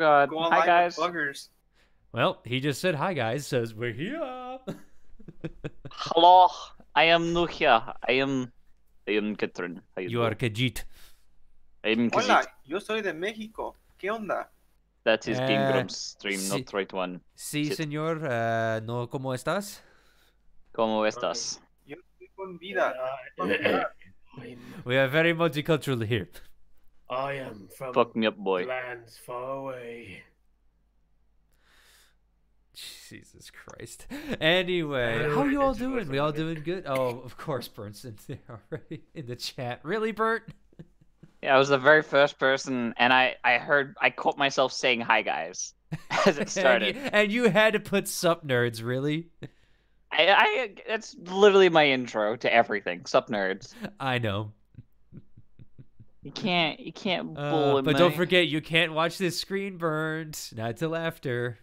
God. Go Hi, alive guys. with buggers. Well, he just said hi, guys. Says we're here. Hello. I am new here. I am Catherine. How You are doing? Kajit. I am Hola, Kazit. yo soy de México. ¿Qué onda? That is Game Grumps stream, sí. not right one. Sí, Shit. señor. No, ¿cómo estás? ¿Cómo estás? Yo estoy con vida. We are very multicultural here. I am from Fuck me up, boy. lands far away. Jesus Christ. Anyway, how you all doing? We all doing good? Oh, of course, Burnt's in there already in the chat. Really, Burnt? Yeah, I was the very first person, and I caught myself saying hi, guys, as it started. and you had to put sup nerds, really? That's literally my intro to everything. Sup, nerds. I know. You can't bully me. But don't forget, you can't watch this screen, Burnt. Not till after.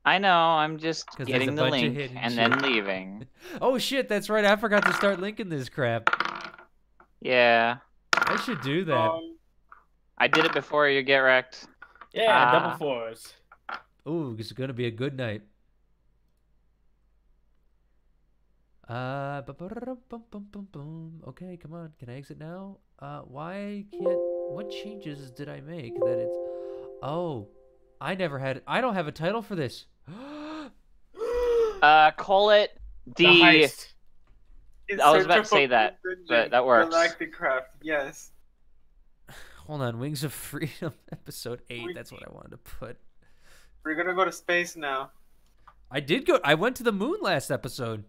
I know, I'm just 'Cause there's getting a the bunch of link hidden and shit. then leaving. Oh shit, that's right. I forgot to start linking this crap. Yeah. I should do that. I did it before you get wrecked. Yeah, double fours. Ooh, it's gonna be a good night. Okay, come on. Can I exit now? Why can't... What changes did I make that it's... Oh, I don't have a title for this. Call it The the... heist. I was about to say that, but that works. Galactic Craft, yes. Hold on, Wings of Freedom, episode 8. That's what I wanted to put. We're gonna go to space now. I went to the moon last episode.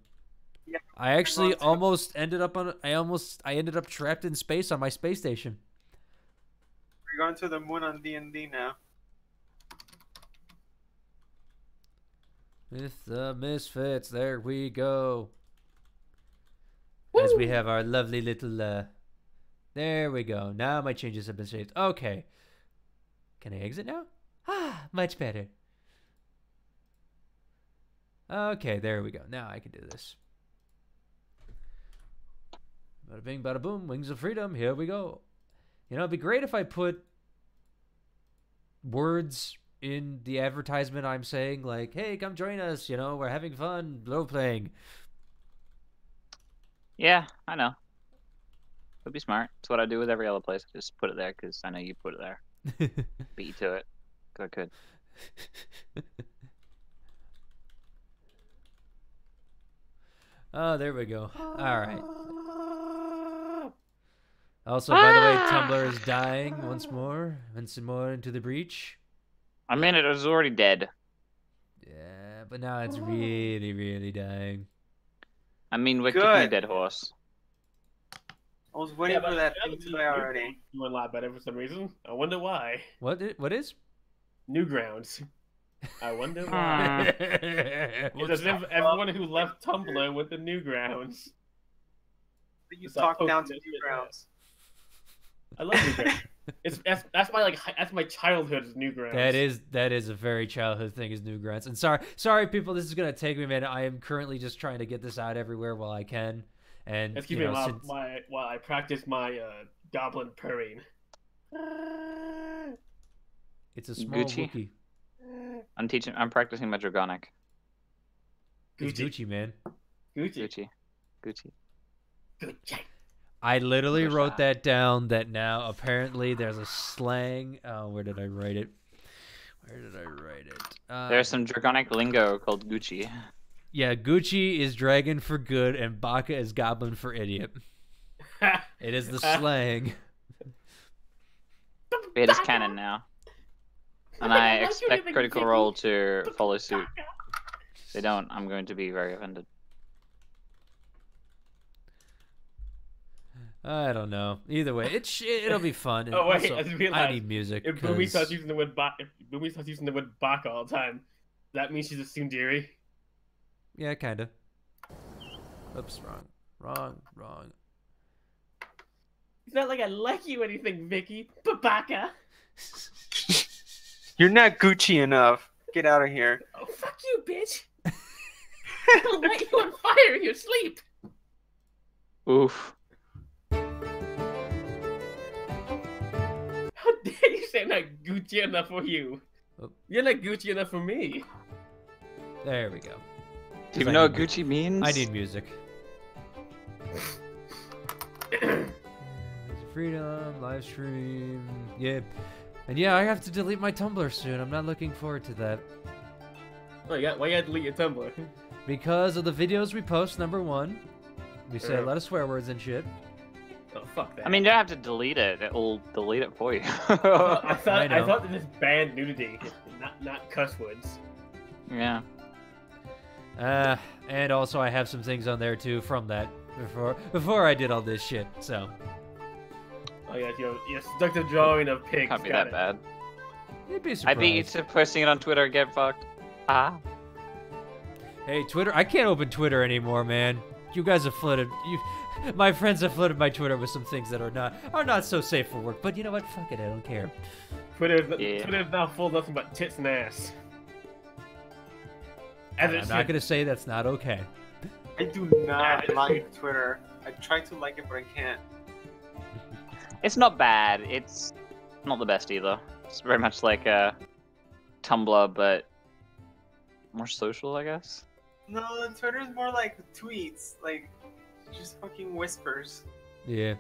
Yeah, I actually too. almost ended up I ended up trapped in space on my space station. We're going to the moon on D&D now. With the Misfits, there we go. As we have our lovely little, there we go. Now my changes have been saved. Okay. Can I exit now? Ah, much better. Okay, there we go. Now I can do this. Bada bing, bada boom, Wings of Freedom, here we go. You know, it'd be great if I put words in the advertisement I'm saying, like, hey, come join us, you know, we're having fun, role-playing. Yeah, I know. Would be smart. It's what I do with every other place. I just put it there because I know you put it there. Beat you to it. Because I could. Oh, there we go. All right. Also, by the way, Tumblr is dying once more. Once more into the breach. I mean, it was already dead. Yeah, but now it's really, really dying. I mean, we're kicking a Good. dead horse. I was waiting for that thing to die already. Doing a lot better for some reason. I wonder why. What is? Newgrounds. I wonder why. It's as if everyone who left Tumblr went to Newgrounds. You It's talk like down to posting Newgrounds. I love Newgrounds. That's my childhood is Newgrounds. That is a very childhood thing, is Newgrounds. And sorry people, this is gonna take me a minute. I am currently just trying to get this out everywhere while I can. And Excuse me while I practice my goblin purring. it's a small Gucci. Wookiee. I'm practicing my Dragonic. It's Gucci, man. Gucci. Gucci. I literally Gucci. wrote that down. That now apparently there's a slang. Oh, where did I write it? There's some Dragonic lingo called Gucci. Yeah, Gucci is dragon for good, and Baka is goblin for idiot. It is the slang. It is canon now. And I expect Critical Role to follow suit. If they don't, I'm going to be very offended. I don't know. Either way, it'll be fun. And Oh wait, also, I just realized I need music. if Boomy 'cause- starts using the word Baka all the time, that means she's a tsundere. Yeah, kind of. Oops, wrong. It's not like I like you or anything, Vicky. Baka. You're not Gucci enough. Get out of here. Oh fuck you, bitch! I'll light you on fire in your sleep. Oof. How dare you say I'm not Gucci enough for you? You're not Gucci enough for me. There we go. Do you even know what Gucci means? I need music. Freedom, live stream, yeah. And yeah, I have to delete my Tumblr soon. I'm not looking forward to that. Why you got to delete your Tumblr? Because of the videos we post, number one. We say a lot of swear words and shit. Oh, fuck that. I mean, you don't have to delete it. It'll delete it for you. I thought that this banned nudity, not cuss words. Yeah. And also I have some things on there too from that before I did all this shit, so. Oh yeah, your seductive drawing of pigs. Can't be that bad. You'd be I surprised. beat you to posting it on Twitter and get fucked. Ah. Hey, Twitter, I can't open Twitter anymore, man. You guys have flooded, my friends have flooded my Twitter with some things that are not so safe for work, but you know what, fuck it, I don't care. Twitter is now full of nothing but tits and ass. I'm not gonna say that's not okay. I do not like Twitter. I try to like it, but I can't. It's not bad. It's not the best either. It's very much like Tumblr, but more social, I guess. No, Twitter is more like tweets, like just fucking whispers. Yeah.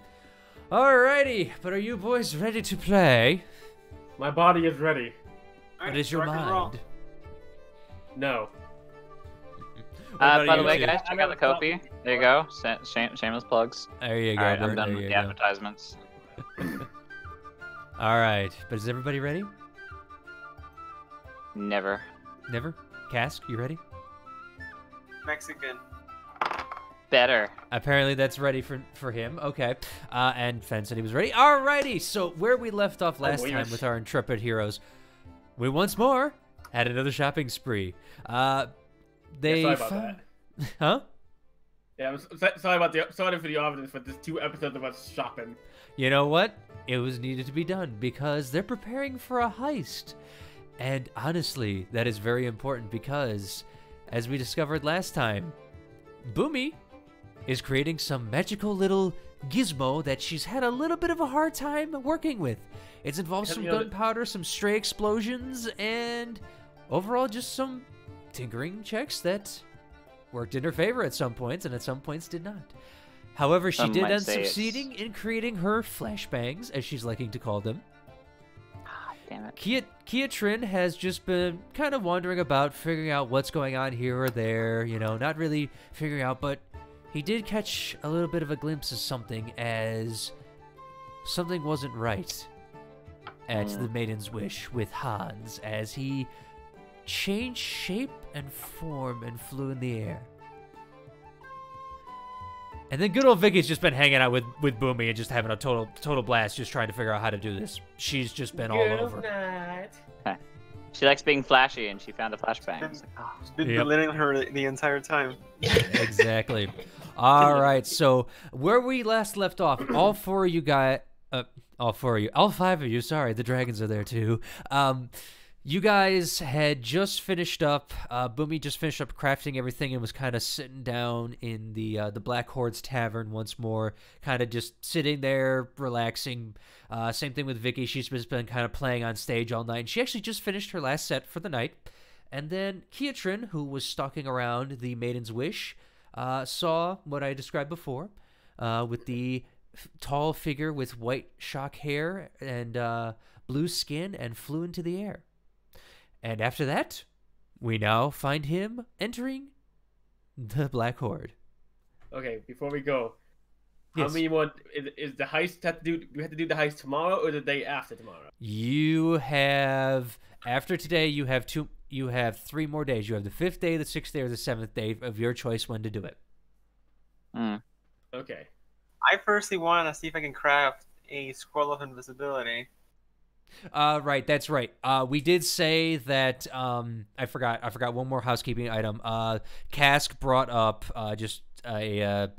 Alrighty, but are you boys ready to play? My body is ready. What is your mind? No. By the way, guys, check out the Ko-fi. There you go. Shameless plugs. There you go. Alright, I'm Bert, done there with you the go. advertisements. Alright, but is everybody ready? Never. Never? Cask, you ready? Mexican. Better. Apparently that's ready for him. Okay. And Fen said he was ready. Alrighty, so where we left off last time with our intrepid heroes, we once more had another shopping spree. They sorry about that. Huh? Yeah, I'm sorry for the evidence for this 2 episodes of us shopping. You know what? It was needed to be done because they're preparing for a heist. And honestly, that is very important because, as we discovered last time, Boomy is creating some magical little gizmo that she's had a little bit of a hard time working with. It's involved some gunpowder, some stray explosions, and overall just some tinkering checks that worked in her favor at some points and at some points did not. However, she did end up succeeding in creating her flashbangs, as she's liking to call them. Damn it. Kiatrin has just been kind of wandering about, figuring out what's going on here or there, you know, not really figuring out, but he did catch a little bit of a glimpse of something as something wasn't right at the Maiden's Wish with Hans as he changed shape and form and flew in the air. And then good old Vicky's just been hanging out with Boomy and just having a total blast, just trying to figure out how to do this. She's just been all over. She likes being flashy, and she found a flashbang. It's like, oh. It's been belittling her the entire time. Exactly. All right, so where we last left off, all 5 of you, sorry, the dragons are there too. You guys had just finished up, Boomy just finished up crafting everything and was kind of sitting down in the Black Horde's Tavern once more, kind of just sitting there, relaxing. Same thing with Vicky. She's just been kind of playing on stage all night. And she actually just finished her last set for the night. And then Kiatrin, who was stalking around the Maiden's Wish, saw what I described before, with the tall figure with white shock hair and blue skin, and flew into the air. And after that, we now find him entering the Black Horde. Okay, before we go, yes. How many more is the heist have to do? Do we have to do the heist tomorrow or the day after tomorrow? You have after today. You have 2. You have 3 more days. You have the 5th day, the 6th day, or the 7th day of your choice when to do it. Okay. I firstly want to see if I can craft a scroll of invisibility. Right, that's right. We did say that I forgot one more housekeeping item. Cask brought up just a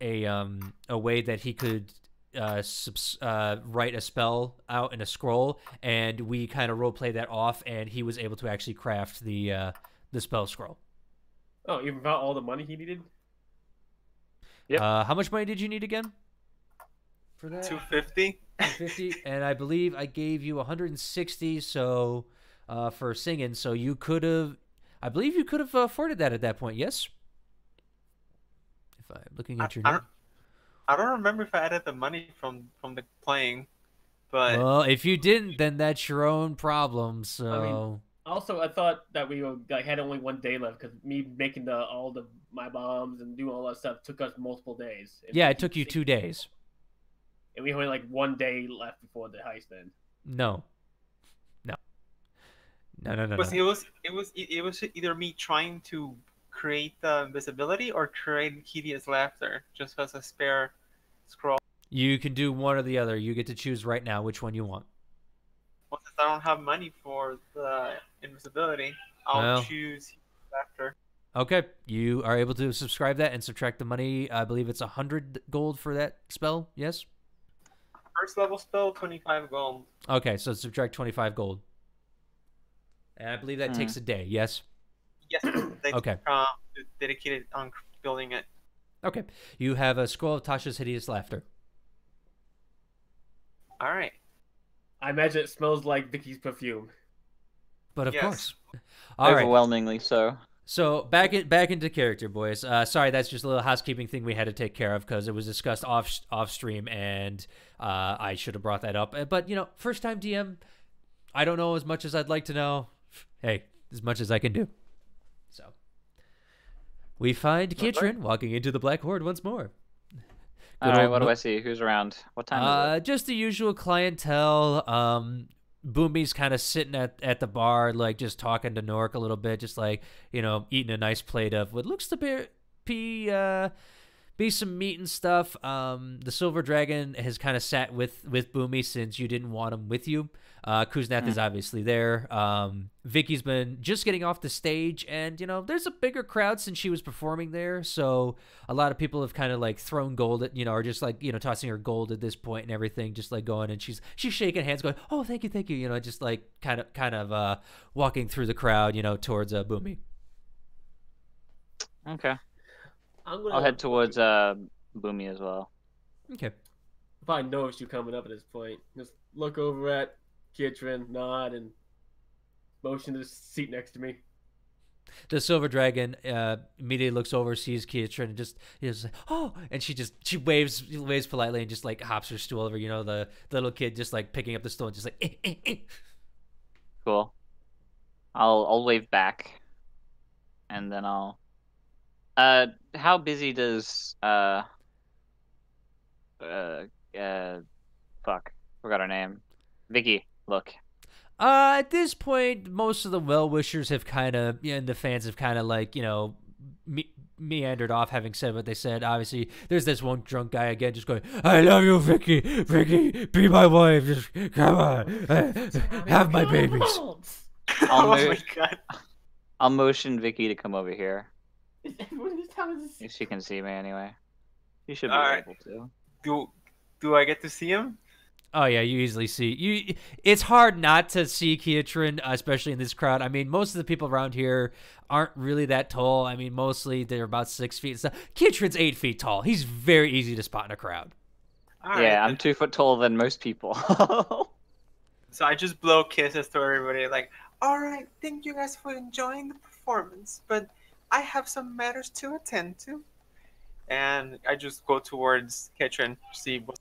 way that he could write a spell out in a scroll, and we kind of roleplay that off, and he was able to actually craft the spell scroll. Oh, even without all the money he needed? Yep. How much money did you need again for that? 250. 250, and I believe I gave you 160, so for singing, so you could have, I believe you could have afforded that at that point, yes? If I'm looking at your note. I don't remember if I added the money from the playing, but Well, if you didn't, then that's your own problem, so... I mean, also, I thought that we had only 1 day left because me making my bombs and doing all that stuff took us multiple days. Yeah, it took you 2 days. And we only 1 day left before the heist then. No. Because it was either me trying to create the invisibility or create hideous laughter just as a spare scroll. You can do one or the other. You get to choose right now which one you want. Well, since I don't have money for the invisibility, I'll choose laughter. Okay, you are able to subscribe that and subtract the money. I believe it's 100 gold for that spell, yes? First level spell, 25 gold. Okay, so subtract 25 gold. And I believe that takes a day, yes? Yes, they okay. Dedicated on building it. Okay, you have a scroll of Tasha's Hideous Laughter. All right. I imagine it smells like Vicky's perfume. But of course. Overwhelmingly so. So back into character, boys. Sorry, that's just a little housekeeping thing we had to take care of because it was discussed off stream, and I should have brought that up. But first time DM, I don't know as much as I'd like to know. Hey, as much as I can do. So we find Kitrin walking into the Black Horde once more. All right, what do I see? Who's around? What time is it? Just the usual clientele. Boomy's kind of sitting at the bar, like just talking to Nork a little bit, just like eating a nice plate of what looks to be some meat and stuff. The Silver Dragon has kind of sat with Boomy since you didn't want him with you. Kuznath is obviously there. Vicky's been just getting off the stage, and there's a bigger crowd since she was performing there, so a lot of people have kind of like thrown gold at or just like tossing her gold at this point and everything, just like going, and she's shaking hands going, oh, thank you, just like kind of walking through the crowd towards Boomy. Okay. I'll head towards Boomy as well. Okay. If I noticed you coming up at this point, just look over at Kitrin, nod, and motion to the seat next to me. The Silver Dragon immediately looks over, sees Kitrin, and just like, oh, and she waves politely and just like hops her stool over. The little kid just like picking up the stool and just like. Cool. I'll wave back, and then I'll. How busy does fuck, forgot her name. Vicky look. At this point, most of the well-wishers have kind of, and the fans have kind of like, meandered off, having said what they said. Obviously, there's this one drunk guy again just going, I love you, Vicky. Vicky, be my wife. Just come on. Have my babies. My God. I'll motion Vicky to come over here. If she can see me anyway. She should be able to. Do I get to see him? Oh yeah, you easily see. It's hard not to see Kitrin, especially in this crowd. I mean, most of the people around here aren't really that tall. I mean, mostly they're about 6 feet. So Kitrin's 8 feet tall. He's very easy to spot in a crowd. Yeah, I'm 2 foot taller than most people. So I just blow kisses to everybody, like, all right, thank you guys for enjoying the performance, but I have some matters to attend to. And I just go towards Kitrin to see what.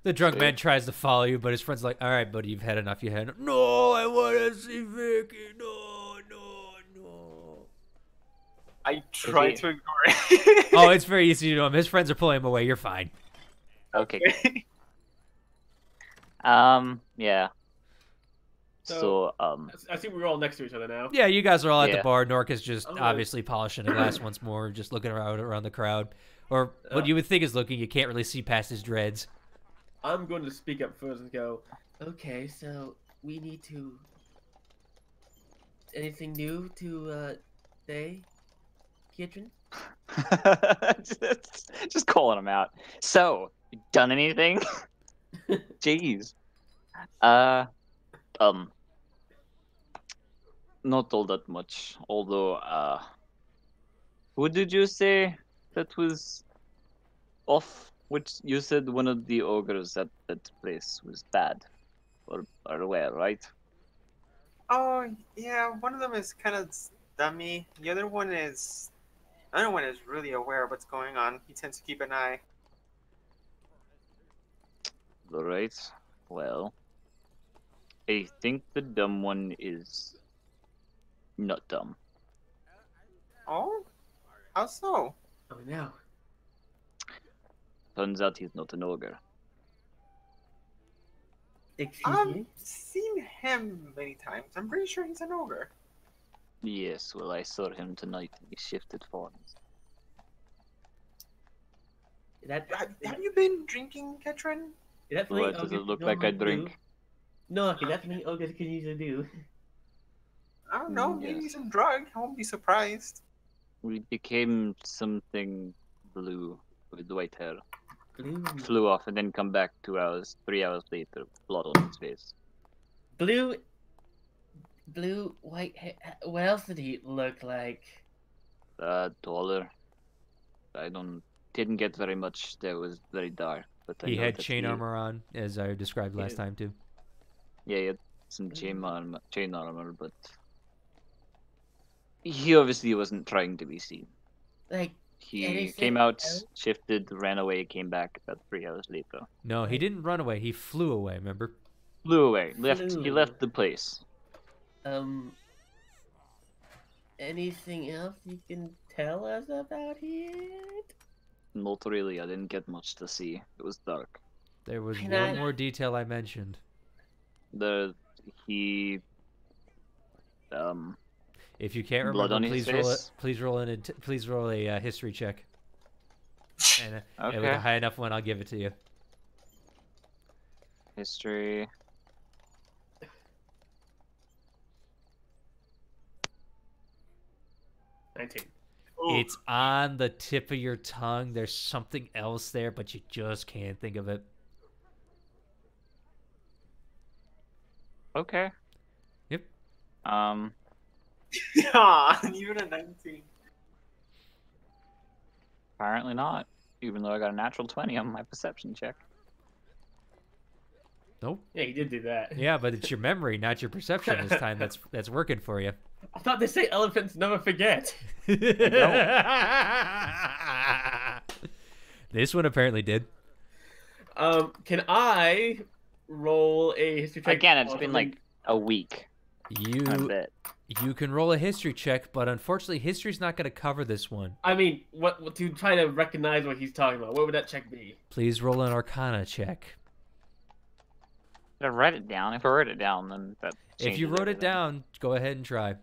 The drunk man tries to follow you, but his friend's like, all right, buddy, you've had enough. You had enough. No, I want to see Vicky. No. I try to ignore it. Oh, it's very easy to know him. His friends are pulling him away. You're fine. Okay. Yeah. So, I see we're all next to each other now. Yeah, you guys are all at the bar. Nork is just obviously polishing the glass once more, just looking around the crowd. Or what you would think is looking. You can't really see past his dreads. I'm going to speak up first and go, okay, so we need to... Anything new to say, Kitrin? just calling him out. So, you done anything? Jeez. Not all that much. Although, who did you say that was off? Which you said one of the ogres at that place was bad, or where, right? Oh, yeah, one of them is kind of dummy. The other one is really aware of what's going on. He tends to keep an eye. Alright. Well, I think the dumb one is not dumb. Oh? How so? Oh no. Turns out he's not an ogre. Excuse I've me? seen him many times. I'm pretty sure he's an ogre. Yes, well, I saw him tonight and he shifted forms. Is that, Have you been drinking, Ketron? is that something What does it ogres look like I normally do? drink? No, okay, that's something ogres can usually do. I don't know, maybe Yes. some drug. I won't be surprised. We became something blue with white hair. Blue. Flew off and then come back 2 hours, 3 hours later, blood on his face. Blue, white hair. What else did he look like? Taller. Didn't get very much. That was very dark. But I He know had that chain armor on, as I described last Yeah. time too. Yeah, he had some chain armor, but he obviously wasn't trying to be seen. Like, He anything came out, else? shifted, ran away, came back about 3 hours later. No, he didn't run away. He flew away. Remember? Flew away. He Flew. left the place. Anything else you can tell us about it? Not really. I didn't get much to see. It was dark. There was Can one I- more detail I mentioned. He If you can't Blood remember, on his face? please roll a history check. And with Okay. a high enough one, I'll give it to you. History. It's on the tip of your tongue. There's something else there, but you just can't think of it. Okay. Yep. Yeah, even a 19. Apparently not. Even though I got a natural 20 on my perception check. Nope. Yeah, he did do that. Yeah, but it's your memory, not your perception this time. That's working for you. I thought they say elephants never forget. This one apparently did. Can I roll a history check? Again, it's been like a week. I You bet. can roll a history check, but unfortunately, history's not going to cover this one. I mean, what to try to recognize what he's talking about? What would that check be? Please roll an Arcana check. Did I write it down? If I wrote it down, then that. If you changes wrote it everything. down, go ahead and try.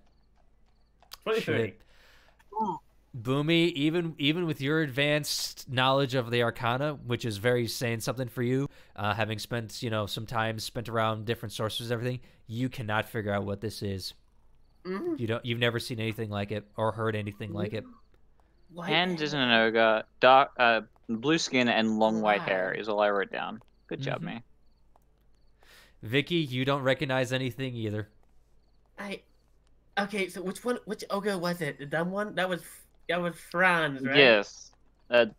23. Shit. Boomy, even with your advanced knowledge of the Arcana, which is very saying something for you, having spent some time spent around different sources, and everything, you cannot figure out what this is. You've never seen anything like it or heard anything like it. White Hand hair. isn't an ogre. Dark, blue skin and long white hair Right. is all I wrote down. Good job, Mhm. me. Vicky, you don't recognize anything either. Okay, so which ogre was it? The dumb one? That was Franz, right? Yes. I don't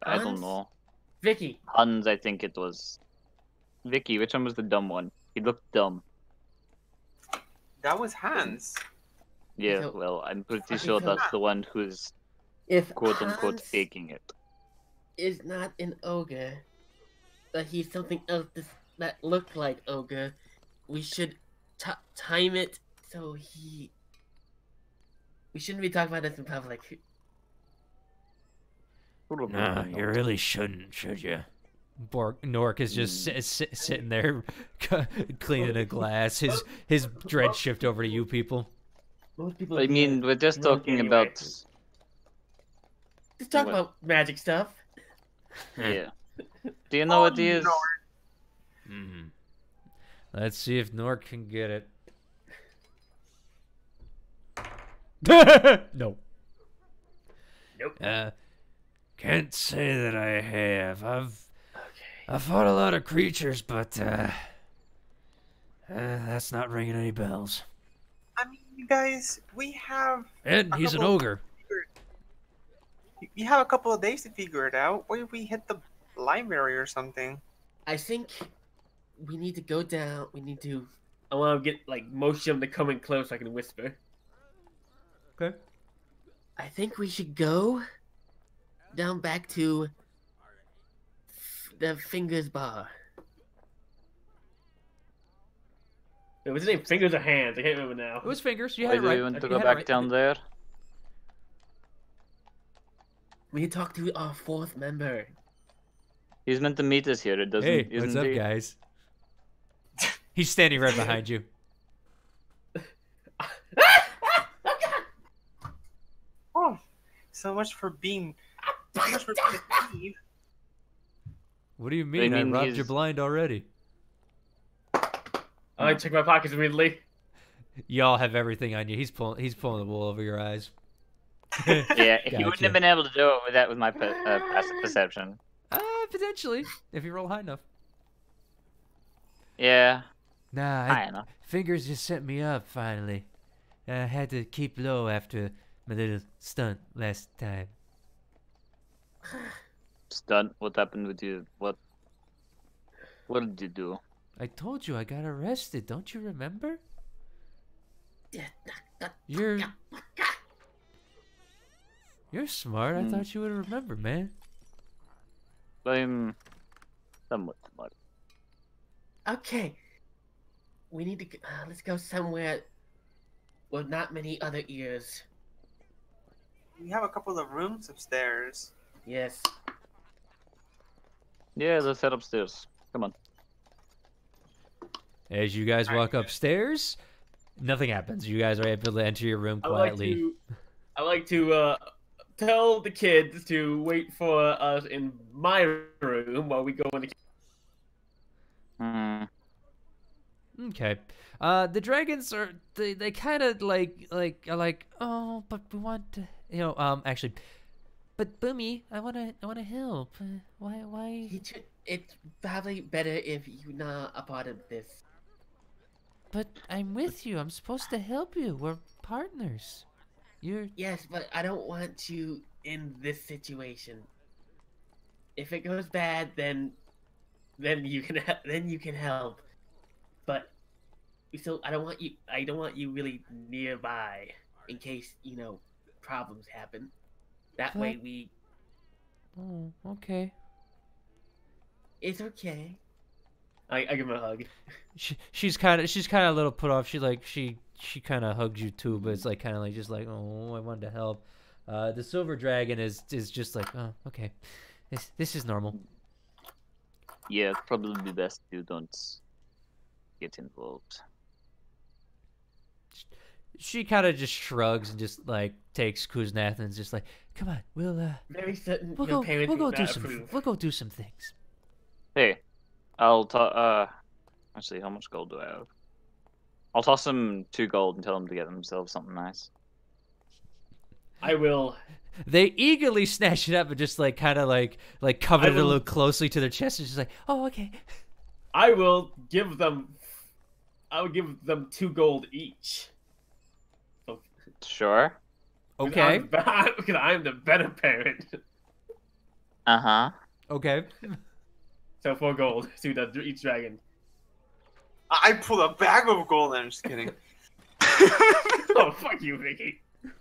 Hans? know. Vicky. Hans, I think it was. Vicky, which one was the dumb one? He looked dumb. That was Hans. Yeah, So- well, I'm pretty Okay, sure so- that's the one who's If quote unquote Hans faking it. is not an ogre, but he's something else that looked like ogre, we should time it so we shouldn't be talking about this in public. Nah, you really shouldn't, should you? Nork is just sitting there cleaning a glass. His dread shift over to you people. Most people. I mean, we're just drunk talking anyway. about. Just talk what? about magic stuff. Yeah. Do you know what he is? Hmm. Let's see if Nork can get it. No. Nope. Can't say that I have. I've fought a lot of creatures, but that's not ringing any bells. I mean, you guys, we have And he's an couple- ogre. we have a couple of days to figure it out. What if we hit the library or something? I think we need to go down. We need to I want to get like motion them to come in close so I can whisper. Okay. I think we should go down back to the Fingers Bar. Wait, what's his name? Fingers or hands? I can't remember now. It was fingers. You Why had it do right. you want to You go had it back right. down there? We need to talk to our fourth member. He's meant to meet us here. It doesn't. Hey, what's isn't up, he? guys? He's standing right behind you. Oh, so much for being. So much for being a thief. What do you mean? I mean robbed your he's- blind already. I check my pockets immediately. Y'all have everything on you. He's pulling the wool over your eyes. Yeah, he wouldn't Gotcha. have been able to do it with my passive perception. Potentially, if you roll high enough. Yeah, Nah, high enough. Fingers just set me up finally. I had to keep low after my little stunt last time. Stunt. What happened with you? What did you do? I told you I got arrested. Don't you remember? You're smart. I thought you would remember, man. I'm somewhat smart. Okay. We need to let's go somewhere with not many other ears. We have a couple of rooms upstairs. Yes. Yeah, let's head upstairs. Come on. As you guys walk upstairs, nothing happens. You guys are able to enter your room quietly. I like to tell the kids to wait for us in my room while we go in the. Hmm. Okay. The dragons are they kind of are like, oh, but we want to, actually, but Boomy, I wanna help. Why? It's probably better if you're not a part of this. But I'm with you. I'm supposed to help you. We're partners. You're Yes, but I don't want you in this situation. If it goes bad, then you can help. But I don't want you really nearby in case problems happen. That way we. Oh, okay. It's okay. I give him a hug. She's kind of a little put off. She kind of hugs you too, but it's like kind of like just like, oh, I wanted to help. The silver dragon is just like, oh, okay, this is normal. Yeah, it's probably best you don't get involved. She kind of just shrugs and just like takes Kuznath and is just like, come on, we'll Very certain we'll your go parents we'll go would do not some approve. we'll go do some things. Hey, I'll actually, how much gold do I have? I'll toss them 2 gold and tell them to get themselves something nice. I will. They eagerly snatch it up and just like kind of like cover it a little closely to their chest and just like, oh, okay. I will give them. I will give them 2 gold each. Sure. Okay. Because I'm the better parent. Uh-huh. Okay. So 4 gold to each dragon. I pulled a bag of gold. I'm just kidding. Oh, fuck you, Vicky.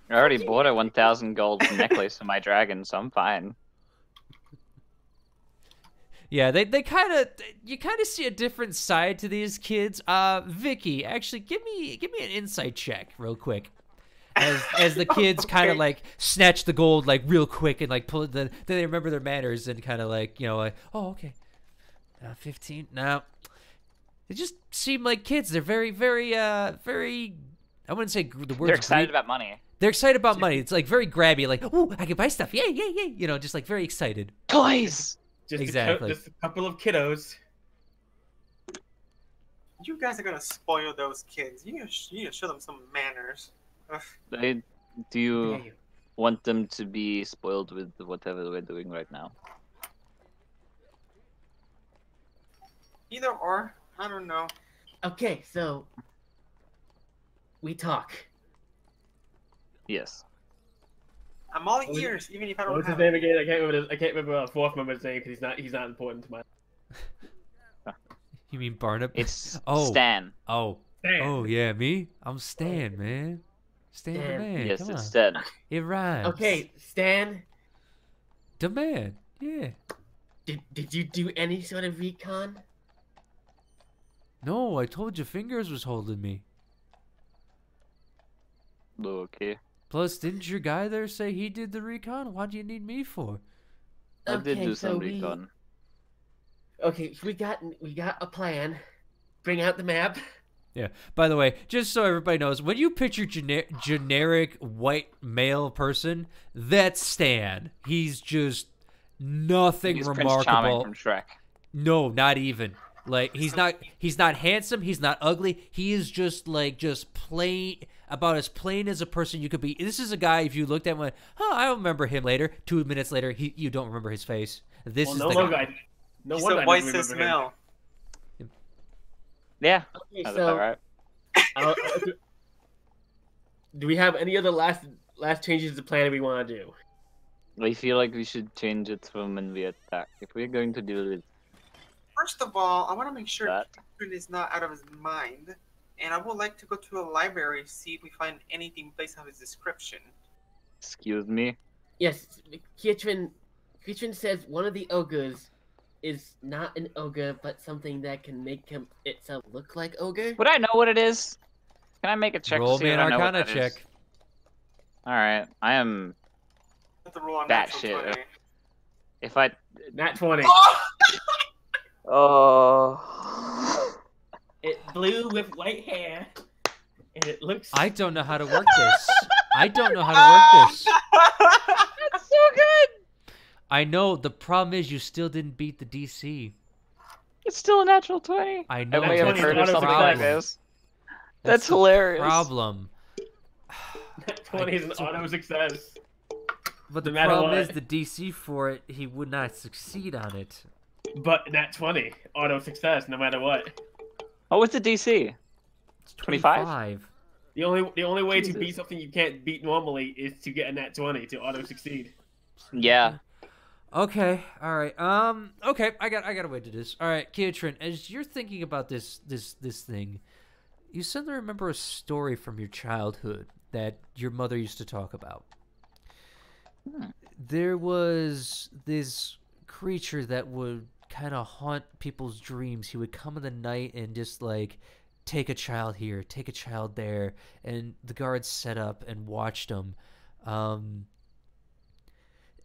I already bought a 1,000 gold necklace for my dragon, so I'm fine. Yeah, they kind of you kind of see a different side to these kids. Vicky, actually, give me an insight check real quick. As the kids kind of like snatch the gold like real quick and like pull it, then they remember their manners and kind of like like, oh, okay, 15. No, they just seem like kids. They're very very. I wouldn't say the word. They're excited about money. They're excited about money. It's like very grabby, like, oh, I can buy stuff. Yay, yay, yay. Just like very excited. Toys! Just Exactly. just a couple of kiddos. You guys are gonna spoil those kids. You need to show them some manners. Ugh. Do you want them to be spoiled with whatever we're doing right now? Either or. I don't know. Okay, so we talk. Yes. I'm all ears, even if I don't What's his have name again? I can't remember our fourth member's name because he's not important to my. You mean Barnab? It's Oh. Stan. Oh, Stan. Oh yeah, me? I'm Stan, man. Stan the Stan. man. Yes, Come it's on. Stan. It rhymes. Okay, Stan. The man. Yeah. Did you do any sort of recon? No, I told you Fingers was holding me. Okay. Plus, didn't your guy there say he did the recon? What do you need me for? I did do so some recon. Okay, we got a plan. Bring out the map. Yeah. By the way, just so everybody knows, when you picture generic white male person, that's Stan. He's just nothing He's Prince Charming remarkable. from Shrek. No, not even. Like he's not handsome, he's not ugly. He is just plain, about as plain as a person you could be. This is a guy, if you looked at him, went, "Huh, I'll remember him later." 2 minutes later, you don't remember his face. This is the guy. No He's wonder a I white didn't cis remember him. male. Yeah, Okay, that's so about right. do we have any other last changes to the plan we want to do? I feel like we should change it from when we attack. If we're going to deal with First of all, I want to make sure that, Kieran is not out of his mind, and I would like to go to a library see if we find anything based on his description. excuse me. Yes, Kietrin says one of the ogres is not an ogre, but something that can make him itself look like ogre. Would I know what it is? Can I make a check Roll to see me if an I know what Arcana that check. is? Alright, I am... Have to roll on That natural shit. 20. If I... Nat 20. Oh... It blue with white hair, and it looks. I don't know how to work this. I don't know how to work this. That's so good! I know, the problem is you still didn't beat the DC. It's still a natural 20. I know. I may have that's heard of the something like problem. this. That's the hilarious. problem. Nat 20 is an auto success. But the No matter problem what. is the DC for it, he would not succeed on it. But Nat 20, auto success, no matter what. Oh, what's the DC? It's 25? 25. The only way to Jesus. beat something you can't beat normally is to get a Nat 20 to auto succeed. Yeah. Okay, all right. Okay, I got a way to this. All right, Kietrin, as you're thinking about this thing, you suddenly remember a story from your childhood that your mother used to talk about. There was this creature that would kind of haunt people's dreams. He would come in the night and just take a child here, take a child there, and the guards set up and watched him.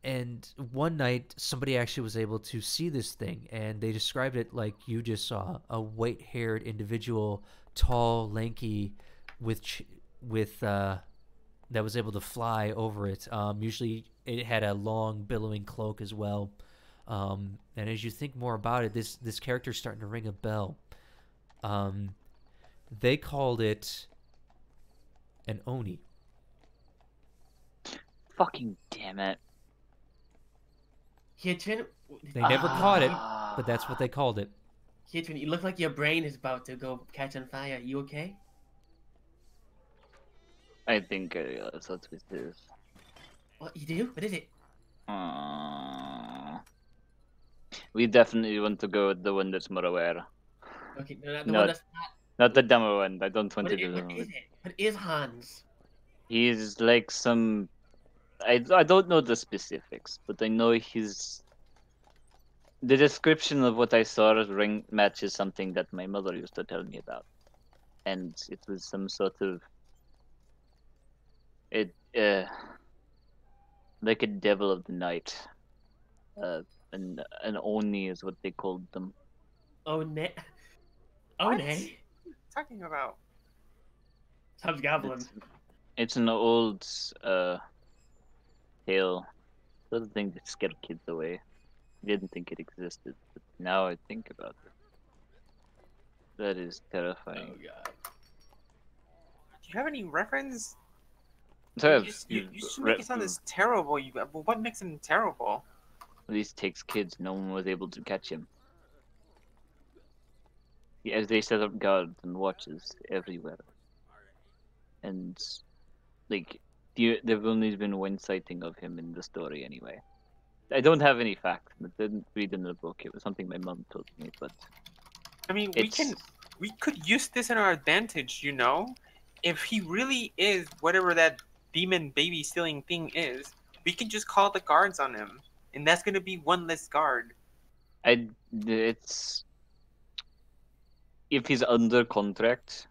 And one night, somebody actually was able to see this thing, and they described it like you just saw, a white-haired individual, tall, lanky, that was able to fly over it. Usually, it had a long, billowing cloak as well. And as you think more about it, this character's starting to ring a bell. They called it an Oni. Fucking damn it. Kietrin, They never caught it, but that's what they called it. Kietrin, you look like your brain is about to go catch on fire. You okay? I think I realize what this is. What, you do? What is it? We definitely want to go with the one that's more aware. Okay, no, not the No, one that's Not the dumber one. I don't want not... to do What that. is it? What is Hans? He's like some... I don't know the specifics, but I know he's... The description of what I saw matches something that my mother used to tell me about. And it was some sort of... like a devil of the night. An Oni is what they called them. Oh, ne. Oh, What? ne. Talking about? Sounds goblin. It's an old tale. Sort of thing that scared kids away. I didn't think it existed, but now I think about it. That is Oh terrifying. god. Do you have any reference? So You just make it sound as terrible. What makes him terrible? at least takes kids. No one was able to catch him. As they set up guards and watches everywhere. And like there've only been one sighting of him in the story anyway. I don't have any facts. I didn't read in the book. It was something my mom told me, but I mean, it's we could use this in our advantage, you know? If he really is whatever that demon baby stealing thing is, we can just call the guards on him. And that's gonna be one less guard. It's if he's under contract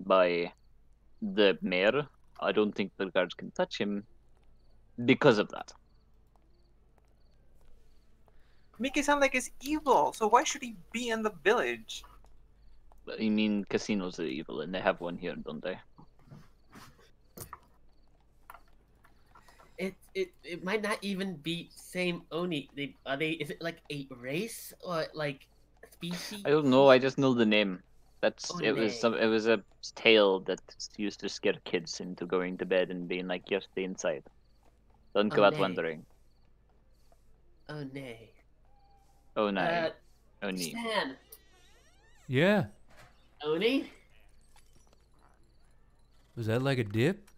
by the mayor, I don't think the guards can touch him because of that. Make it sound like it's evil, so why should he be in the village? I mean, casinos are evil, and they have one here, don't they? It might not even be same Oni. Is it like a race or like a species? I don't know. I just know the name. It was One it was a tale that used to scare kids into going to bed and being like, "Yes, stay inside. Don't go out One wandering." Oh nay. Oh no. Oh nee. Stan, Yeah. Oni? Was that like a dip?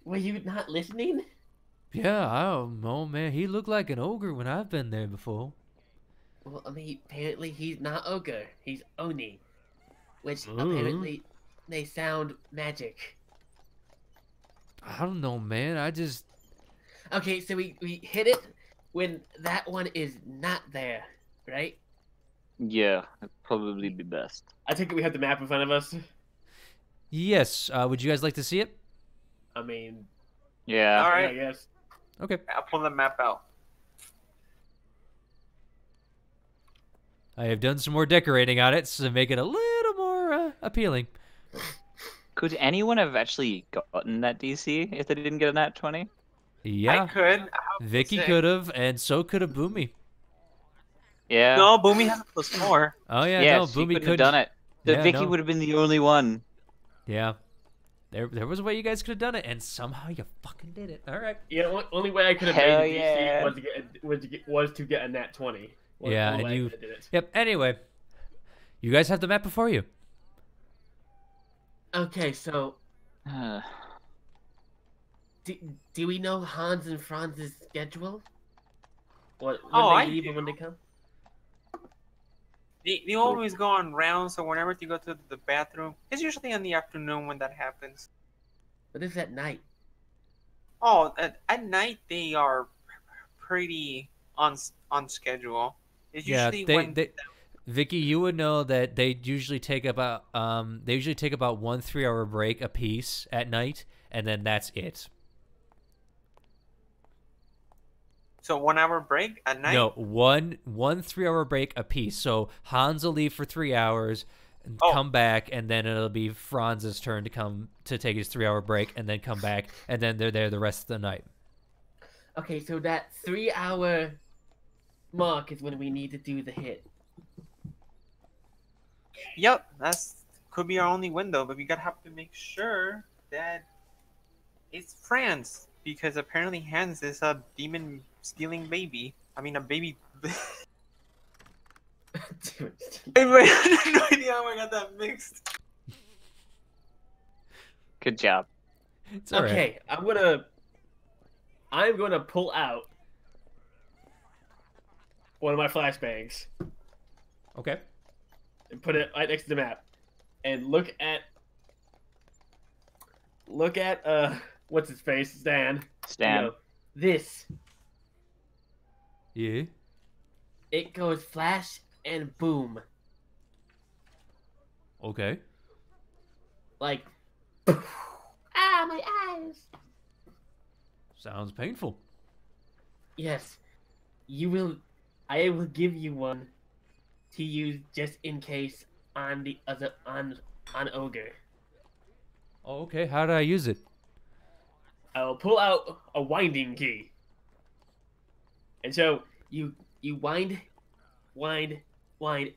Were you not listening? Yeah, I don't know, man. He looked like an ogre when I've been there before. Well, I mean, apparently he's not ogre. He's Oni, which Ooh. apparently they sound magic. I don't know, man. I just... Okay, so we hit it when that one is not there, right? Yeah, it'd probably be best. I think we have the map in front of us. Yes. Would you guys like to see it? I mean, Yeah. Alright, I guess. Okay. I'll pull the map out. I have done some more decorating on it to make it a little more appealing. Could anyone have actually gotten that DC if they didn't get a nat 20? Yeah. I could. Vicky Sick. could have, and so could have Boomy. Yeah. No, Boomy has a +4. Oh, yeah, yeah, no, she Boomy could have could done it. The Yeah, Vicky no. would have been the only one. Yeah. There was a way you guys could have done it, and somehow you fucking did it. All right. Yeah, only way I could have Hell made the yeah. DC was to get a nat 20. Was Yeah, the only and way I you- could have did it. Yep, anyway. You guys have the map before you. Okay, so do we know Hans and Franz's schedule? When I they leave do. and when they come? They always go on rounds, so whenever you go to the bathroom, it's usually in the afternoon when that happens. But it's at night. Oh, at night they are pretty on schedule. It's Yeah, usually when Vicky, you would know that they usually take about 1 3-hour break a piece at night, and then that's it. so 1 hour break at night. No, one 3-hour break a piece. So Hans will leave for 3 hours, and Oh. come back, and then it'll be Franz's turn to come to take his 3-hour break, and then come back, and then they're there the rest of the night. Okay, so that 3-hour mark is when we need to do the hit. Yep, that's could be our only window, but we gotta have to make sure that it's France because apparently Hans is a demon stealing baby. I mean, a baby. Dude. Wait, I have no idea how I got that mixed. Good job. It's all right. Okay, I'm gonna pull out one of my flashbangs Okay. and put it right next to the map, and look at what's his face, Stan. Stan. You know, this. Yeah. It goes flash and boom, Okay. like. Ah, my eyes. Sounds painful. Yes, you will. I will give you one to use just in case on the other on ogre. Oh, okay. How do I use it? I will pull out a winding key, and so you wind.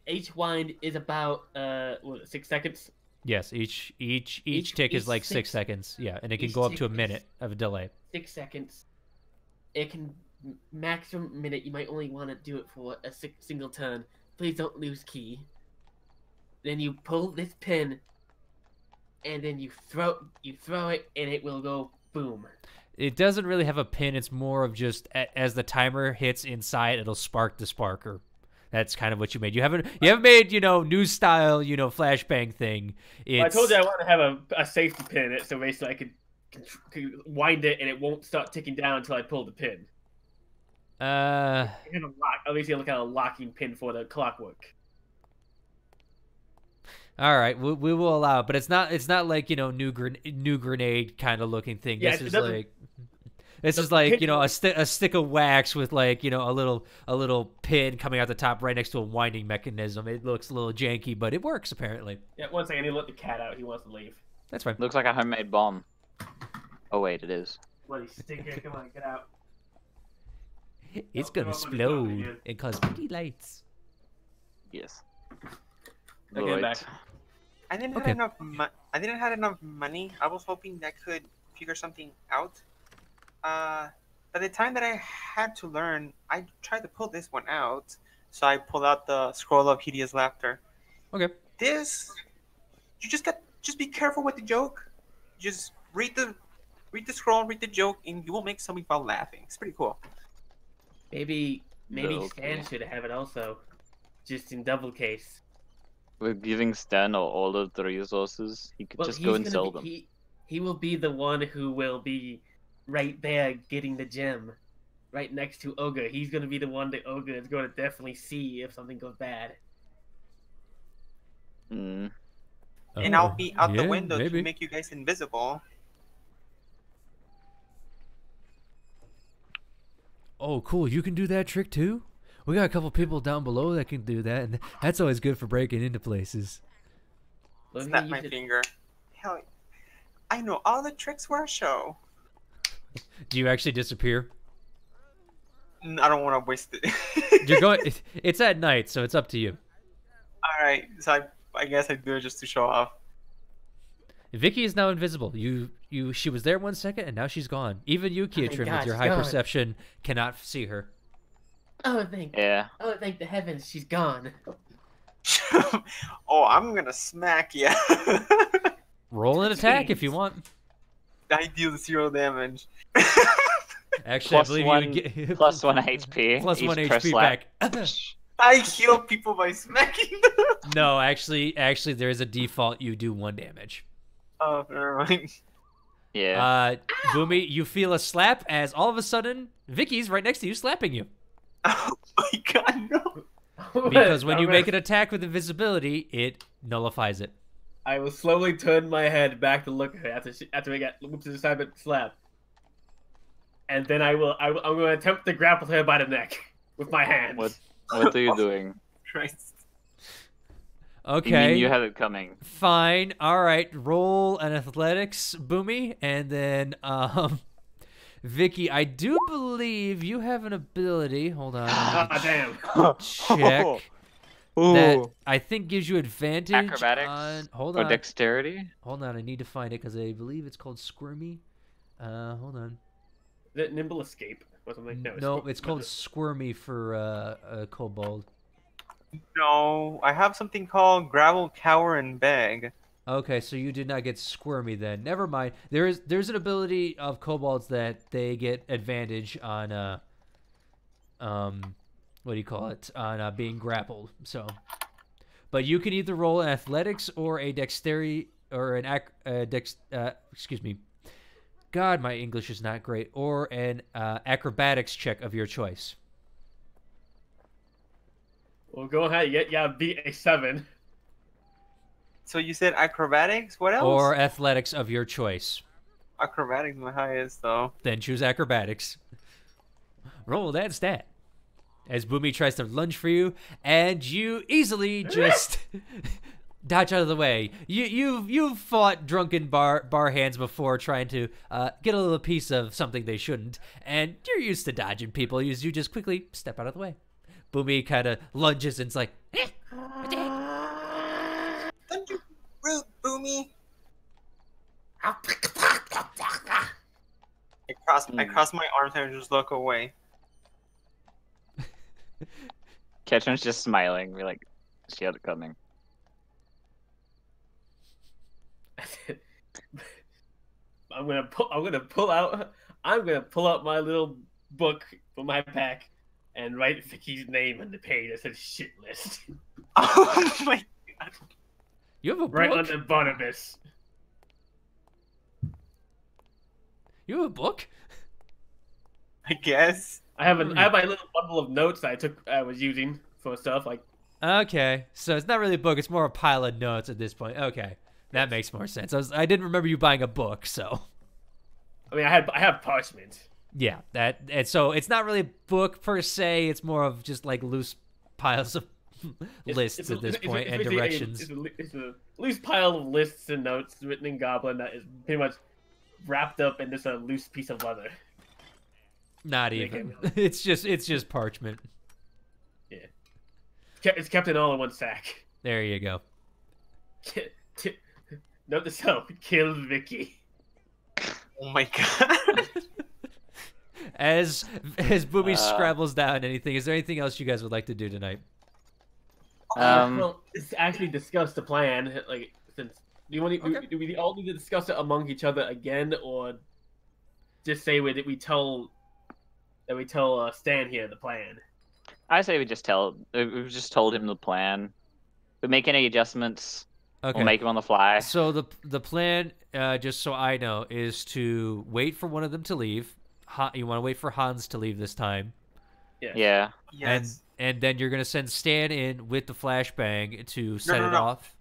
Each wind is about 6 seconds. Yes, each tick is each like 6 six- seconds. Yeah, and it can each go up tick to a is- minute of a delay. 6 seconds. It can maximum minute. You might only want to do it for a single turn. Please don't lose key. Then you pull this pin, and then you throw it, and it will go boom. It doesn't really have a pin. It's more of just as the timer hits inside, it'll spark the sparker. That's kind of what you made. You haven't made, new style, flashbang thing. Well, I told you I want to have a safety pin in it, so basically I could wind it and it won't start ticking down until I pull the pin. At least you look at a locking pin for the clockwork. All right, we will allow it, but it's not like new grenade kind of looking thing. Yeah, This is like a stick of wax with like a little pin coming out the top right next to a winding mechanism. It looks a little janky, but it works apparently. Yeah, one second, I need to let the cat out. He wants to leave. That's fine. Looks like a homemade bomb. Oh wait, it is. Bloody stinker! Come on, get out. It's gonna explode and cause pretty lights. Yes. Okay, I'm back. I didn't have enough. I didn't have enough money. I was hoping I could figure something out. By the time that I had to learn, I tried to pull this one out. So I pulled out the scroll of hideous laughter. Okay. You just be careful with the joke. Just read the scroll, read the joke, and you will make somebody fall laughing. It's pretty cool. Maybe Okay. Stan should have it also, just in double case. We're giving Stan all of the resources. He could just go and sell them. He will be the one who will be right there getting the gem, right next to Ogre. He's going to be the one that Ogre is going to definitely see if something goes bad. Mm. And I'll be out the window maybe. to make you guys invisible. Oh, cool! You can do that trick too. We got a couple people down below that can do that, and that's always good for breaking into places. Snap my finger. Hell, I know all the tricks for a show. Do you actually disappear? I don't want to waste it. You're going. It's at night, so it's up to you. All right, so I guess I do it just to show off. Vicky is now invisible. She was there 1 second, and now she's gone. Even you, Kiatrin, with your high perception, cannot see her. Oh, thank the heavens, she's gone. Oh, I'm gonna smack you. Roll an attack if you want. I deal 0 damage. Actually, I believe you get plus 1 HP. plus 1 Each HP slap. back. I heal people by smacking them. No, actually, there is a default. You do 1 damage. Oh, never mind. Yeah. Boomy, you feel a slap as all of a sudden Vicky's right next to you, slapping you. Oh my god, no. Because when you make an attack with invisibility, it nullifies it. I will slowly turn my head back to look at her after we get whoops to the side but slap. And then I'm going to attempt to grapple her by the neck with my hands. What are you doing? Christ. Okay. You mean you had it coming? Fine. All right. Roll an athletics, Boomy, and then Vicky, I do believe you have an ability. Hold on. Ah, damn. Check. That I think gives you advantage. Acrobatics on... Hold or on. dexterity? Hold on. I need to find it because I believe it's called Squirmy. Hold on. Is it Nimble Escape or something? No, it's called Squirmy for a kobold. No, I have something called Gravel, Cower, and Beg. Okay, so you did not get Squirmy then. Never mind. There's an ability of kobolds that they get advantage on what do you call it? On being grappled. So, but you can either roll an athletics or a dexterity or an excuse me. God, my English is not great. Or an acrobatics check of your choice. Well, go ahead. Yeah, beat a 7. So you said acrobatics? What else? Or athletics of your choice. Acrobatics is my highest, though. Then choose acrobatics. Roll that stat. As Boomy tries to lunge for you, and you easily just dodge out of the way. You've fought drunken bar hands before, trying to get a little piece of something they shouldn't, and you're used to dodging people. You just quickly step out of the way. Boomy kind of lunges and it's like, Don't you rude, Boomy. I cross my arms and just look away. Ketchum's just smiling. We're like, she had it coming. I'm gonna pull out my little book from my pack, and write Vicky's name on the page that says shit list. Oh my god. You have a Right book? under Barnabas. You have a book? I guess. I have my little bundle of notes that I was using for stuff like. Okay, so it's not really a book; it's more a pile of notes at this point. Okay, that makes more sense. I didn't remember you buying a book, so. I mean, I have parchment. Yeah, and so it's not really a book per se. It's more of just like loose piles of lists at this point and directions. It's a loose pile of lists and notes written in Goblin that is pretty much wrapped up in just a loose piece of leather. Not even. It's just parchment. Yeah. It's kept in all in one sack. There you go. Note to self: kill Vicky. Oh my god. As Boomy scrabbles down anything, is there anything else you guys would like to do tonight? Well, it's actually discuss the plan. Like, since do we all need to discuss it among each other again, or just say we tell Stan here the plan? I say we just told him the plan. If we make any adjustments, Okay. we'll make them on the fly. So the plan, just so I know, is to wait for one of them to leave. You want to wait for Hans to leave this time. Yeah. Yes. And then you're gonna send Stan in with the flashbang to set it off.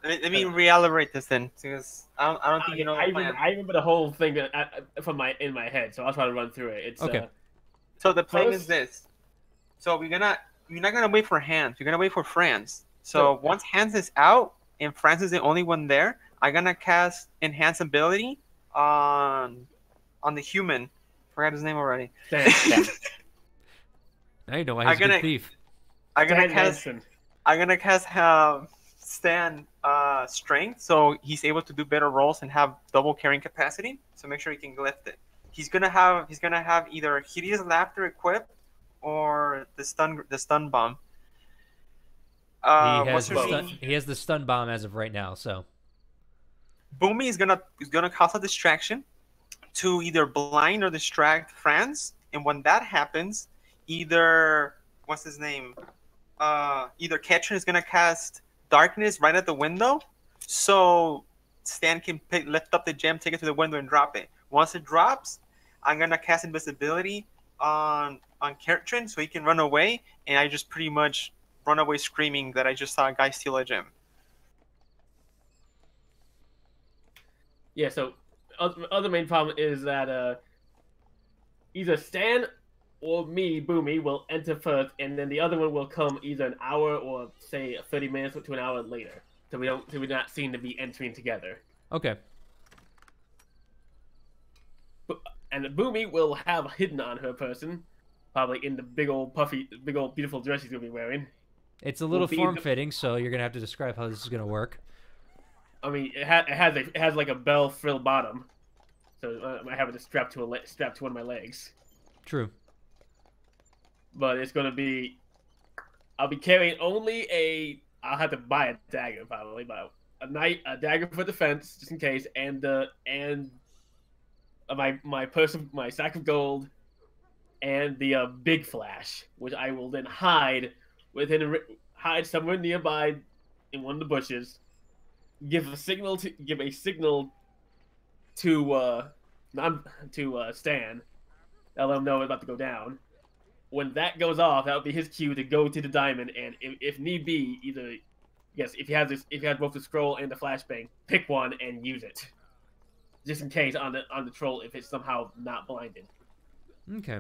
Let me reelaborate this then, because I don't think you know the plan. I remember the whole thing in my head, so I'll try to run through it. It's okay. So the plan is this. So you're not gonna wait for Hans. You're gonna wait for Franz. So once Hans is out and Franz is the only one there, I'm gonna cast Enhance ability on the human. Forgot his name already. Stan. I know why he's a good thief. I'm gonna cast Stan strength, so he's able to do better rolls and have double carrying capacity. So make sure he can lift it. He's gonna have either hideous laughter equipped or the stun bomb. He has the stun bomb as of right now. So Boomy is gonna cause a distraction to either blind or distract Franz, and when that happens, either Ketron is gonna cast darkness right at the window, so Stan can lift up the gem, take it to the window, and drop it. Once it drops, I'm gonna cast invisibility on Ketron so he can run away, and I just pretty much run away screaming that I just saw a guy steal a gem. Yeah. So other main problem is that either Stan or me, Boomy, will enter first, and then the other one will come either an hour or say 30 minutes to an hour later. So we're not seen to be entering together. okay. And Boomy will have hidden on her person, probably in the big old beautiful dress she's gonna be wearing. It's a little form-fitting, so you're gonna have to describe how this is gonna work. I mean, it has like a bell frill bottom, so I have it strapped to one of my legs. True. But it's gonna be, I'll be carrying only I'll have to buy a dagger probably, but a dagger for defense just in case, and my sack of gold, and the big flash, which I will then hide somewhere nearby in one of the bushes. Give a signal to Stan. I'll let him know it's about to go down. When that goes off, that would be his cue to go to the diamond, and if need be, if he has both the scroll and the flashbang, pick one and use it, just in case on the troll if it's somehow not blinded. Okay.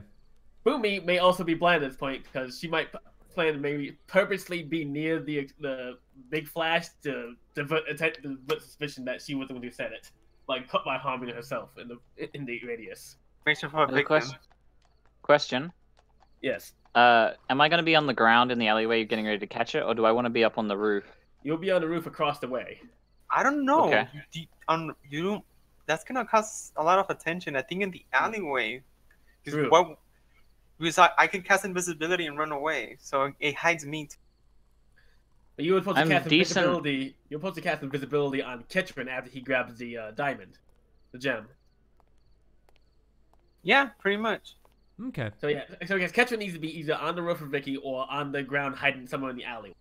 Boomy may also be blind at this point because she might plan to maybe purposely be near the big flash to divert suspicion that she was the one who said it, like by harming herself in the radius. Makes her for a victim. Question. Yes. Am I going to be on the ground in the alleyway getting ready to catch it, or do I want to be up on the roof? You'll be on the roof across the way. I don't know. Okay. That's gonna cause a lot of attention. I think in the alleyway, True. Because I can cast invisibility and run away, so it hides me. But you were supposed to cast invisibility. You're supposed to cast invisibility on Ketron after he grabs the diamond, the gem. Yeah, pretty much. Okay. So yeah, so I guess Ketchum needs to be either on the roof of Vicky or on the ground hiding somewhere in the alley.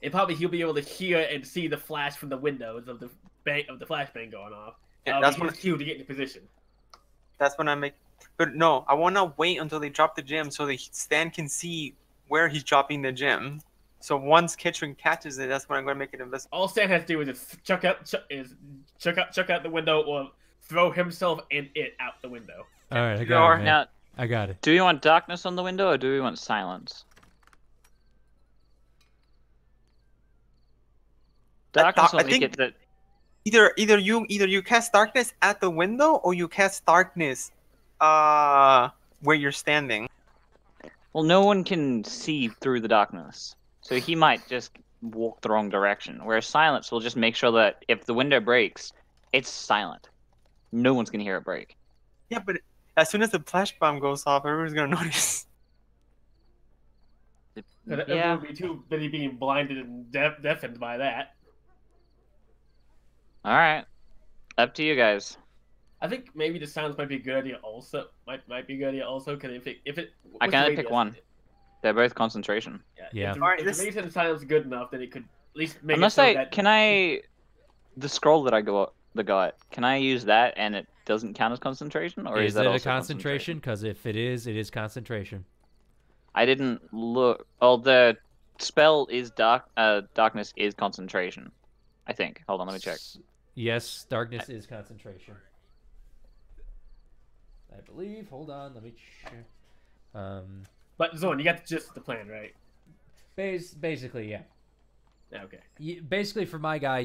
And probably he'll be able to hear and see the flash from the windows of the flashbang going off. Yeah, That's that's his cue to get into position. That's when I make. But no, I want to wait until they drop the gem so that Stan can see where he's dropping the gem. So once Kitchen catches it, that's when I'm going to make it invisible. All Stan has to do is just chuck out the window or throw himself and it out the window. All right, I got it, man. Now, I got it. do we want darkness on the window or do we want silence? Darkness I will make think- it that. Either you cast darkness at the window or you cast darkness where you're standing. Well, no one can see through the darkness, so he might just walk the wrong direction. Whereas silence will just make sure that if the window breaks, it's silent. No one's gonna hear it break. Yeah, but as soon as the flash bomb goes off, everyone's going to notice. Everyone Yeah. would be too busy being blinded and deafened by that. All right. Up to you guys. I think maybe the silence might be a good idea. Also, might be a good idea. Also, because if it I what's can the only pick radius? one. They're both concentration. Yeah. If Alright, the this- radius and silence is good enough, then it could at least make Unless it so I that can I the scroll that I got. Can I use that and it doesn't count as concentration, or is, Is that it a also concentration? Because if it is concentration. I didn't look. Oh, the spell is darkness is concentration. I think. Hold on, let me check. Yes, darkness is concentration. I believe. Hold on, let me check. But Zorn, you got just the plan, right? Basically, yeah. Yeah, okay. Basically, for my guy,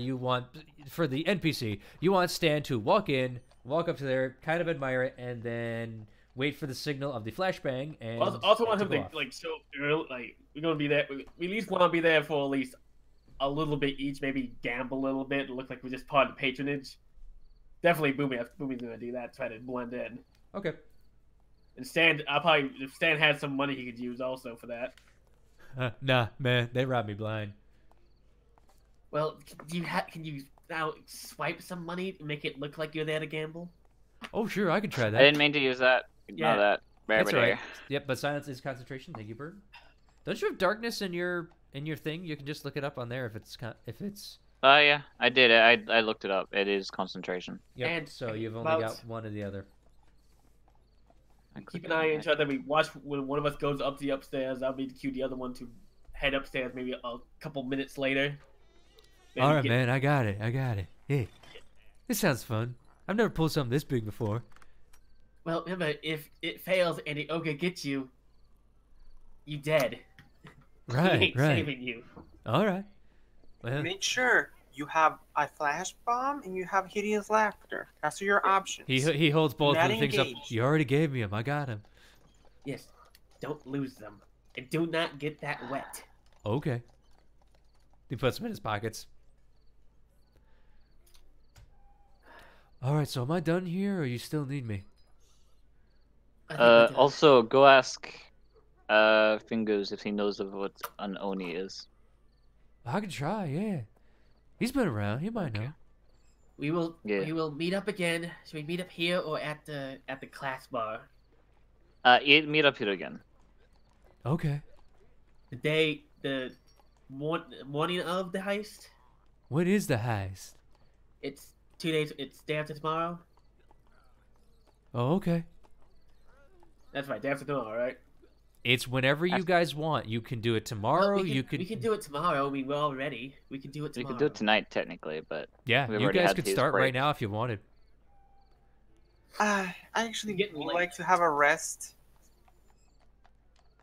for the NPC, you want Stan to walk up to there, kind of admire it, and then wait for the signal of the flashbang. And Also want him go to off. like show early, like we're gonna be there. We at least want to be there for at least a little bit each. Maybe gamble a little bit. Look like we're just part of the patronage. Definitely, Boomy's gonna do that. Try to blend in. Okay. And Stan, if Stan had some money he could use also for that. Nah, man, they robbed me blind. Well, can you now swipe some money and make it look like you're there to gamble? Oh, sure, I can try that. I didn't mean to use that. Ignore Yeah. that. That's There. right. Yep, but silence is concentration. Thank you, Bird. Don't you have darkness in your thing? You can just look it up on there if it's. Oh yeah, I did. I looked it up. It is concentration. Yep. And so you've only about- got one or the other. I Keep clicked an on eye on that. each other. We watch when one of us goes up the upstairs. I'll be to cue the other one to head upstairs maybe a couple minutes later. Maybe All right, get- man, I got it. Hey, this sounds fun. I've never pulled something this big before. Well, remember, if it fails and the ogre gets you, you dead. He Right, ain't right. saving you. All right. Well, Make sure you have a flash bomb and you have hideous laughter. That's your options. he holds both of Not the things up. engaged. You already gave me him. I got him. Yes, don't lose them. And do not get that wet. Okay. He puts them in his pockets. All right, so am I done here, or you still need me? I think we're done. Also, go ask Fingers if he knows of what an Oni is. I can try. Yeah, he's been around. He might know. We will Yeah. meet up again. Should we meet up here or at the class bar? Meet up here again. Okay. The morning of the heist. What is the heist? It's 2 days. It's day after tomorrow. Oh, okay. That's right, day after tomorrow, right? It's whenever you guys want. You can do it tomorrow. Well, You could. We can do it tomorrow. I mean, we're all ready. We can do it We tomorrow. could do it tonight, technically, but Yeah, we've you already guys had could these start right breaks. now if you wanted. I actually Getting would late. like to have a rest.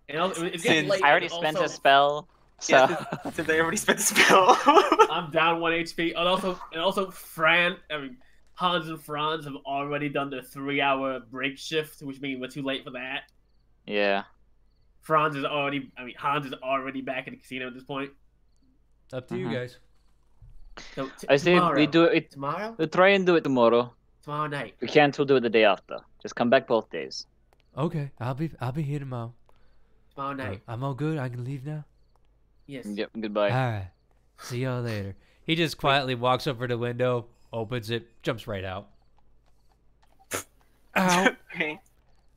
And also, it's Since getting late. I already and spent also, a spell, so Yeah, since I already spent the spell. I'm down 1 HP. And also, Hans and Franz have already done the 3-hour break shift, which means we're too late for that. yeah. Hans is already back in the casino at this point. Up to you Mhm. guys. So I say tomorrow. we do it. Tomorrow? We try and do it tomorrow. Tomorrow night. We can't. We'll do it the day after. Just come back both days. Okay, I'll be here tomorrow. Tomorrow night. I'm all good. I can leave now. Yes. Yep. Goodbye. All right. See y'all later. He just quietly walks over to the window, opens it, jumps right out. Ow. Okay.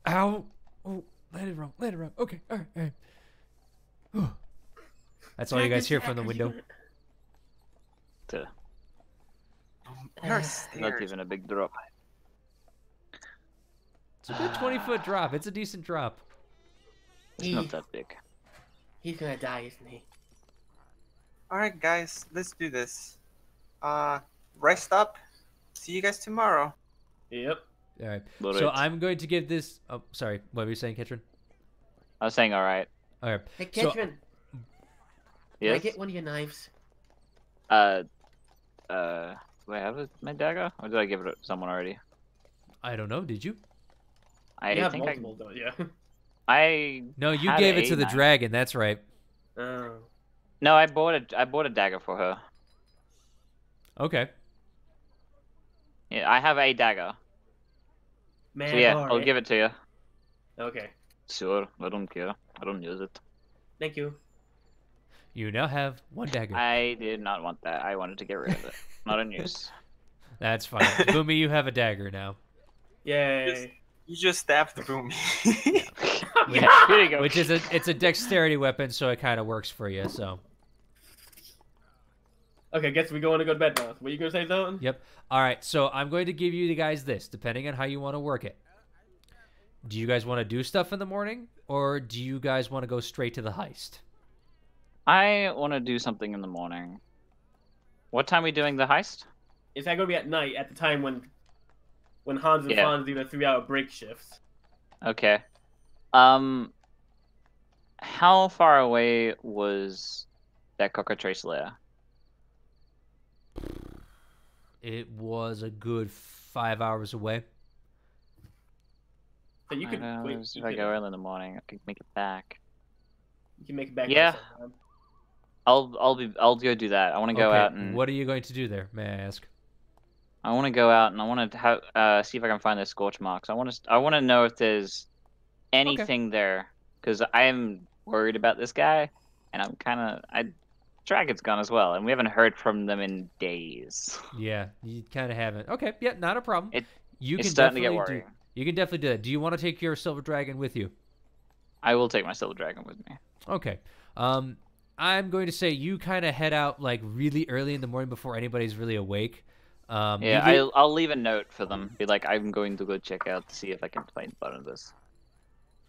Ow. Oh, landed wrong. Landed wrong. Okay. All right. All right. Whew. That's all you guys hear from the window. Duh, You're not stairs. even a big drop. It's a good 20-foot drop. It's a decent drop. It's not that big. He's gonna die, isn't he? All right, guys, let's do this. Rest up. See you guys tomorrow. Yep. All right. All So right. I'm going to give this. Oh, sorry. What were you saying, Ketrin? I was saying all right. All right. Hey, So- Ketrin, can I Yes. get one of your knives? Do I have my dagger, or did I give it to someone already? I don't know. Did you? I You have think multiple, don't you? I. No, you had gave it a to the knife. dragon. That's right. Oh. No, I bought a dagger for her. Okay. Yeah, I have a dagger. Man, So yeah, I'll give it to you. Okay. Sure, I don't care. I don't use it. Thank you. You now have one dagger. I did not want that. I wanted to get rid of it. Not in use. That's fine. Boomy, you have a dagger now. Yay. You just stabbed the boom. Yeah, here you go. Which is it's a dexterity weapon, so it kind of works for you. So. Okay, guess we going to go to bed now. What you gonna say, Zone? Yep. All right. So I'm going to give you guys this, depending on how you want to work it. Do you guys want to do stuff in the morning, or do you guys want to go straight to the heist? I want to do something in the morning. What time are we doing the heist? Is that gonna be at night at the time when Hans and Yeah. Franz do the 3-hour break shifts? Okay. How far away was that cockatrice lair? It was a good 5 hours away. So you could wait. If You, I could, go early in the morning, I could make it back. you can make it back. Yeah. sometime. I'll go do that. I want to go Okay, out and what are you going to do there? May I ask? I want to go out and I want to see if I can find the scorch marks. I want to know if there's anything there because I am worried about this guy, and Dragon's gone as well, and we haven't heard from them in days. Yeah, you kind of haven't. Okay, yeah, not a problem. You It's can starting to get definitely worrying. You can definitely do that. Do you want to take your silver dragon with you? I will take my silver dragon with me. Okay. I'm going to say you kind of head out like really early in the morning before anybody's really awake. Yeah, I'll leave a note for them. Be like, I'm going to go check out to see if I can find part of this.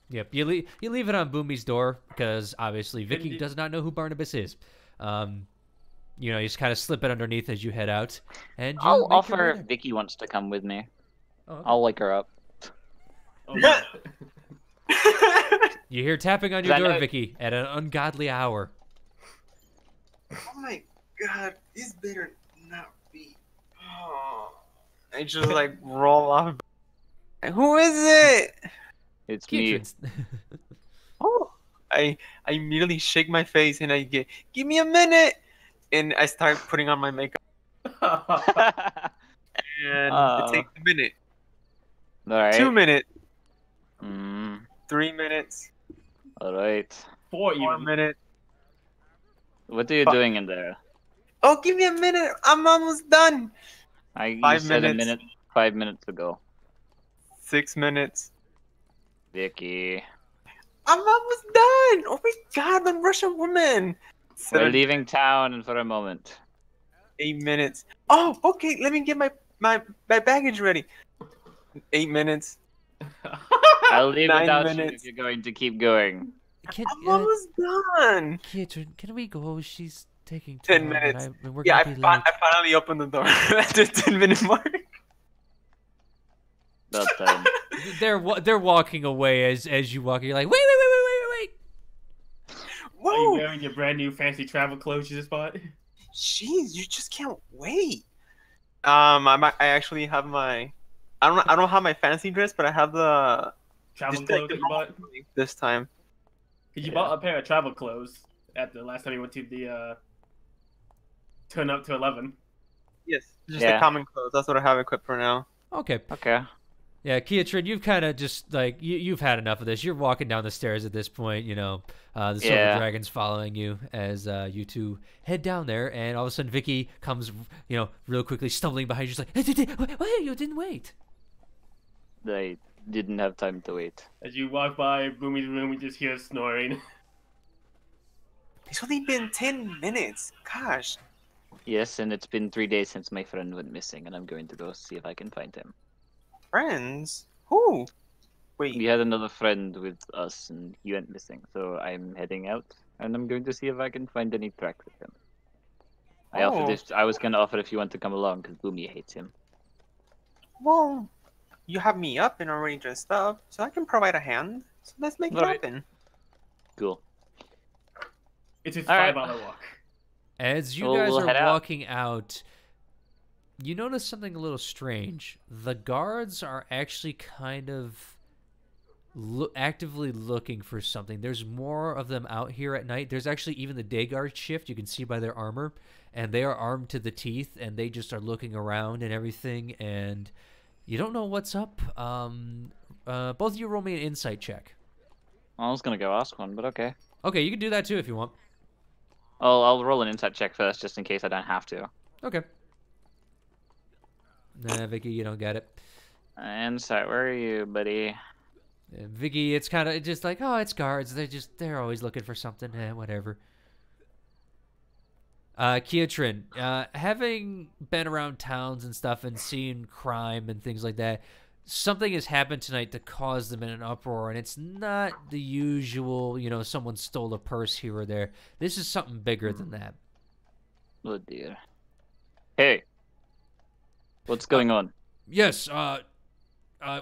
Yep, you leave it on Boomy's door because obviously Vicky Indeed. does not know who Barnabas is. You just kind of slip it underneath as you head out, and you I'll make your offer way if there. Vicky wants to come with me. Oh, okay. I'll wake her up. Oh, yeah. You hear tapping on 'Cause your I door, know- Vicky, at an ungodly hour. Oh my god, this better not be. Oh. I just like roll off. Who is it? It's me. Keitron's- Oh, I immediately shake my face and I give me a minute, and I start putting on my makeup, and it takes a minute, All right. 2 minutes, Mm, 3 minutes, all right. 4 4 even. minutes. What are you Fuck. doing in there? Oh, give me a minute. I'm almost done. You 5 said minutes. a minute. 5 minutes ago. 6 minutes. Vicky. I'm almost done. Oh my god, the Russian woman. We're leaving town for a moment. 8 minutes. Oh, okay. Let me get my baggage ready. 8 minutes. I'll leave 9 without you minutes. if you're going to keep going. Can, I'm almost done. Keitron, can we go? She's taking 10 long, minutes. and we're Yeah, gonna be late. I finally opened the door at the 10-minute mark. About time. They're walking away as you walk. You're like, wait. Are you Whoa, wearing your brand new fancy travel clothes you just bought? jeez, you just can't wait. I actually have my. I don't have my fancy dress, but I have the Travel just clothes like that you bought? this time. Because you Yeah. bought a pair of travel clothes at the last time you went to the turn up to 11. Yes, just Yeah. the common clothes. That's what I have equipped for now. Okay. Okay. Yeah, Keitron, you've kind of just like you've had enough of this. You're walking down the stairs at this point. The silver Yeah. dragon's following you as you two head down there, and all of a sudden Vicky comes, real quickly stumbling behind you. She's like, "Hey, wait, you didn't wait." I didn't have time to wait. As you walk by Boomy's room, you just hear snoring. It's only been 10 minutes. Gosh. Yes, and it's been 3 days since my friend went missing, and I'm going to go see if I can find him. Friends? Who? We Wait. had another friend with us, and he went missing, so I'm heading out, and I'm going to see if I can find any tracks of him. I was going to offer if you want to come along, because Boomy hates him. Well, you have me up and already dressed up, so I can provide a hand. So let's make it Alright. happen. Cool. It's a All right. 5-hour walk. As you Well, guys we'll are head out. walking out, you notice something a little strange. The guards are actually kind of actively looking for something. There's more of them out here at night. There's actually even the day guard shift. You can see by their armor, and they are armed to the teeth, and they just are looking around and everything, and you don't know what's up. Both of you roll me an insight check. I was going to go ask one, but okay. Okay, you can do that too if you want. I'll roll an insight check first, just in case I don't have to. Okay. Nah, Vicky, you don't get it. Insight, where are you, buddy? Vicky, it's kind of just like, oh, it's guards. They're always looking for something. Whatever. Kiatrin, having been around towns and stuff and seeing crime and things like that, something has happened tonight to cause them in an uproar, and it's not the usual, someone stole a purse here or there. This is something bigger than that. Oh, dear. Hey. What's going on? Yes,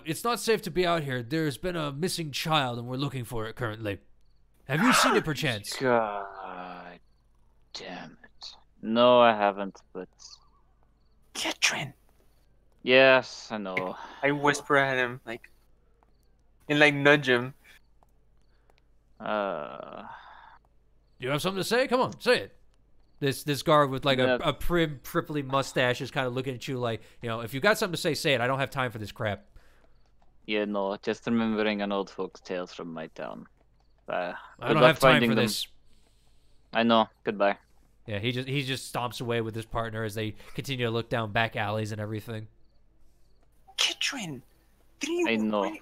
it's not safe to be out here. There's been a missing child, and we're looking for it currently. Have you seen it, perchance? God damn it. No, I haven't, but... Ketrin! Yes, I know. I whisper at him, and nudge him. You have something to say? Come on, say it. This guard with a prim, prickly mustache is kind of looking at you like, if you got something to say, say it. I don't have time for this crap. Yeah, no, just remembering an old folks' tales from my town. I don't have time for them. this. I know. Goodbye. Yeah, he just stomps away with his partner as they continue to look down back alleys and everything. Ketrin! I know.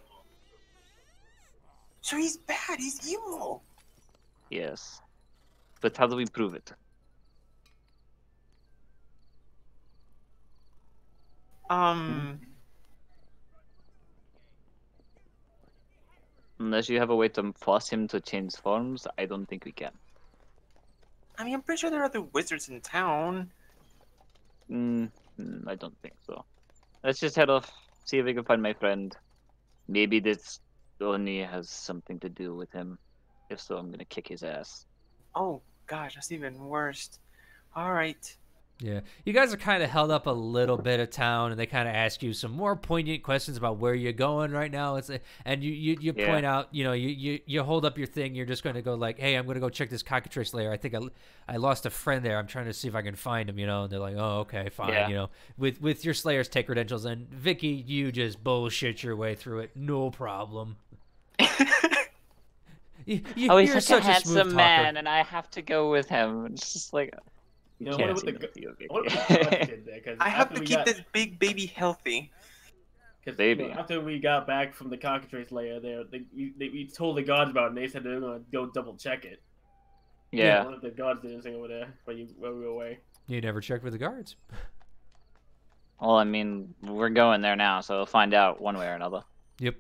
So he's bad, he's evil! Yes. But how do we prove it? Unless you have a way to force him to change forms, I don't think we can. I mean, I'm pretty sure there are other wizards in town. I don't think so. Let's just head off, see if we can find my friend. Maybe this only has something to do with him. If so, I'm gonna kick his ass. Oh, gosh, that's even worse. Alright. Yeah, you guys are kind of held up a little bit of town, and they kind of ask you some more poignant questions about where you're going right now. And you point out, you hold up your thing. You're just going to go like, hey, I'm going to go check this cockatrice lair. I think I lost a friend there. I'm trying to see if I can find him. And they're like, oh, okay, fine. Yeah. With your Slayer's take credentials, and Vicky, you just bullshit your way through it, no problem. He's you're such a smooth handsome talker. man, and I have to go with him. It's just like... You know, can't what seem about to feel good. what about the guards did there? 'Cause I have after to we keep got- this big baby healthy. Cause, Baby. after we got back from the cockatrice lair there, we told the guards about it, and they said they were going to go double check it. Yeah. One of the guards did anything over there while we were away. You never checked with the guards. Well, I mean, we're going there now, so we'll find out one way or another. Yep.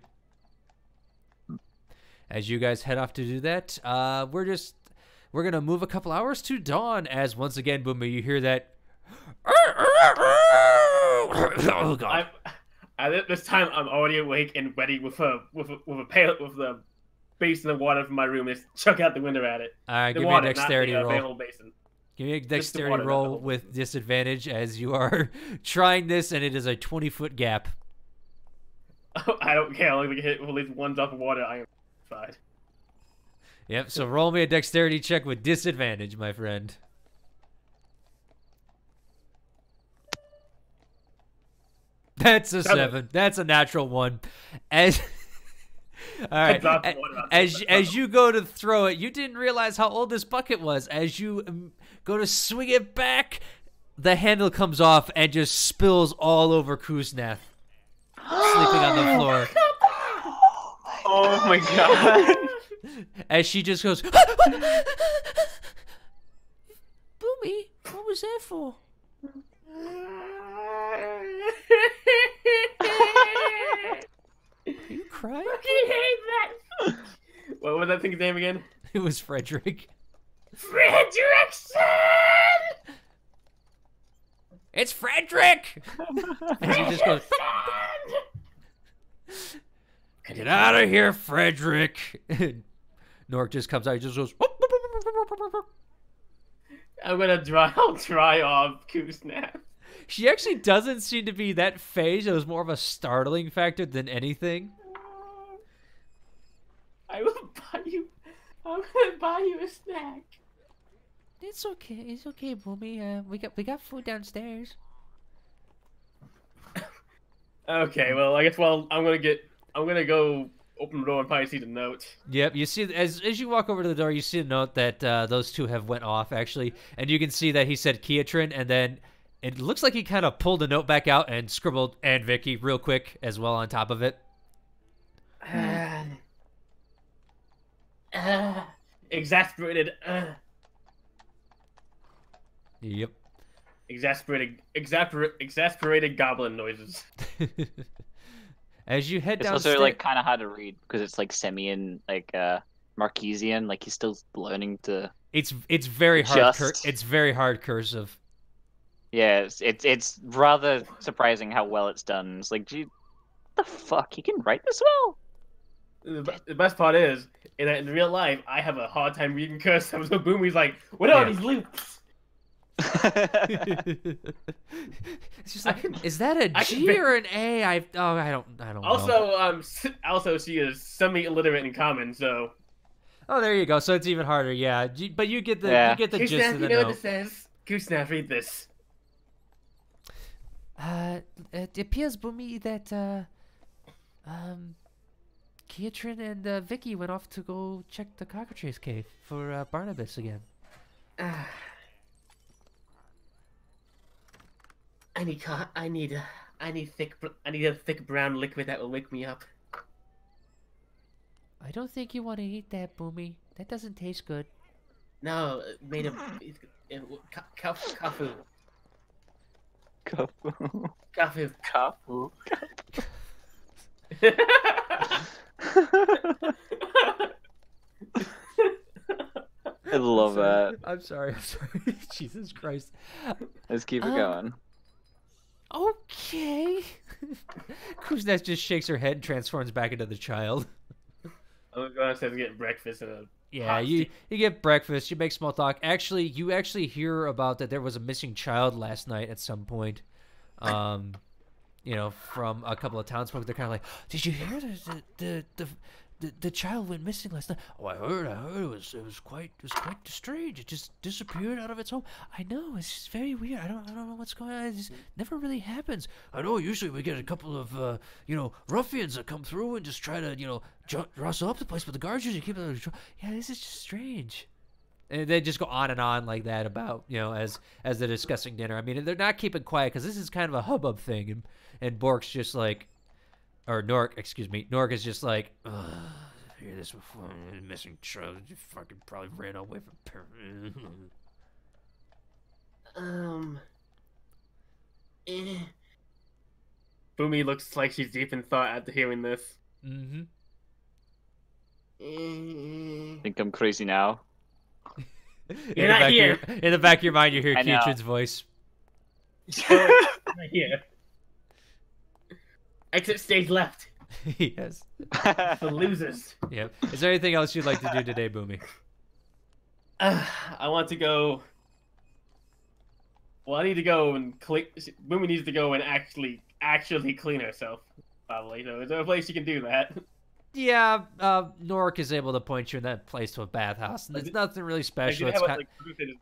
As you guys head off to do that, we're gonna move a couple hours to dawn. As once again, Boomer, you hear that. Oh god! At this time, I'm already awake and ready with a pail with the basin of water from my room. Just chuck out the window at it. All right, The give water, me a dexterity not the, roll. whole basin. Give me a dexterity water, not the roll whole with disadvantage as you are trying this, and it is a 20-foot gap. I don't care. I'll hit with at least one drop of water. I am fine. Yep. So roll me a dexterity check with disadvantage, my friend. That's a 7. That's a natural 1. As all right, dropped the water out. as you go to throw it, you didn't realize how old this bucket was. As you go to swing it back, the handle comes off and just spills all over Kuznath. sleeping on the floor. Oh my god. As she just goes, Boomy, what was that for? Are you crying? I hate that. What was that thing's name again? It was Frederick. Frederickson! It's Frederick! And she just goes, get out of here, Frederick! Nork just comes out, he just goes, I'm gonna I'll dry off Koosnap. She actually doesn't seem to be that phased. It was more of a startling factor than anything. I'm gonna buy you a snack. It's okay, Boomy. We got food downstairs. Okay, well, I guess I'm gonna go open the door and probably see the note. Yep, you see, as you walk over to the door, you see a note that those two have went off, actually. And you can see that he said Kiatrin, and then it looks like he kind of pulled the note back out and scribbled "and Vicky" real quick as well on top of it. Exasperated. Yep. Exasperated goblin noises. As you head It's downstairs, also like kind of hard to read because it's like Semian, like Marquesian. Like he's still learning to. it's very hard. Just- It's very hard cursive. Yeah, it's rather surprising how well it's done. It's like, gee, what the fuck? He can write this well. The best part is, in real life, I have a hard time reading cursive. So Boomy's like, what are these loops? It's just like, is that a G or an A? I don't know. Also, she is semi-illiterate in common, so. Oh, there you go. So it's even harder. Yeah, but you get the gist of the you know what note. it says? Koosnap, read this. It appears, Boomy, that Kiatrin and Vicky went off to go check the cockatrice cave for Barnabas again. I need a thick brown liquid that will wake me up. I don't think you want to eat that, Boomy. That doesn't taste good. No, made of kafu. Kafu. Kafu. I love that. I'm sorry. Jesus Christ. Let's keep it going. Okay. Kuznets just shakes her head and transforms back into the child. I'm going to get breakfast and Yeah, you get breakfast, you make small talk. Actually, you hear about that there was a missing child last night at some point. You know, from a couple of townsfolk. They're kind of like, did you hear the child went missing last night? Oh, I heard. It was quite strange. It just disappeared out of its home. I know, it's just very weird. I don't know what's going on. It just never really happens. I know. Usually we get a couple of ruffians that come through and just try to rustle up the place, but the guards usually keep it under control. Yeah, this is just strange. And they just go on and on like that about as they're discussing dinner. I mean, they're not keeping quiet because this is kind of a hubbub thing, and Bork's just like. Or Nork, excuse me. Nork is just like, I hear this before. Missing child. You fucking probably ran away from parents. Boomy looks like she's deep in thought after hearing this. Mm-hmm. Think I'm crazy now. You're not here. In the back of your mind, you hear I know. Kiatrin's voice. Right here. Exit stage left. Yes. The losers. Yep. Is there anything else you'd like to do today, Boomy? I want to go. Well, I need to go and clean. Boomy needs to go and actually clean herself. Probably. So is there a place she can do that? Yeah, Nork is able to point you in that place to a bathhouse. And it's nothing really special. It's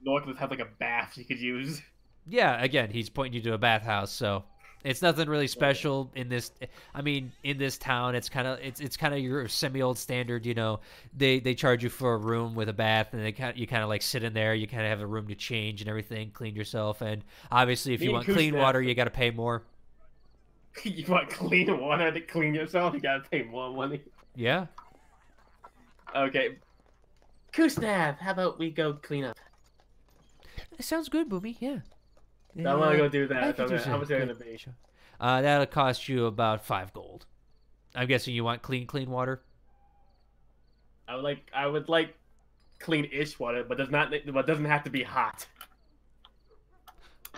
Nork would have like a bath she could use. Yeah, again, he's pointing you to a bathhouse, so it's nothing really special in this. I mean, in this town, it's kind of your semi-old standard. They charge you for a room with a bath, and you kind of like sit in there. You kind of have a room to change and everything, clean yourself, and obviously, if you want clean water, you got to pay more. You want clean water to clean yourself? You gotta pay more money. Yeah. Okay. Kusnav, how about we go clean up? It sounds good, Boomy. Yeah. I want to go do I that. could So do how much so. are they gonna be? Sure. That'll cost you about 5 gold. I'm guessing you want clean water. I would like clean-ish water, but doesn't have to be hot.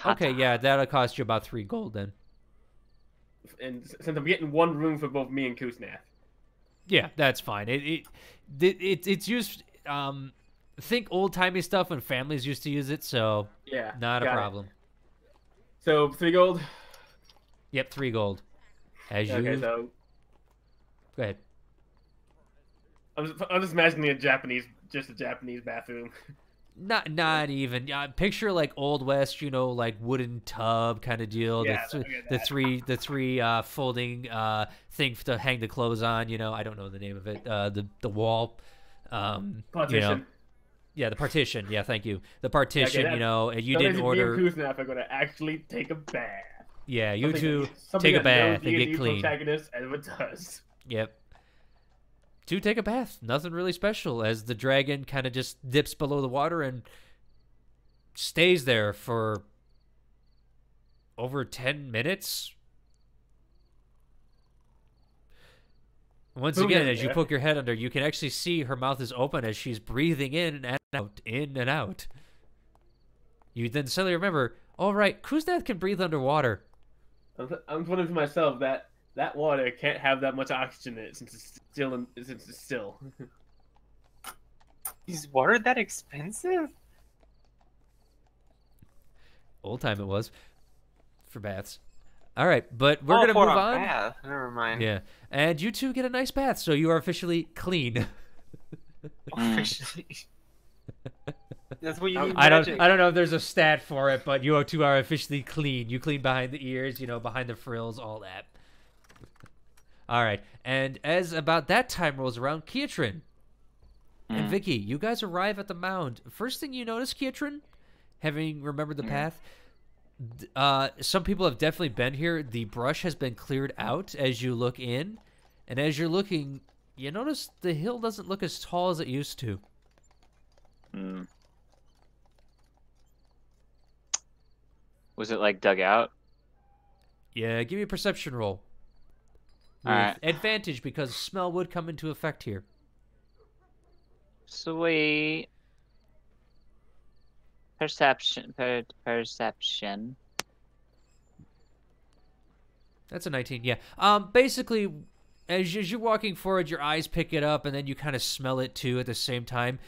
Okay, yeah, that'll cost you about 3 gold then. And since I'm getting one room for both me and Kusnav. Yeah, that's fine. It's used. Think old timey stuff when families used to use it, so Yeah. not a got it. problem. So 3 gold. Yep, 3 gold. As Okay, you so go ahead. I'm just imagining a Japanese bathroom. Not even. Picture like Old West, like wooden tub kind of deal. Yeah, the, look at the that. three folding thing to hang the clothes on. I don't know the name of it. The wall. Partition. Yeah, the partition. Yeah, thank you. The partition. that- And you So didn't Me order. and Kusnav are gonna actually take a bath. Yeah, you Something- two something take a that no bath and get D&D clean. protagonist ever does. Yep. To take a bath. Nothing really special, as the dragon kind of just dips below the water and stays there for over 10 minutes. Once Who again, gets as you there? poke your head under, you can actually see her mouth is open as she's breathing in and out. You then suddenly remember, all right, Kuznath can breathe underwater. I'm wondering to myself that water can't have that much oxygen in it since it's still. Is water that expensive? Old time it was for baths. All right, but we're Oh, gonna for move a on. bath. Never mind. Yeah, and you two get a nice bath, so you are officially clean. Officially. That's what you need. I magic. don't know if there's a stat for it, but you two are officially clean. You clean behind the ears, behind the frills, all that. All right, and as about that time rolls around, Kiatrin and Vicky, you guys arrive at the mound. First thing you notice, Kiatrin, having remembered the path, some people have definitely been here. The brush has been cleared out as you look in, and as you're looking, you notice the hill doesn't look as tall as it used to. Was it like dug out? Yeah, give me a perception roll. With Alright. advantage, because smell would come into effect here. Sweet. Perception. Perception. That's a 19, yeah. Basically, as you're walking forward, your eyes pick it up, and then you kind of smell it too at the same time.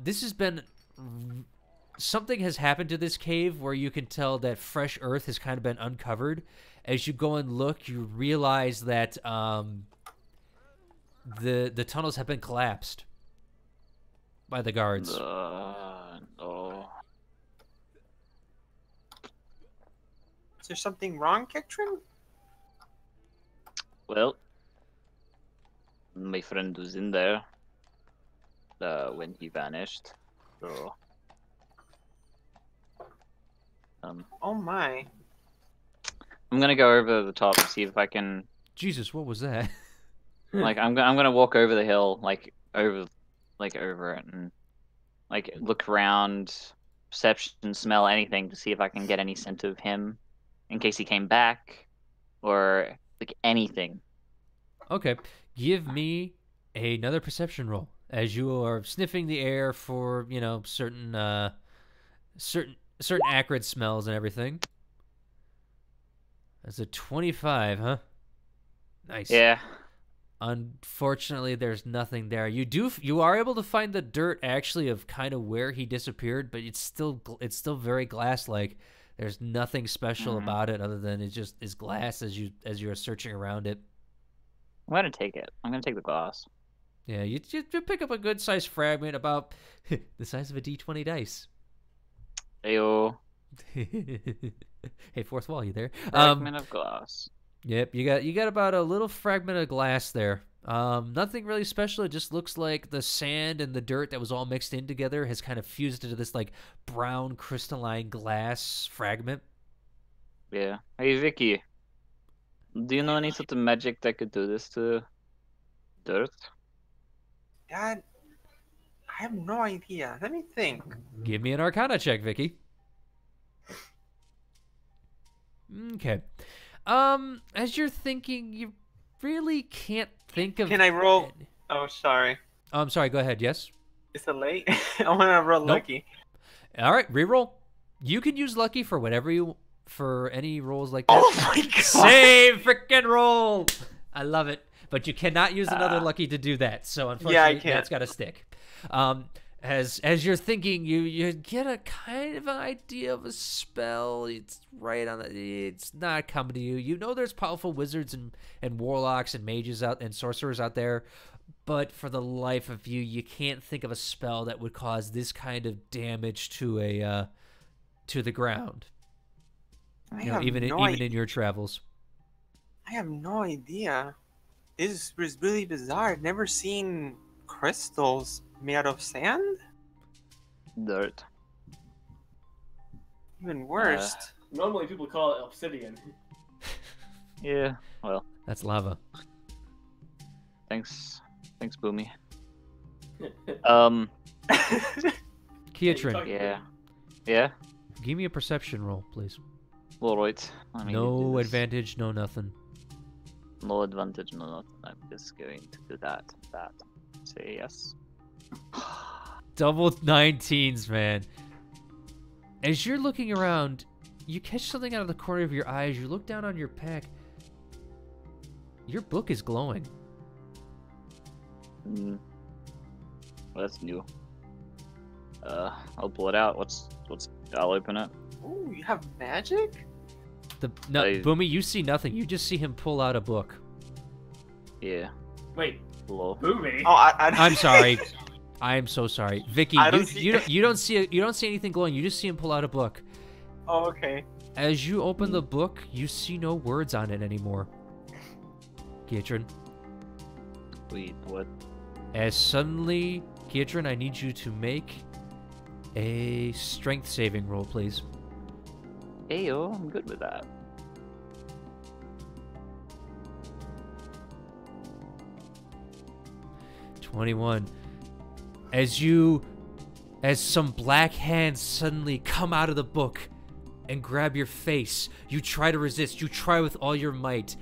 This has been... Something has happened to this cave where you can tell that fresh earth has kind of been uncovered. As you go and look, you realize that the tunnels have been collapsed by the guards. No. Is there something wrong, Ketrin? Well, my friend was in there when he vanished. So, Oh my. I'm gonna go over the top and see if I can. Jesus, what was that? I'm gonna walk over the hill, over it, and look around, perception, smell anything to see if I can get any scent of him, in case he came back, or anything. Okay, give me another perception roll as you are sniffing the air for certain acrid smells and everything. That's a 25, huh? Nice. Yeah. Unfortunately, there's nothing there. You are able to find the dirt actually of kind of where he disappeared, but it's still very glass-like. There's nothing special about it other than it just is glass as you're searching around it. I'm gonna take it. I'm gonna take the glass. Yeah, you pick up a good sized fragment about the size of a D20 dice. Ayo. Hey, fourth wall, you there? Fragment of glass. Yep, you got about a little fragment of glass there. Nothing really special. It just looks like the sand and the dirt that was all mixed in together has kind of fused into this brown crystalline glass fragment. Yeah. Hey, Vicky. Do you know any sort of magic that could do this to dirt? That I have no idea. Let me think. Give me an Arcana check, Vicky. Okay. As you're thinking, you really can't think of. Can I roll? Oh, sorry. I'm sorry. Go ahead. Yes. Is it late? I want to roll lucky. All right. Reroll. You can use lucky for whatever you for any rolls like that. Oh my god! Same freaking roll. I love it. But you cannot use another lucky to do that. So unfortunately, that's got to stick. As you're thinking, you get a kind of an idea of a spell. It's right on the. It's not coming to you. You know there's powerful wizards and warlocks and mages out and sorcerers out there, but for the life of you, you can't think of a spell that would cause this kind of damage to a to the ground. Even in your travels. I have no idea. This is really bizarre. I've never seen crystals made out of sand. Dirt. Even worse. Normally people call it obsidian. Yeah. Well. That's lava. Thanks, Boomy. Kiatrin. Yeah. Yeah. Give me a perception roll, please. All right. No advantage, no nothing. No advantage, no nothing. I'm just going to do that. Say yes. Double 19s, man. As you're looking around, you catch something out of the corner of your eyes. You look down on your pack. Your book is glowing. Well, that's new. I'll pull it out. I'll open it. Ooh, you have magic? Boomy, you see nothing. You just see him pull out a book. Yeah. Wait. Hello. Boomy? Oh, I'm sorry. I am so sorry, Vicky. You don't see anything glowing. You just see him pull out a book. Oh, okay. As you open the book, you see no words on it anymore. Kiatrin. Wait, what? As suddenly, Kiatrin, I need you to make a strength saving roll, please. Ayo, I'm good with that. $21. As some black hands suddenly come out of the book and grab your face, you try to resist. You try with all your might,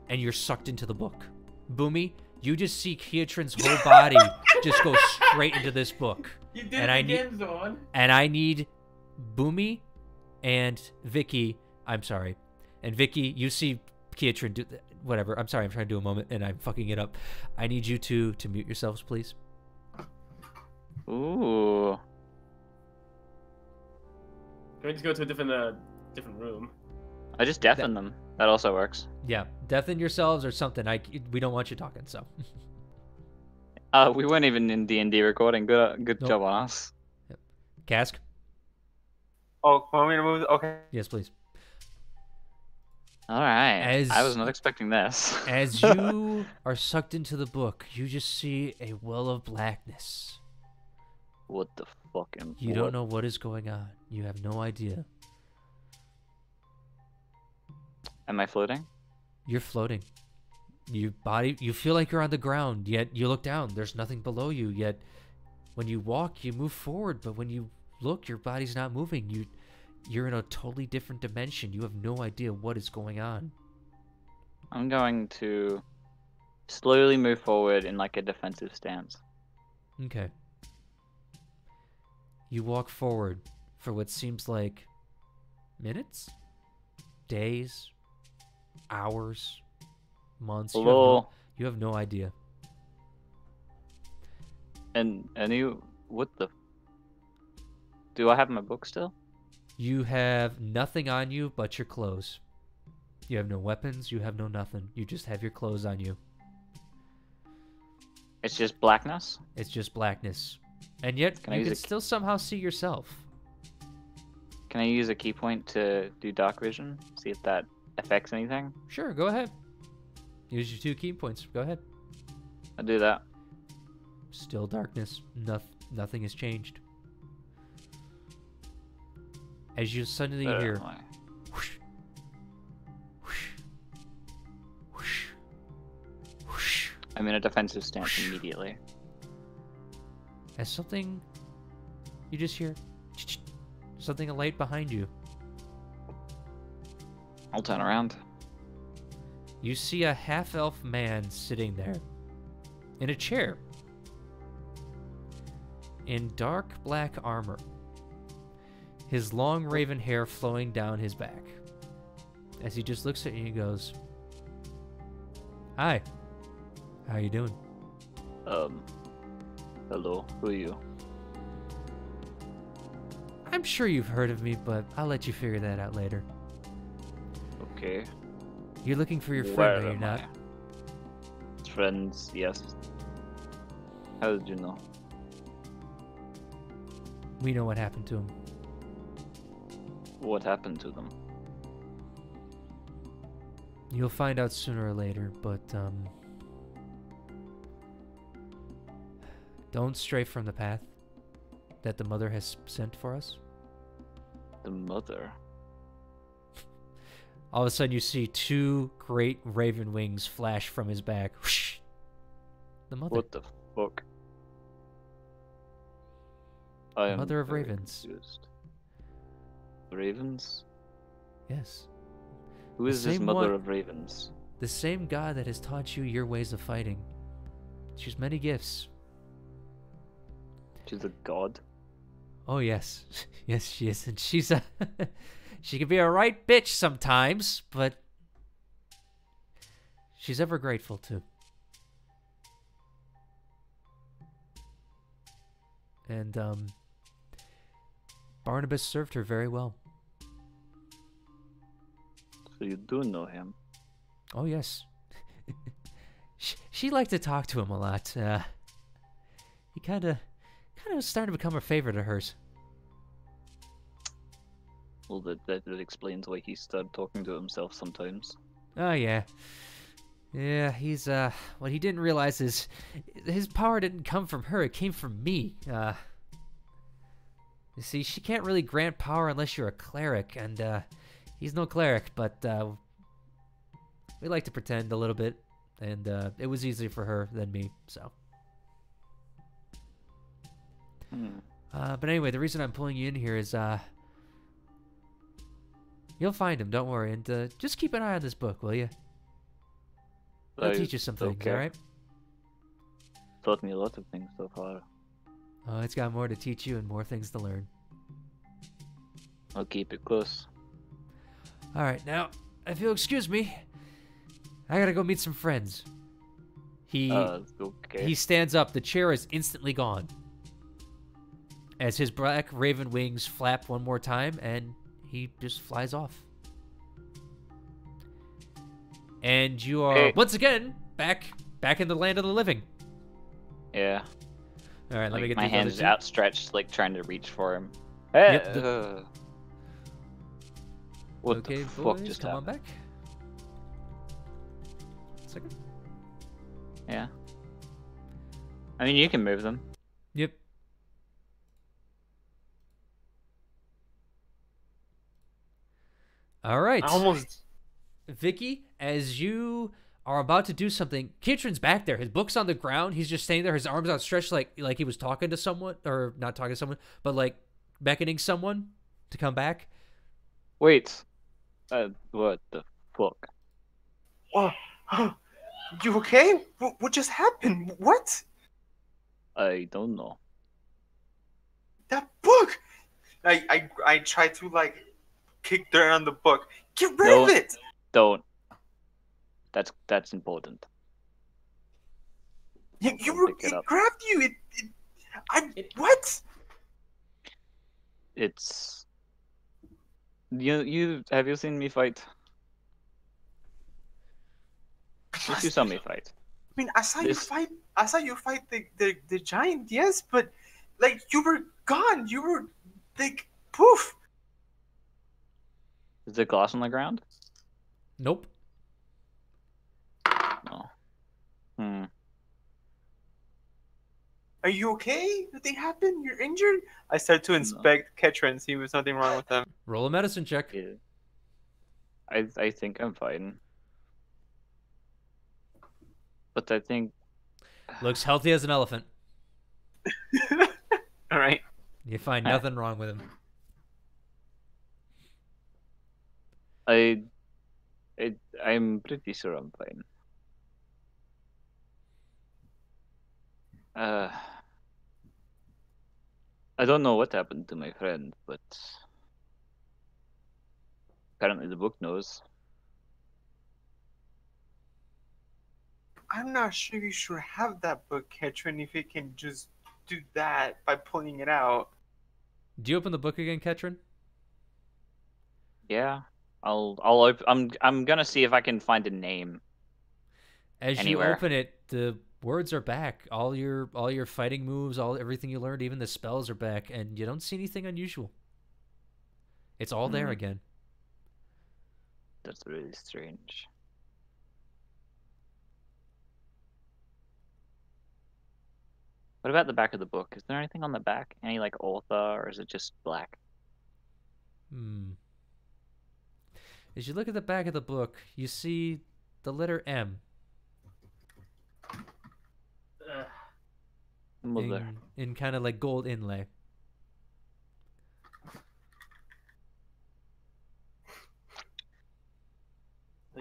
and you're sucked into the book. Boomy, you just see Kiatrin's whole body just go straight into this book. You did it again, Zorn. And I need Boomy and Vicky. I'm sorry. And Vicky, you see Kiatrin do whatever. I'm sorry. I'm trying to do a moment and I'm fucking it up. I need you to mute yourselves, please. Ooh. Can we just go to a different room? I just deafen them. That also works. Yeah, deafen yourselves or something. We don't want you talking. So. We weren't even in D&D recording. Good job on us. Yep. Cask. Oh, want me to move? Okay. Yes, please. All right. I was not expecting this. As you are sucked into the book, you just see a well of blackness. What the fucking? You don't know what is going on. You have no idea. Am I floating? You're floating. You feel like you're on the ground, yet you look down. There's nothing below you, yet when you walk, you move forward, but when you look, your body's not moving. You're in a totally different dimension. You have no idea what is going on. I'm going to slowly move forward in like a defensive stance. Okay. You walk forward for what seems like minutes, days, hours, months. Hello. You have no idea. And you, what the? Do I have my book still? You have nothing on you but your clothes. You have no weapons. You have no nothing. You just have your clothes on you. It's just blackness? It's just blackness. And yet, you can still somehow see yourself. Can I use a key point to do dark vision? See if that affects anything? Sure, go ahead. Use your 2 key points. Go ahead. I'll do that. Still darkness. Nothing has changed. As you suddenly hear... Whoosh, whoosh, I'm in a defensive stance immediately. As something, you just hear something alight behind you. I'll turn around. You see a half-elf man sitting there in a chair in dark black armor, his long raven hair flowing down his back. As he just looks at you, he goes, "Hi, how you doing?" Hello, who are you? I'm sure you've heard of me, but I'll let you figure that out later. Okay. You're looking for your Where friend, are you am not? I? Friends, yes. How did you know? We know what happened to him. What happened to them? You'll find out sooner or later, but, don't stray from the path that the mother has sent for us. The mother? All of a sudden, you see two great raven wings flash from his back. Whoosh! The mother. What the fuck? I am Mother of very ravens. confused. Ravens? Yes. Who The is this same mother one- of ravens? The same god that has taught you your ways of fighting. She's many gifts. She's a god? Oh, yes. Yes, she is. And she's a... she can be a right bitch sometimes, but... she's ever grateful, too. And, Barnabas served her very well. So you do know him? Oh, yes. She liked to talk to him a lot. He kind of started to become a favorite of hers. Well, that explains why he started talking to himself sometimes. Oh, yeah. Yeah, he's, what he didn't realize is his power didn't come from her, it came from me. You see, she can't really grant power unless you're a cleric, and, he's no cleric, but, we like to pretend a little bit, and, it was easier for her than me, so. But anyway, the reason I'm pulling you in here is, you'll find him, don't worry, and, just keep an eye on this book, will you? I'll teach you some things, okay. alright? Taught me a lot of things so far. Oh, it's got more to teach you and more things to learn. I'll keep it close. Alright, now, if you'll excuse me, I gotta go meet some friends. Okay. He stands up, the chair is instantly gone. As his black raven wings flap one more time, and he just flies off. And you are, once again, back in the land of the living. Yeah. Alright, let me get my these hands other two. outstretched, like trying to reach for him. Hey, Yep, what okay, the fuck boys, just come on happened? back. Second. Yeah. I mean, you can move them. Yep. Alright. I almost. Vicky, as you are about to do something, Kitron's back there. His book's on the ground. He's just standing there, his arms outstretched like he was talking to someone, or not talking to someone, but like beckoning someone to come back. Wait. What the fuck? Oh, you okay? What just happened? What? I don't know. That book! I tried to like kick dirt on the book. Get rid of it! Don't. That's important. It grabbed you. What? It's. You have you seen me fight? You saw me fight. I mean, I saw you fight. I saw you fight the giant. Yes, but like you were gone. You were like poof. Is there glass on the ground? Nope. No. Are you okay? Nothing happened? You're injured? I started to inspect Ketron and see if there's nothing wrong with him. Roll a medicine check. Yeah. I think I'm fine. But I think Looks healthy as an elephant. All right. You find nothing wrong with him. I'm pretty sure I'm fine. I don't know what happened to my friend, but apparently the book knows. I'm not sure you should have that book, Ketrin, if it can just do that by pulling it out. Do you open the book again, Ketrin? Yeah, I'm gonna see if I can find a name. As Anywhere. you open it, the words are back. All your fighting moves, everything you learned, even the spells are back, and you don't see anything unusual. It's all there again. That's really strange. What about the back of the book? Is there anything on the back? Any like author, or is it just black? As you look at the back of the book, you see the letter M Mother. in kind of like gold inlay.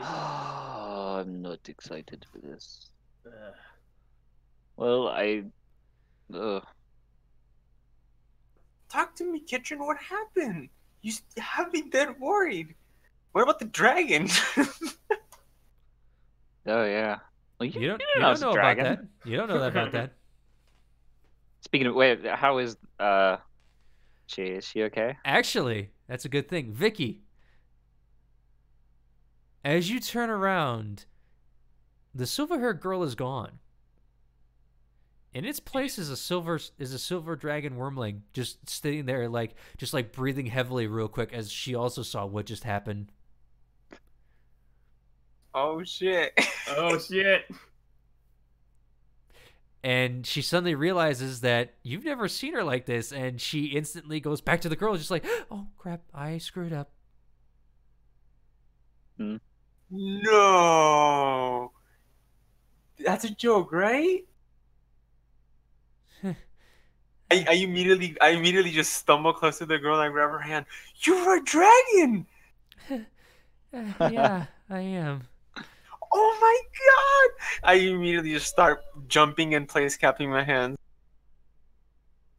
I'm not excited for this. Well, Talk to me, Ketrin. What happened? You have me dead worried. What about the dragon? Oh yeah. Well, You don't know it's a know about dragon. that. You don't know about that. Speaking of, wait, how is is she okay? Actually, that's a good thing. Vicky, as you turn around, the silver-haired girl is gone. In its place is a silver dragon wormling just sitting there, just breathing heavily real quick as she also saw what just happened. Oh shit. Oh shit. And she suddenly realizes that you've never seen her like this, and she instantly goes back to the girl, just like, oh crap, I screwed up. No. That's a joke, right? I immediately just stumble close to the girl and I grab her hand. You're a dragon! Yeah, I am. Oh my god! I immediately just start jumping and place capping my hands.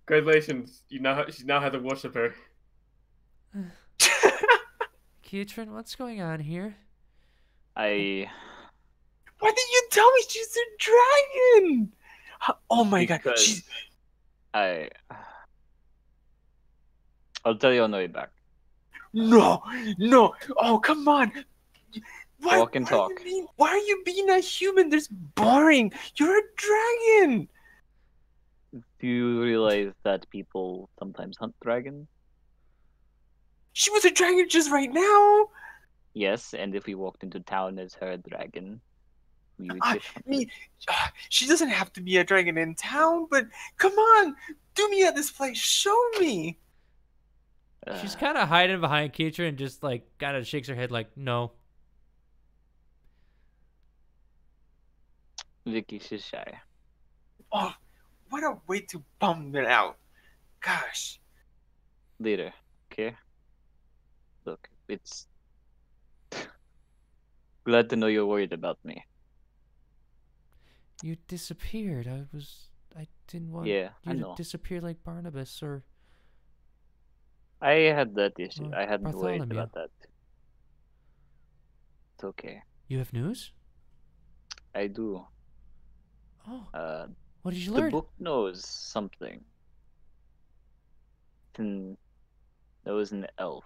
Congratulations, she now has a worshiper. Ketrin, what's going on here? I Why didn't you tell me she's a dragon? Oh my god, she's... I'll tell you on the way back. No! Oh, come on! Walk and talk. Why are you being a human? That's boring. You're a dragon. Do you realize that people sometimes hunt dragons? She was a dragon just right now. Yes, and if we walked into town as her dragon, we would get hunted. She doesn't have to be a dragon in town, but come on, do me at this place. Show me. She's kind of hiding behind Keitra and just kind of shakes her head like, no. Vicky, she's shy. Oh, what a way to bum it out. Gosh. Later, okay? Look, it's glad to know you're worried about me. You disappeared. I didn't want Yeah, you I to know. disappear like Barnabas or... I had that issue. I hadn't worried Bartholomew. about that. It's okay. You have news? I do. Oh. What did you The learn? book knows something. There was an elf.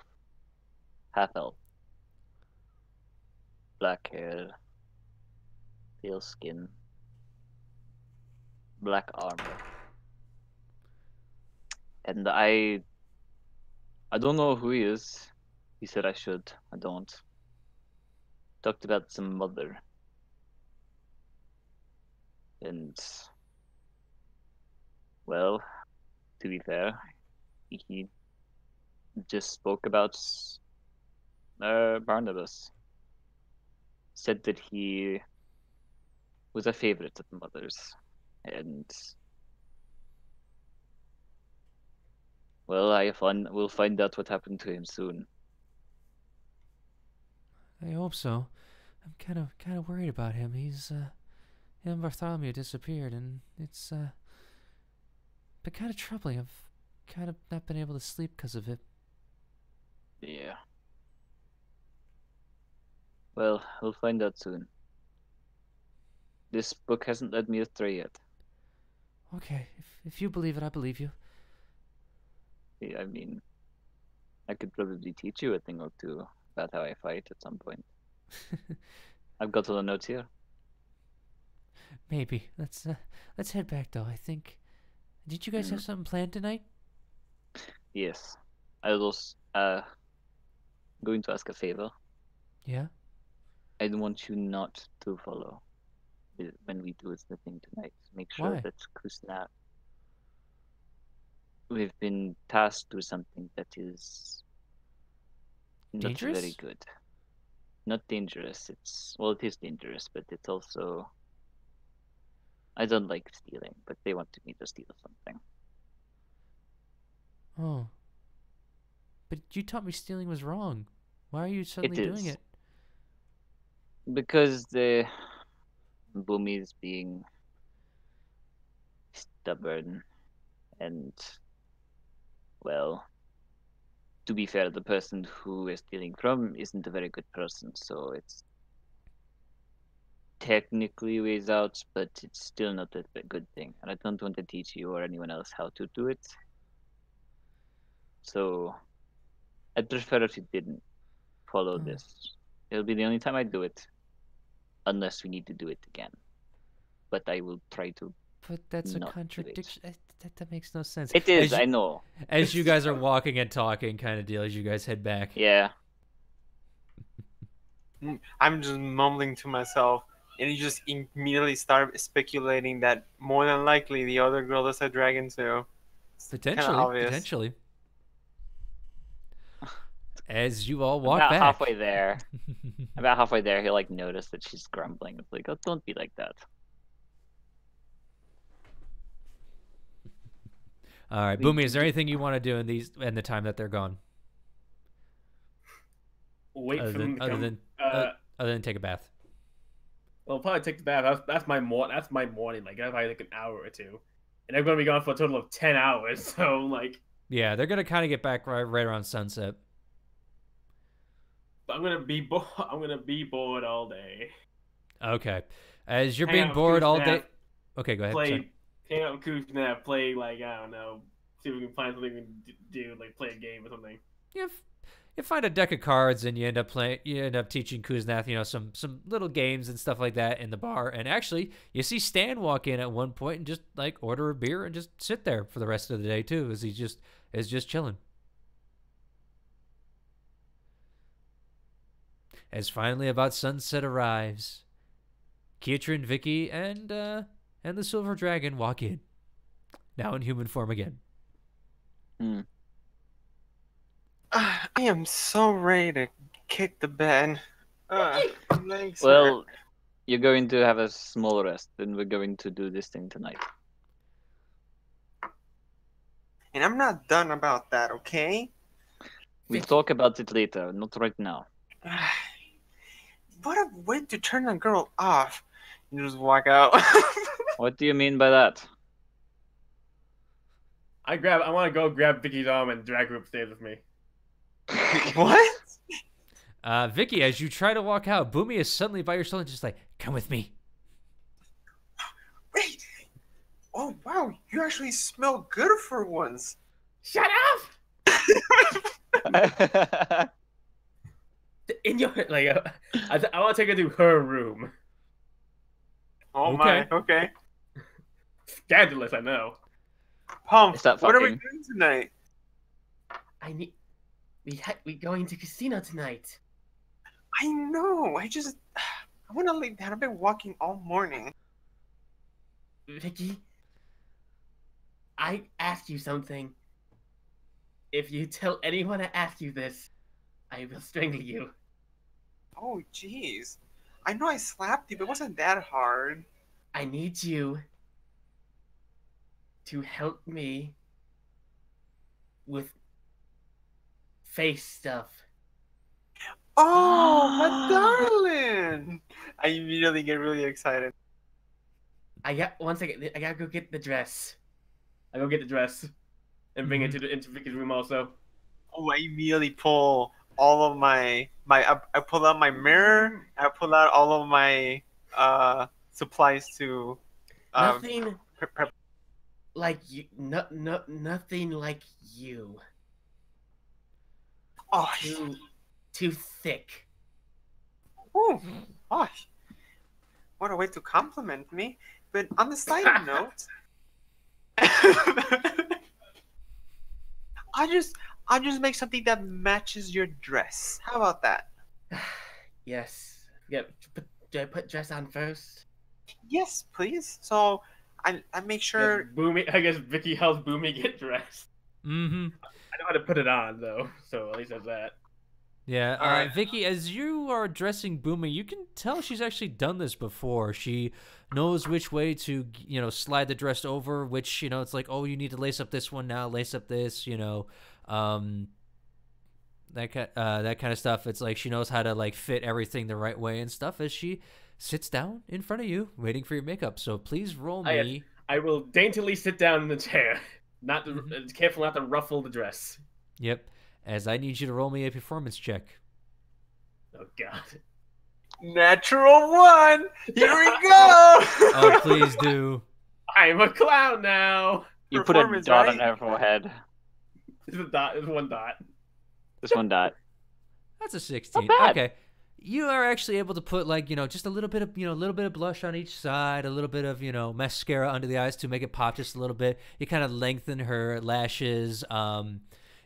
Half elf. Black hair. Pale skin. Black armor. And I don't know who he is. He said I should. I don't. Talked about some mother. And well, to be fair, he just spoke about Barnabas. Said that he was a favorite of mother's. And well, we'll find out what happened to him soon. I hope so. I'm kind of worried about him. Him and Bartholomew disappeared, and it's been kind of troubling. I've kind of not been able to sleep because of it. Yeah. Well, we'll find out soon. This book hasn't led me astray yet. Okay, if you believe it, I believe you. Yeah, I mean, I could probably teach you a thing or two about how I fight at some point. I've got all the notes here. Maybe. Let's head back though. I think. Did you guys have something planned tonight? Yes. I was going to ask a favor. Yeah. I'd want you not to follow when we do the thing tonight. Make sure Why? that Kusna. We've been tasked with something that is not Dangerous? very good. Not dangerous. It is dangerous, but it's also. I don't like stealing, but they wanted me to steal something. Oh. But you taught me stealing was wrong. Why are you suddenly doing is. it? Because the Boomy is being stubborn and, well, to be fair, the person who is stealing from isn't a very good person, so it's technically ways out, but it's still not a good thing. And I don't want to teach you or anyone else how to do it. So I'd prefer if you didn't follow this. It'll be the only time I do it, unless we need to do it again. But I will try to. But that's a not do it. contradiction. That makes no sense. It is, I know. As you guys are walking and talking, kind of deal. As you guys head back. Yeah. I'm just mumbling to myself, and you just immediately start speculating that more than likely the other girl is a dragon too. Potentially. As you all walk About back. halfway there. About halfway there, he'll notice that she's grumbling. It's like, oh, don't be like that. All right, Boomy, is there anything you want to do in the time that they're gone? Wait for them to come. Other than take a bath. Well, I'll probably take the bath. That's my morning. Like that's probably like an hour or two, and I'm gonna be gone for a total of 10 hours. So like. Yeah, they're gonna kind of get back right around sunset. I'm gonna be bored all day. Okay, as you're being bored all day. Okay, go ahead. Hang out with Kuzna, play like I don't know, see if we can find something to do, like play a game or something. You find a deck of cards and you end up teaching Kuznath, some little games and stuff like that in the bar. And actually, you see Stan walk in at one point and just like order a beer and just sit there for the rest of the day too, as he is just chilling. As finally about sunset arrives, Kietrin, Vicky, and the Silver Dragon walk in, now in human form again. I am so ready to kick the bed. Well, you're going to have a small rest, and we're going to do this thing tonight. And I'm not done about that, okay? We'll talk about it later, not right now. What a way to turn a girl off. You just walk out. What do you mean by that? I want to go grab Vicky's arm and drag her upstairs with me. What? Vicky, as you try to walk out, Boomy is suddenly by your shoulder and just like, come with me. Wait. Oh, wow. You actually smell good for once. Shut up! In your I want to take her to her room. Oh my. Okay. Scandalous, I know. What are we doing tonight? We going to casino tonight. I know. I want to lay down. I've been walking all morning. Vicky, I asked you something. If you tell anyone I asked you this, I will strangle you. Oh, jeez. I know I slapped you, but it wasn't that hard. I need you to help me with face stuff. Oh, my darling! I immediately get really excited. I gotta go get the dress. I go get the dress and bring it into Vicky's room also. Oh, I immediately pull all of my I pull out my mirror. I pull out all of my supplies to Nothing prep. like you. Nothing like you. Oh, Too thick. oh, gosh! What a way to compliment me. But on the side note, I'll just make something that matches your dress. How about that? Yes. Yeah. Do I put dress on first? Yes, please. So I make sure. Boomy. I guess Vicky helps Boomy get dressed. Mm-hmm. I know how to put it on though, so at least there's that. Yeah, All right. Vicky, as you are dressing Boomy, you can tell she's actually done this before. She knows which way to, slide the dress over, which, it's like, oh, you need to lace up this one now, lace up this, that kind of stuff. It's like she knows how to, like, fit everything the right way and stuff as she sits down in front of you, waiting for your makeup. So please roll me. I will daintily sit down in the chair, not to, careful not to ruffle the dress. Yep. As I need you to roll me a performance check. Oh, God. Natural 1! Here we go! Oh, please do. I'm a clown now! You put a Performance, dot right? on her forehead. It's a dot. It's one dot. Just one dot. That's a 16. Not bad. Okay. You are actually able to put, like, just a little bit of blush on each side, a little bit of, mascara under the eyes to make it pop just a little bit. You kind of lengthen her lashes.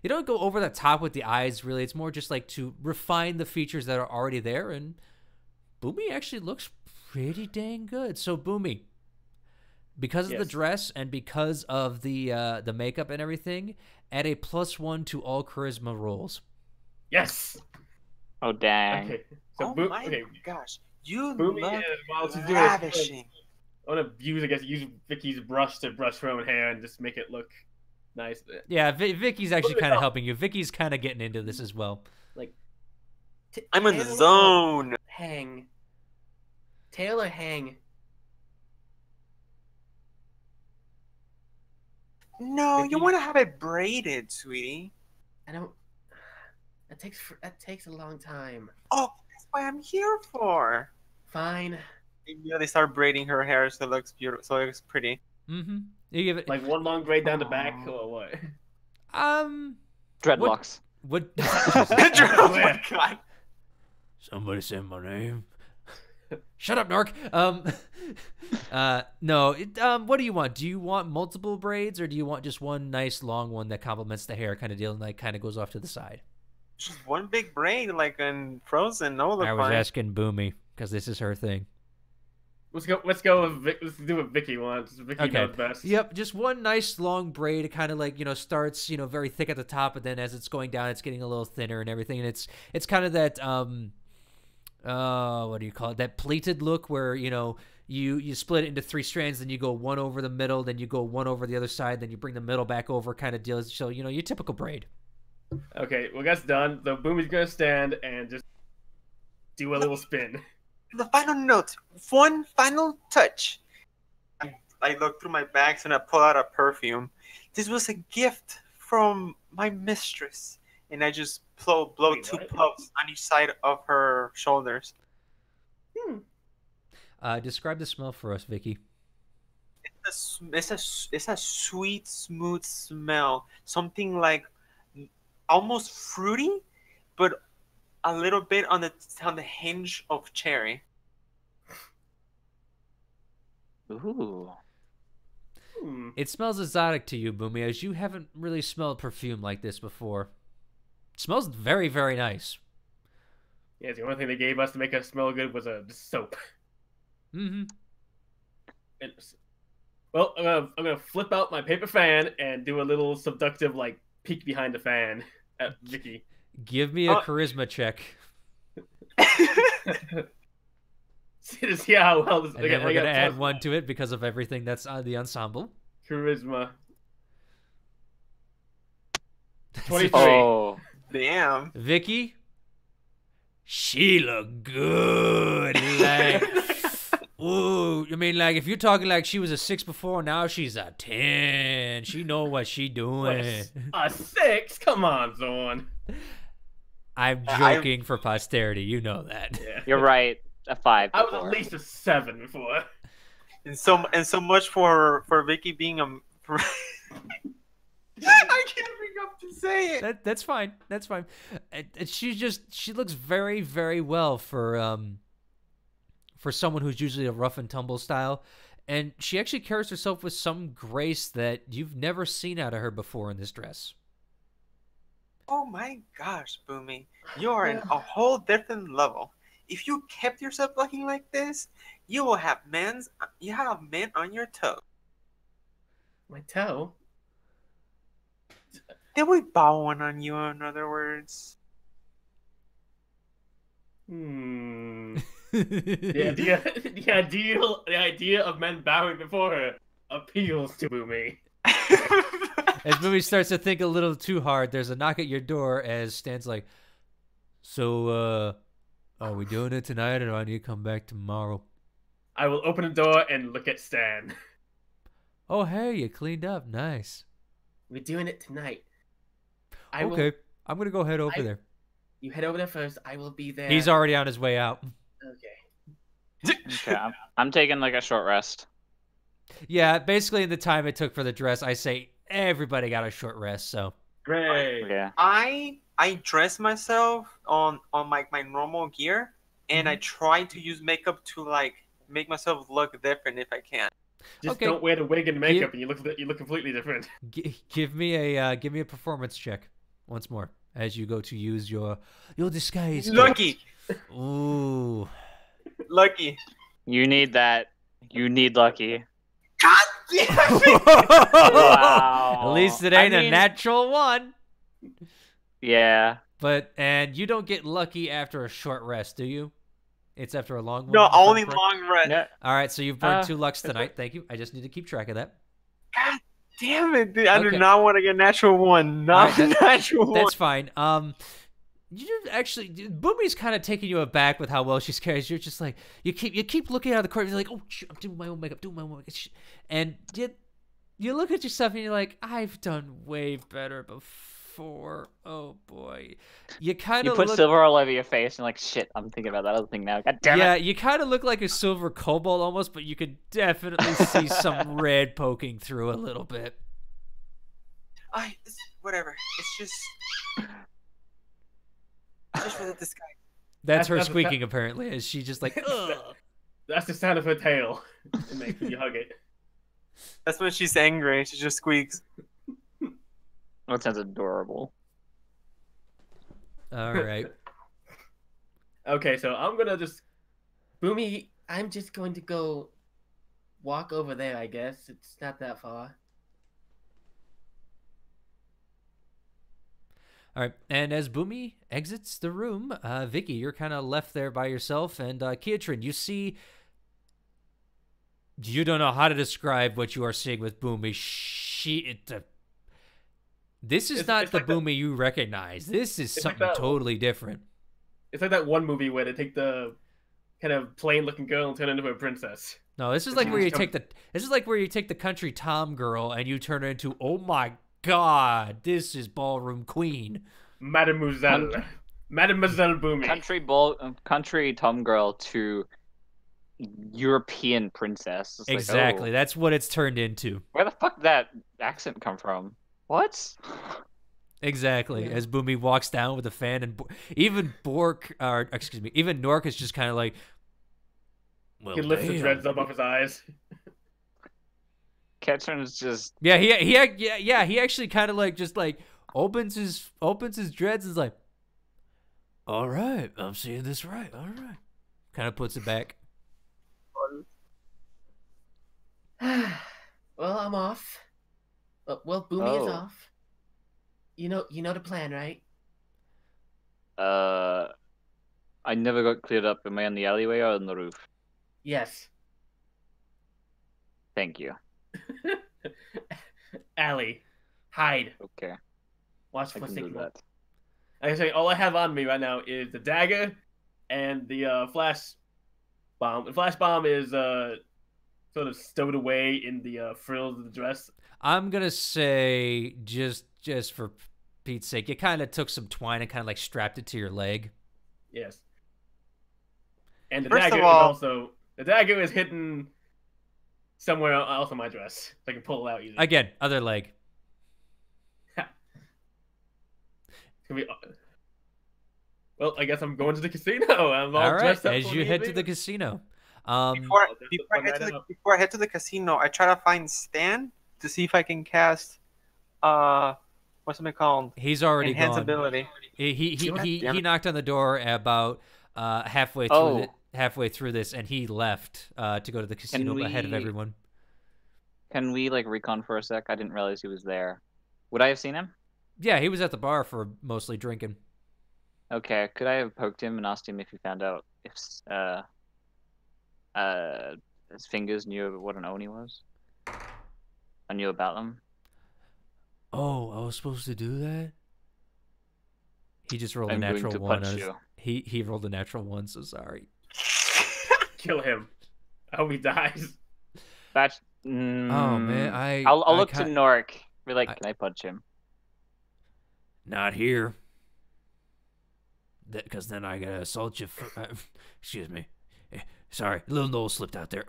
You don't go over the top with the eyes, really. It's more just like to refine the features that are already there. And Boomy actually looks pretty dang good. So Boomy, because of the dress and because of the makeup and everything, add a +1 to all charisma rolls. Yes. Oh dang. Okay. So Oh my gosh. You Boomy look while she's doing ravishing. I want to use Vicky's brush to brush her own hair and just make it look nice. Yeah, Vicky's actually kind of helping you. Vicky's kind of getting into this as well. Like, I'm in the zone. Hang. Tail or hang? No, Vicky? you want to have it braided, sweetie. I don't. That takes a long time. Oh, that's why I'm here for. Fine. They start braiding her hair so it looks beautiful, so it looks pretty. Mm-hmm. You give it Like one long braid down the back, or what? Dreadlocks. What? Oh my god. Somebody say my name. Shut up, Narc. No. What do you want? Do you want multiple braids, or do you want just one nice long one that complements the hair, kind of deal, and like kind of goes off to the side? Just one big braid, like in Frozen. No, look I was fine. asking Boomy because this is her thing. Let's go with let's do what Vicky wants. Vicky knows best. Yep, just one nice long braid. It kind of like, starts, very thick at the top, but then as it's going down, it's getting a little thinner and everything. And it's kind of that what do you call it? That pleated look where, you split it into 3 strands, then you go one over the middle, then you go one over the other side, then you bring the middle back over, kind of deal. So, your typical braid. Okay, well that's done. So Boomy's gonna stand and just do a little spin. The final note, one final touch. I look through my bags and I pull out a perfume. This was a gift from my mistress, and I just blow Wait, 2 what? puffs on each side of her shoulders. Describe the smell for us, Vicky. It's a sweet, smooth smell. Something like almost fruity, but a little bit on the hinge of cherry. Ooh. It smells exotic to you, Boomy, as you haven't really smelled perfume like this before. It smells very, very nice. Yeah, the only thing they gave us to make us smell good was a soap. Mm-hmm. Well, I'm gonna flip out my paper fan and do a little seductive like peek behind the fan at Vicky. Give me a charisma check. See how well this. And then we're going to add 1 to it because of everything that's on the ensemble. Charisma. That's 23. Oh, Damn. Vicky, she look good. Like, ooh, I mean, like if you're talking like she was a 6 before, now she's a 10. She know what she doing. A 6? Come on, Zorn. I'm joking for posterity. You know that. Yeah. you're right. A 5 I was before. at least a 7 before. And so much for Vicky being a. I can't bring up to say it. That's fine. That's fine. And she looks very, very well for someone who's usually a rough and tumble style, and she actually carries herself with some grace that you've never seen out of her before in this dress. Oh my gosh, Boomy, you are in a whole different level. If you kept yourself looking like this, you will have men on your toe. My toe? They will bow one on you, in other words. The idea of men bowing before her appeals to Boomy. As Movie starts to think a little too hard, there's a knock at your door as Stan's like, so, are we doing it tonight or do I need to come back tomorrow? I will open the door and look at Stan. Oh, hey, you cleaned up. Nice. We're doing it tonight. Okay, I'm going to go head over there. You head over there first. I will be there. He's already on his way out. Okay. Okay, I'm taking like a short rest. Yeah, basically in the time it took for the dress, I say everybody got a short rest, so. Great. Yeah. I dress myself on my normal gear, and I try to use makeup to like make myself look different if I can. Just Okay. don't wear the wig and makeup, and you look completely different. Give me a performance check once more as you go to use your disguise. Lucky, Ooh. lucky. You need that. You need lucky. God damn it! Wow. At least it ain't a natural one. Yeah. And you don't get lucky after a short rest, do you? It's after a long one. No, if I'm only correct? long rest. Yeah. All right, so you've burned 2 lucks tonight. Thank you. I just need to keep track of that. God damn it, dude. I Okay. do not want to get natural one. Not All right, natural one. That's fine. You actually, Boomy's kind of taking you aback with how well she's carried. You're just like you keep looking out of the corner. You're like, oh, shit, I'm doing my own makeup, and you look at yourself and you're like, I've done way better before. Oh boy, you put silver all over your face and like, shit, I'm thinking about that other thing now. God damn it. Yeah, you kind of look like a silver kobold almost, but you could definitely see some red poking through a little bit. Whatever. It's just for the disguise. That's her That's squeaking apparently, as she just like, ugh. That's the sound of her tail. It makes you hug it. That's when she's angry. She just squeaks. That sounds adorable. All right. Okay, so I'm gonna just Boomy. I'm just going to go walk over there. I guess it's not that far. All right, and as Boomy exits the room, Vicky, you're kind of left there by yourself, and Kiatrin, you don't know how to describe what you are seeing with Boomy. This is not the like Boomy you recognize. This is something like totally different. It's like that one movie where they take the kind of plain-looking girl and turn her into a princess. No, this is like where you take the country Tom girl and you turn her into, oh my God, this is ballroom queen. Mademoiselle Boomy. Country Tom girl to European princess. It's Exactly, like, oh, that's what it's turned into. where the fuck did that accent come from? What? Exactly. As Boomy walks down with a fan, and even Nork is just kind of like, well, He lifts the damn. dreads up off his eyes. Ketchum is just Yeah, he actually kind of like just like opens his dreads and is like, all right, I'm seeing this right. All right, kind of puts it back. Well, I'm off. Well, Boomy is Oh. off. You know the plan, right? I never got cleared up. Am I in the alleyway or on the roof? Yes. Thank you. Allie, hide. Okay, Watch I for can do signal. that. Like I say, all I have on me right now is the dagger and the flash bomb. The flash bomb is sort of stowed away in the frills of the dress. I'm gonna say just for Pete's sake, you kind of took some twine and kind of like strapped it to your leg. Yes. And the First of dagger all- is also hidden somewhere else on my dress. So I can pull it out easily. Again, other leg. It's gonna be... Well, I guess I'm going to the casino. I'm all All right, dressed up as for you the head to the evening. casino. Before there's before a I head to fun the night before I head to the casino, I try to find Stan to see if I can cast what's it called? He's already Enhance gone. ability. He knocked on the door about halfway through this, and he left to go to the casino ahead of everyone. Can we like recon for a sec? I didn't realize he was there. Would I have seen him? Yeah, he was at the bar for mostly drinking. Okay, could I have poked him and asked him if he found out if his fingers knew what an Oni was? I knew about them. Oh, I was supposed to do that? He just rolled I'm a going natural to one. punch you. He rolled a natural one, so sorry. Kill him. I hope he dies. That's Oh man, I'll look to Nork. Be like, can I punch him? Not here. Because then I gotta assault you. Excuse me. Sorry, a little nose slipped out there.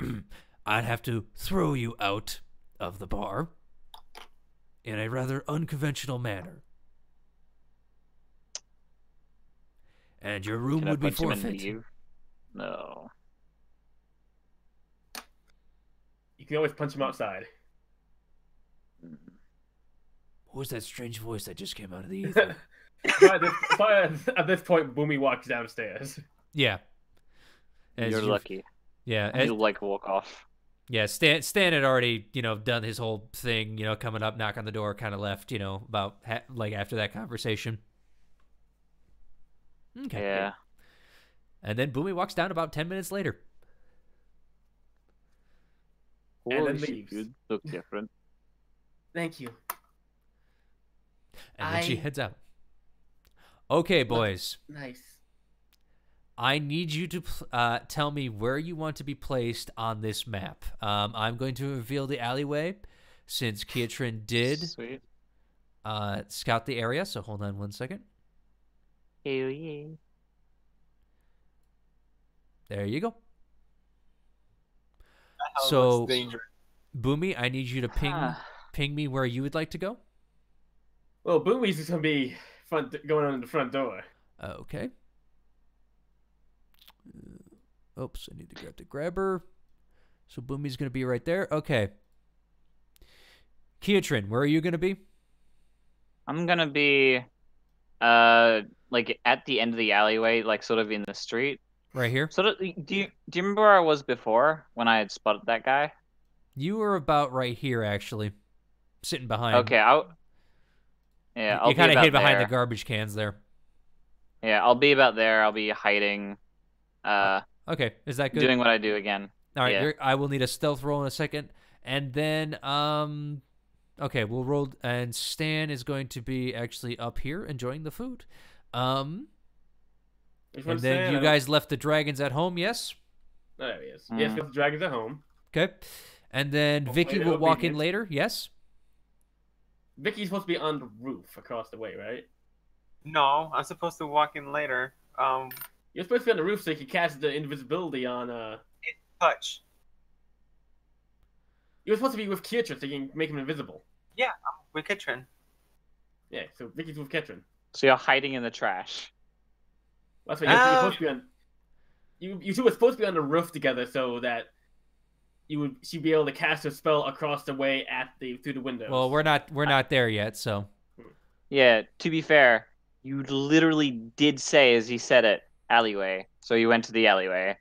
I'd have to throw you out of the bar in a rather unconventional manner. And your room Can I would be punch him and forfeit. leave? No. You can always punch him outside. What was that strange voice that just came out of the ether? At this point, Boomy walks downstairs. Yeah. You're lucky. Yeah. You like walk off. Yeah, Stan had already, done his whole thing, coming up, knock on the door, kind of left, about like after that conversation. Okay. Yeah. And then Boomy walks down about 10 minutes later. And Holy then shit, leaves. you look different. Thank you. And then she heads out. Okay, boys. Nice. I need you to tell me where you want to be placed on this map. I'm going to reveal the alleyway since Kiatrin did Sweet. scout the area, so hold on one second. Hell yeah. There you go. That So, looks dangerous. Boomy, I need you to ping me where you would like to go. Well, Boomy's just gonna be going on the front door. Okay. Oops, I need to grab the grabber. So Boomy's going to be right there. Okay. Kiatrin, where are you going to be? I'm gonna be like at the end of the alleyway, like sort of in the street. Right here? So do you remember where I was before when I had spotted that guy? You were about right here, actually. Sitting behind. Okay, I'll You kind of hid behind there. the garbage cans there. Yeah, I'll be about there. I'll be hiding, Okay, is that good? doing what I do again. All right, yeah. I will need a stealth roll in a second. And then, okay, we'll roll, and Stan is going to be actually up here enjoying the food. And then you guys left the dragons at home, yes? Oh, there he is. Yes, got the dragons at home. Okay. And then Hopefully Vicky they'll will walk be in good. later, yes? Vicky's supposed to be on the roof across the way, right? No, I'm supposed to walk in later. You're supposed to be on the roof so you can cast the invisibility on. Touch. You're supposed to be with Kiatrin so you can make him invisible. Yeah, I'm with Kitrin. Yeah, so Vicky's with Kiatrin. So you're hiding in the trash. That's what you're supposed to be on. You two were supposed to be on the roof together so that she'd be able to cast her spell across the way through the windows. Well, we're not there yet, so. Yeah, to be fair, you literally did say as he said it, alleyway. So you went to the alleyway.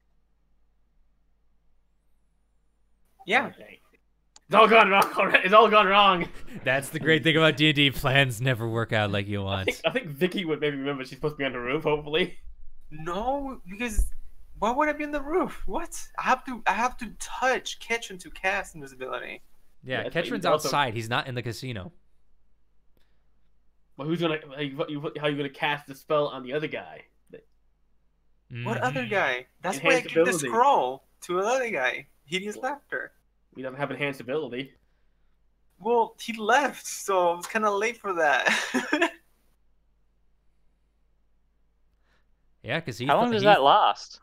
Yeah. Okay. It's all gone wrong already. It's all gone wrong. That's the great thing about D&D. Plans never work out like you want. I think Vicky would maybe remember she's supposed to be on the roof, hopefully. No, because why would I be on the roof? What? I have to touch Kitchen to cast invisibility. Yeah, but Ketron's also- outside. He's not in the casino. Well, who's gonna how you gonna cast the spell on the other guy? What other Mhm. guy? That's why I Enhanced gave the ability. scroll to another guy. Hideous Laughter. He doesn't have enhanced ability. Well, he left, so I was kind of late for that. Yeah, because How long does that last?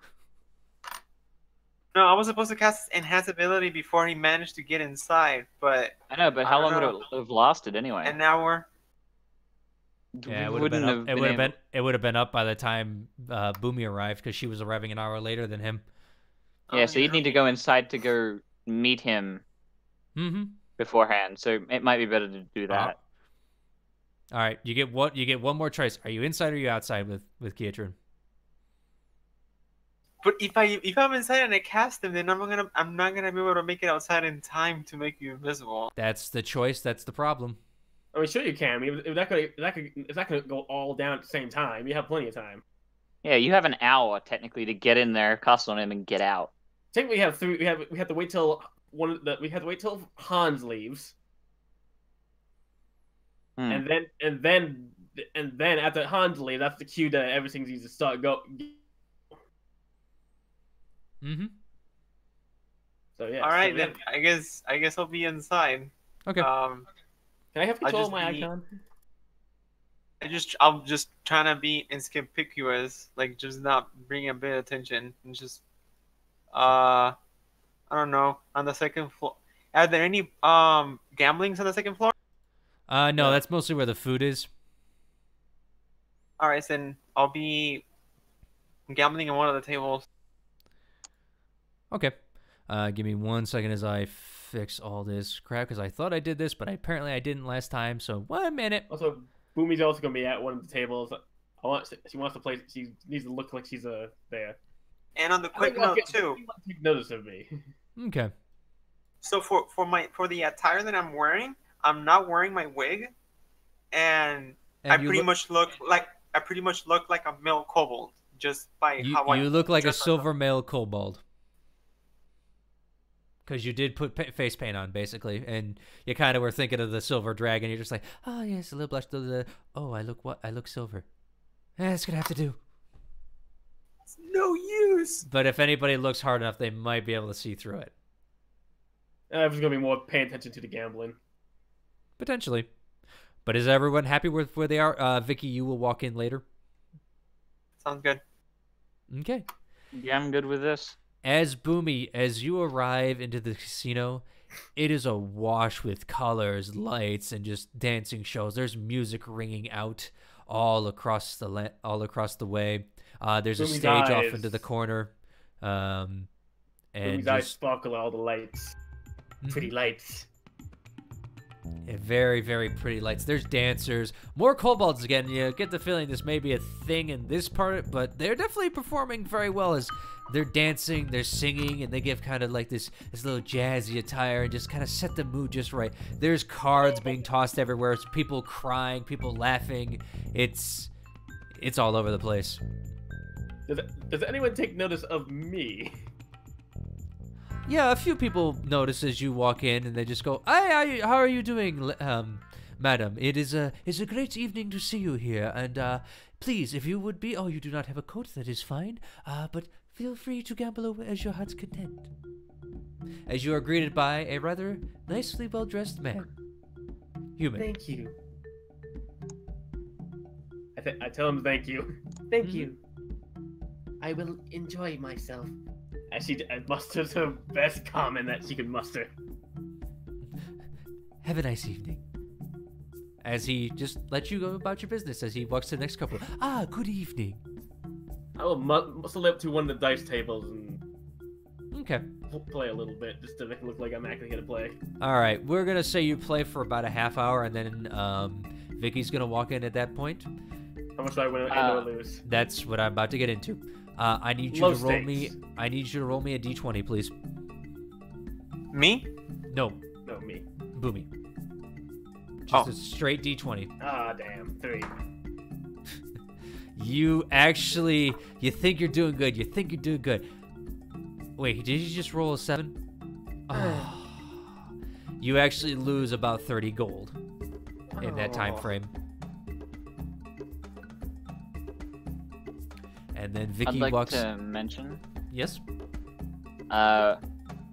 No, I was supposed to cast enhance ability before he managed to get inside, but I know, but I how don't long would know. it have lasted anyway? an hour. Yeah, We it would have been wouldn't up. It would have able- been. It would have been up by the time Boomy arrived because she was arriving an hour later than him. Yeah, so you'd need to go inside to go meet him Mm-hmm. beforehand. So it might be better to do that. All right, you get what? You get one more choice. Are you inside or are you outside with Ketron? But if I'm inside and I cast him, then I'm not gonna be able to make it outside in time to make you invisible. That's the choice. That's the problem. I mean, sure you can. I mean, it's not gonna go all down at the same time. You have plenty of time. Yeah, you have an hour technically to get in there, cast on him, and get out. Technically, we have three. We have to wait till we have to wait till Hans leaves, Hmm. and then after Hans leaves, that's the cue that everything needs to start go. Mm-hmm. So yeah. All right, so, then I guess I'll be inside. Okay. Can I have control of just my be- icon? I'm just trying to be inconspicuous, like just not bring a bit of attention, and just I don't know, on the second floor. Are there any gamblings on the second floor? No, that's mostly where the food is. All right, then I'll be gambling on one of the tables. Okay. Give me 1 second as I fix all this crap because I thought I did this, but apparently I didn't last time. So 1 minute. Also, Boomy's also gonna be at one of the tables. She wants to play. She needs to look like she's there. And on the quick note too. Take notice of me. Okay. So for the attire that I'm wearing, I'm not wearing my wig, and I you pretty much look like a male kobold just by how I you look like a dress myself. silver male kobold. Because you did put face paint on, basically, and you kind of were thinking of the silver dragon. You're just like, oh yes, a little blush. Oh, I look silver. It's gonna have to do. It's no use. But if anybody looks hard enough, they might be able to see through it. I was gonna be more paying attention to the gambling. Potentially. But is everyone happy with where they are? Vicky, you will walk in later. Sounds good. Okay. Yeah, I'm good with this. As Boomy, as you arrive into the casino, it is awash with colors, lights, and just dancing shows. There's music ringing out all across the way. There's a Boomy's stage off eyes. into the corner, and Boomy's eyes just sparkle all the lights. Pretty lights. very, very pretty lights. There's dancers, more kobolds again. You get the feeling this may be a thing in this part, but they're definitely performing very well as they're dancing, they're singing, and they give kind of like this little jazzy attire and just kind of set the mood just right. There's cards being tossed everywhere. It's people crying, people laughing. It's all over the place. Does anyone take notice of me? Yeah, a few people notice as you walk in, and they just go, "Hi, how are you doing, madam? It's a great evening to see you here, and please, if you would be, you do not have a coat, that is fine, but feel free to gamble as your heart's content." As you are greeted by a rather nicely well-dressed man. Human. Thank you. I tell him thank you. Thank you. I will enjoy myself. As she musters her best comment that she can muster. Have a nice evening. As he just lets you go about your business as he walks to the next couple. Good evening. I will muscle up to one of the dice tables and Okay. play a little bit just to make it look like I'm actually gonna play. All right, we're gonna say you play for about a half hour, and then Vicky's gonna walk in at that point. How much do I win and or lose? That's what I'm about to get into. I need you Low to roll me. stakes. I need you to roll me a d20, please. Me? No, No, me. Boomy. Just a straight d20. Ah, damn. 3. You think you're doing good. You think you're doing good. Wait, did you just roll a 7? Oh. you actually lose about 30 gold in that time frame. And then Vicky I'd like walks. to mention, Yes.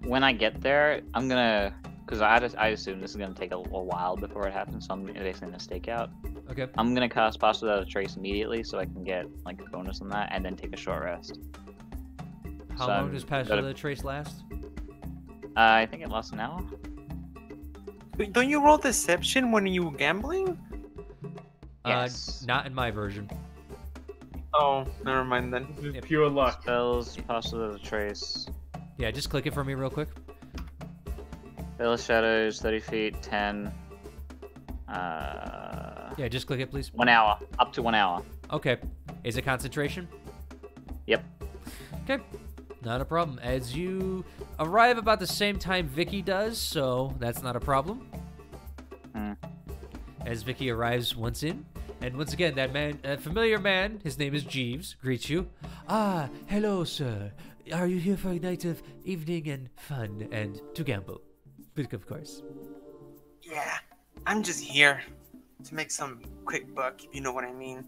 when I get there, I'm gonna, because I assume this is gonna take a while before it happens, so I'm basically gonna stake out. Okay. I'm gonna cast Pass Without a Trace immediately, so I can get like a bonus on that, and then take a short rest. How So long I'm does Pass gonna- Without a Trace last? I think it lasts an hour. Wait, don't you roll deception when you gambling? Yes. Not in my version. Oh, never mind then. This is pure luck. Spells, Pass Without a Trace. Yeah, just click it for me real quick. Veil of Shadows, 30 feet, 10. Yeah, just click it, please. 1 hour. Up to 1 hour. Okay. Is it concentration? Yep. Okay. Not a problem. As you arrive about the same time Vicky does, so that's not a problem. Hmm. As Vicky arrives once in, and once again, that man, a familiar man, his name is Jeeves, greets you. Ah, hello, sir. Are you here for a night of evening and fun and to gamble? But of course. Yeah, I'm just here to make some quick buck, if you know what I mean.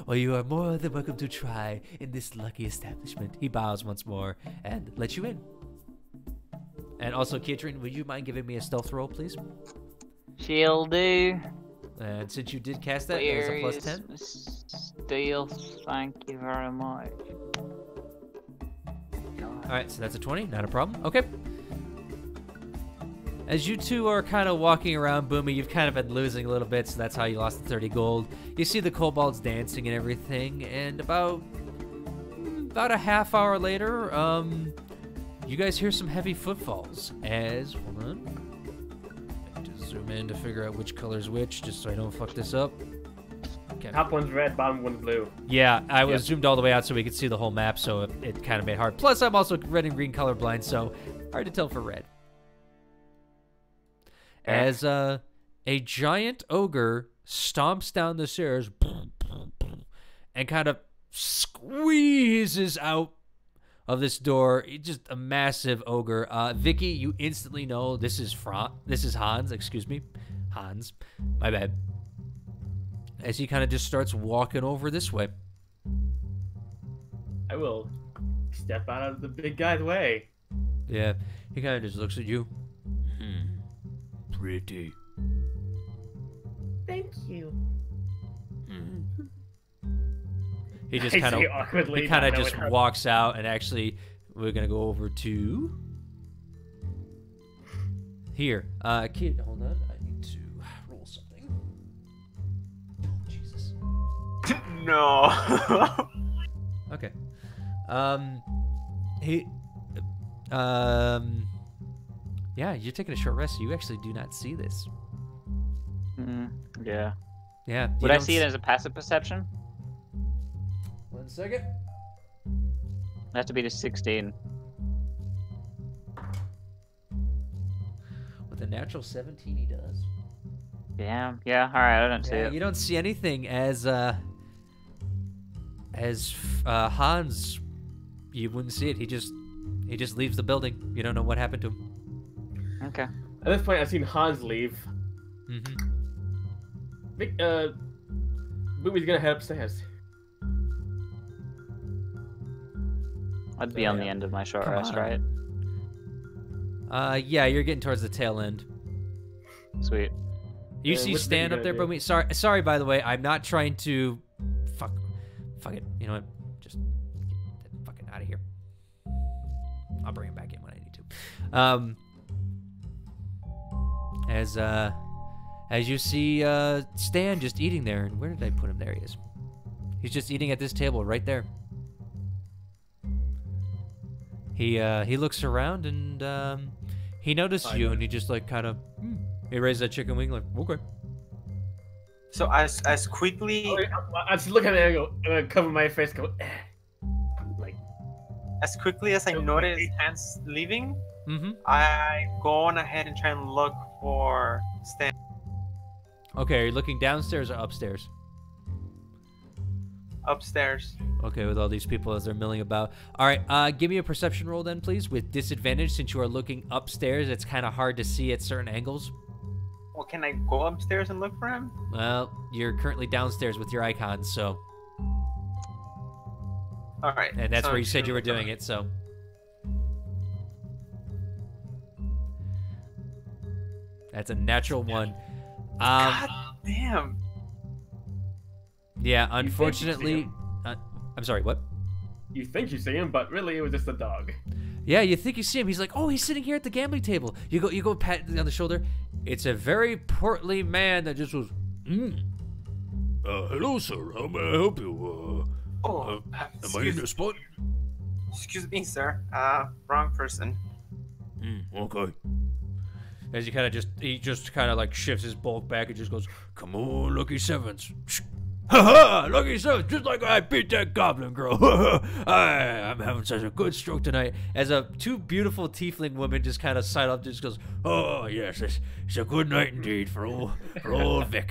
Well, you are more than welcome to try in this lucky establishment. He bows once more and lets you in. And also, Kitrin, would you mind giving me a stealth roll, please? She'll do. And since you did cast that, that was a plus 10. Steel, thank you very much. Alright, so that's a 20, not a problem. Okay. As you two are kind of walking around, Boomy, you've kind of been losing a little bit, so that's how you lost the 30 gold. You see the kobolds dancing and everything, and about a half hour later, you guys hear some heavy footfalls as, hold on, I have to zoom in to figure out which color's which, just so I don't fuck this up. Okay. Top one's red, bottom one's blue. Yeah, I was zoomed all the way out so we could see the whole map, so it kind of made it hard. Plus, I'm also red and green colorblind, so hard to tell for red. As a giant ogre stomps down the stairs and kind of squeezes out of this door. Just a massive ogre. Vicky, you instantly know this is Hans. Excuse me, Hans. My bad. As he kind of just starts walking over this way. I will step out of the big guy's way. Yeah, he kind of just looks at you. Pretty. Thank you. He just I kind say of awkwardly, he kind not of just knowing how- walks out, and actually, we're gonna go over to here. Kid, hold on. I need to roll something. Oh, Jesus. No. Okay. Yeah, you're taking a short rest, so you actually do not see this. Yeah. Yeah. you Would I don't see it as a passive perception? 1 second. It has to be to 16. With a natural 17, he does. Yeah. Yeah. All right. I don't see Yeah, it. you don't see anything as Hans. You wouldn't see it. He just leaves the building. You don't know what happened to him. Okay. At this point, I've seen Hans leave. Mm-hmm. Boomy's gonna head upstairs. I'd be on the end of my short Come rest, on. right? Yeah, you're getting towards the tail end. Sweet. You Yeah, see what's Stan Vicky up there, gonna but sorry. By the way, I'm not trying to. Fuck it. You know what? Just get that fucking out of here. I'll bring him back in when I need to. As you see Stan just eating there, and where did I put him? There he is. He's just eating at this table right there. He looks around and he noticed you, and he just like kind of he raised that chicken wing like okay. So as quickly I just look at it and go, and I cover my face, and go, like, as quickly as I notice Hans leaving, Mm-hmm. I go on ahead and try and look for Stan. Okay, are you looking downstairs or upstairs? upstairs. Okay, with all these people as they're milling about. All right, give me a perception roll then, please, with disadvantage since you are looking upstairs. It's kind of hard to see at certain angles. Well, can I go upstairs and look for him? Well, you're currently downstairs with your icons, so... All right. And that's so where you I'm said you were sure- doing it, so... That's a natural one. God damn. Yeah, think you see unfortunately... him? I'm sorry, what? You think you see him, but really it was just a dog. Yeah, you think you see him. He's like, oh, he's sitting here at the gambling table. You go pat on the shoulder. It's a very portly man that just goes, Hello, sir. How may I help you? Oh, Am I in the spot? excuse me, sir. Wrong person. Okay. as he just kind of like shifts his bulk back and just goes, Come on, Lucky Sevens. Ha ha! Lucky Sevens, just like I beat that goblin girl. I'm having such a good stroke tonight. as two beautiful tiefling women just kind of side up, just goes, Oh, yes, it's a good night indeed for old Vic.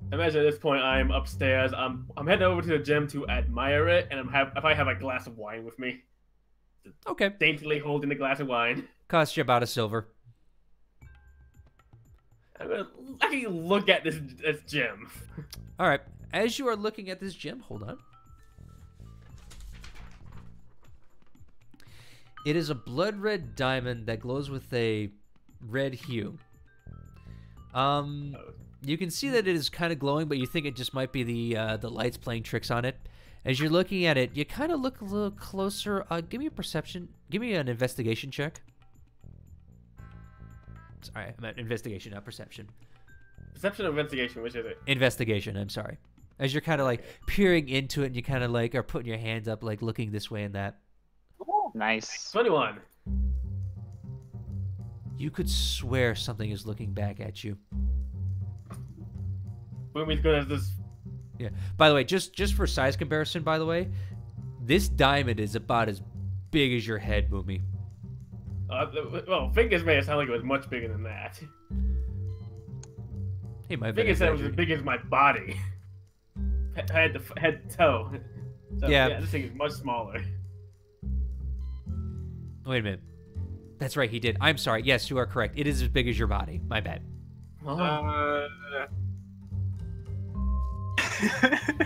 Imagine at this point I'm upstairs. I'm heading over to the gym to admire it, and if I have a glass of wine with me, okay, daintily holding the glass of wine. cost you about a silver. I'm gonna actually look at this gym. All right, as you are looking at this gem, hold on. It is a blood red diamond that glows with a red hue. You can see that it is kind of glowing, but you think it just might be the lights playing tricks on it. As you're looking at it, you kind of look a little closer. Give me a perception. Give me an investigation check. Sorry, I meant investigation, not perception. Perception or investigation, which is it? Investigation, I'm sorry. As you're kind of like peering into it and you kind of like are putting your hands up, like looking this way and that. Nice. 21. You could swear something is looking back at you. Boomy's good as this. Yeah. By the way, just for size comparison, by the way, this diamond is about as big as your head, Boomy. Well, fingers made it sound like it was much bigger than that. He might have been Fingers said it was as exaggerating. big as my body. Head to toe. So, Yeah. This thing is much smaller. Wait a minute. That's right, he did. I'm sorry. Yes, you are correct. It is as big as your body. My bad.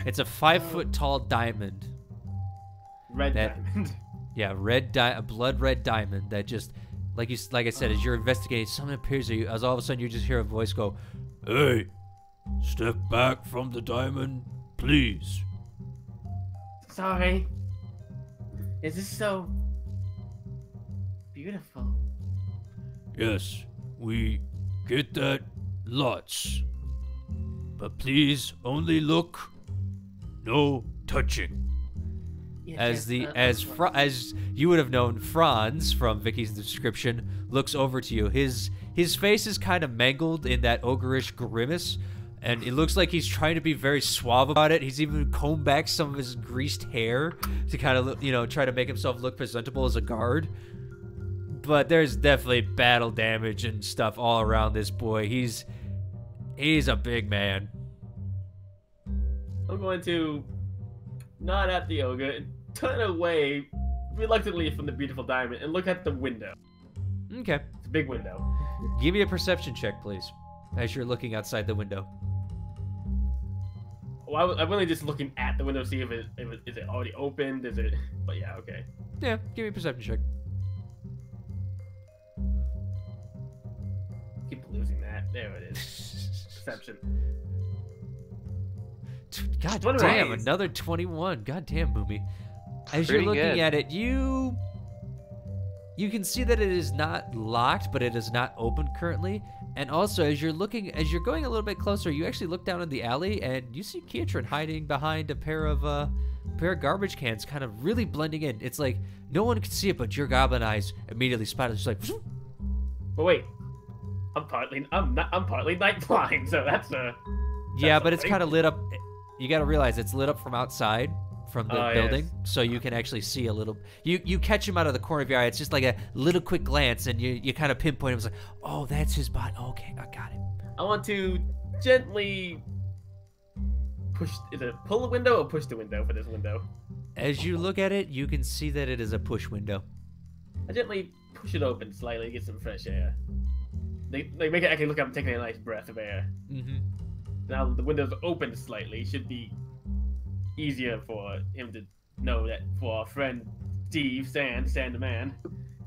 It's a 5 foot tall diamond. Red that- diamond. Yeah, a blood red diamond that just, like I said, as you're investigating, something appears to you. As all of a sudden you just hear a voice go, Hey, step back from the diamond, please. Sorry. Is this so beautiful? Yes, we get that lots. But please only look, no touching. as you would have known, Franz from Vicky's description looks over to you. His face is kind of mangled in that ogreish grimace, and it looks like he's trying to be very suave about it. He's even combed back some of his greased hair to kind of, try to make himself look presentable as a guard. But there's definitely battle damage and stuff all around this boy. He's a big man. I'm going to nod at the ogre and turn away reluctantly from the beautiful diamond and look at the window. Okay. It's a big window. Give me a perception check, please, as you're looking outside the window. Well, I'm really just looking at the window to see if is it already opened? Is it? But yeah, okay. Yeah, give me a perception check. Keep losing that. There it is. Perception. God 21. damn, another 21. God damn, Boomy. As Pretty you're looking good. at it, you can see that it is not locked, but it is not open currently. And also, as you're going a little bit closer, you actually look down in the alley and you see Kietran hiding behind a pair of garbage cans, kind of really blending in. It's like no one can see it, but your goblin eyes immediately spot it. It's like, But wait, I'm partly night blind, so that's yeah, but it's something. kind of lit up. You got to realize it's lit up from outside, from the Oh, building, yes. so you can actually see a little. You catch him out of the corner of your eye. It's just like a little quick glance, and you kind of pinpoint him. It's like, oh, that's his body. Okay, I got it. I want to gently push? Is it pull the window or push the window for this window? As you look at it, you can see that it is a push window. I gently push it open slightly to get some fresh air. They make it actually look like I'm taking a nice breath of air. Mm-hmm. Now the window's open slightly, should be easier for him to know that for our friend Steve, Stan the man,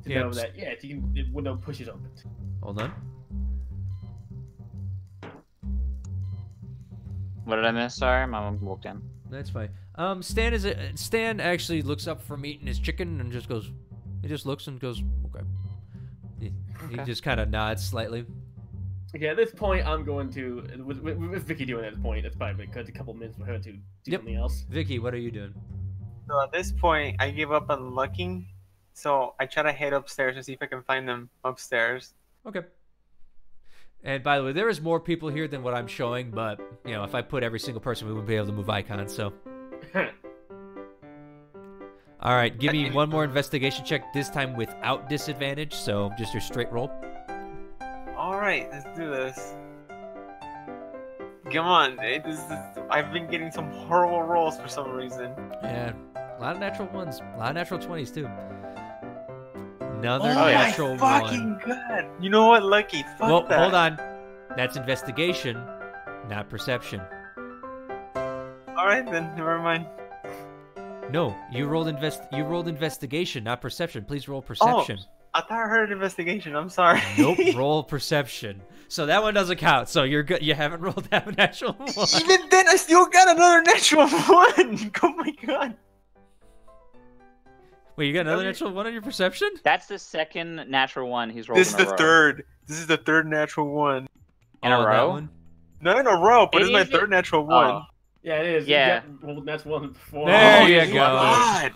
to know that the window pushes open. Hold on. What did I miss? Sorry, my mom walked in. That's fine. Stan actually looks up from eating his chicken and just goes. He just looks and goes, okay. He just kind of nods slightly. Okay, at this point, I'm going to with Vicky doing at this point. It's probably because a couple minutes for her to do something else. Vicky, what are you doing? So at this point, I give up on looking. So I try to head upstairs and see if I can find them upstairs. Okay. And by the way, there is more people here than what I'm showing, but, you know, if I put every single person, we wouldn't be able to move icons, so. All right, give me one more investigation check, this time without disadvantage, so just your straight roll. All right, let's do this. Come on, I've been getting some horrible rolls for some reason. Yeah, a lot of natural ones, a lot of natural 20s, too. Another Oh natural my one. fucking god! You know what, Lucky? Fuck Well, that. hold on. That's investigation, not perception. All right then, never mind. No, you rolled investigation, not perception. Please roll perception. Oh, I thought I heard investigation. I'm sorry. Nope, roll perception. So that one doesn't count. So you're good. You haven't rolled that natural one. Even then, I still got another natural one. Oh my god. Wait, you got another natural one on your perception? That's the second natural one he's rolled This is in a the row. third. This is the third natural one. In a that row? one? Not in a row, but It it's my is- third natural one. Yeah, it is. Yeah. That's one before. There Oh you my go. God.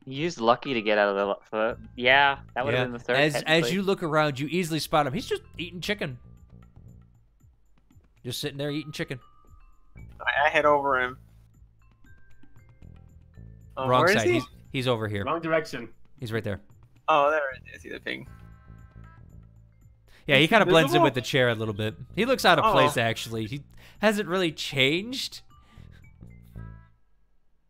You used Lucky to get out of the foot. Yeah, that would have Yeah. been the third. As technically. you look around, you easily spot him. He's just eating chicken. Just sitting there eating chicken. I head over him. Wrong where is side. he? He's over here. Wrong direction. He's right there. Oh, there it is. I see the thing. Yeah, he kind of blends in invisible? with the chair a little bit. He looks out of Oh. place, actually. He hasn't really changed.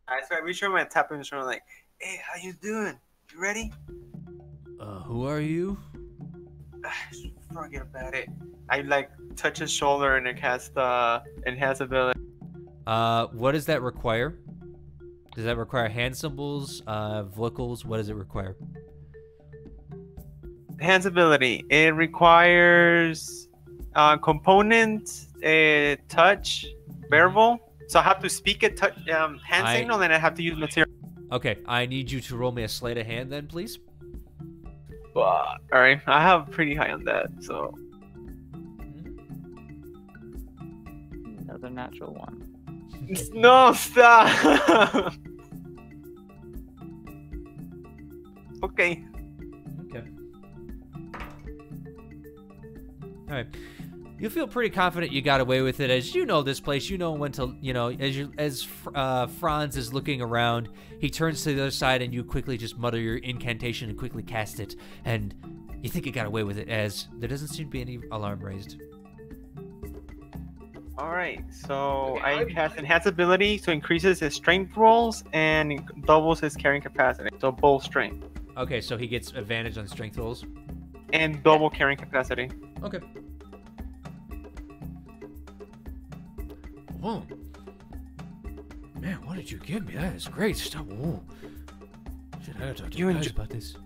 I reach over and tap him and shoulder like, "Hey, how you doing? You ready?" Who are you? Forget about it. I like touch his shoulder and it casts enhance ability. What does that require? Does that require hand symbols, vocals? What does it require? Enhance ability. It requires component, touch, bearable. So I have to speak a touch hand signal, and I have to use material. Okay, I need you to roll me a sleight of hand then, please. All right, I have pretty high on that. So Another natural one. no, stop. Okay. Okay. All right. You feel pretty confident you got away with it, as you know this place. You know when to, as Franz is looking around, he turns to the other side, and you quickly just mutter your incantation and quickly cast it, and you think you got away with it, as there doesn't seem to be any alarm raised. All right. So I cast enhance ability, so increases his strength rolls and doubles his carrying capacity. So both strength Okay, so he gets advantage on strength rolls. and double carrying capacity. Okay. Whoa. Man, what did you give me? That is great stuff. Whoa. Shit, I gotta talk to You you guys enjoy- about this.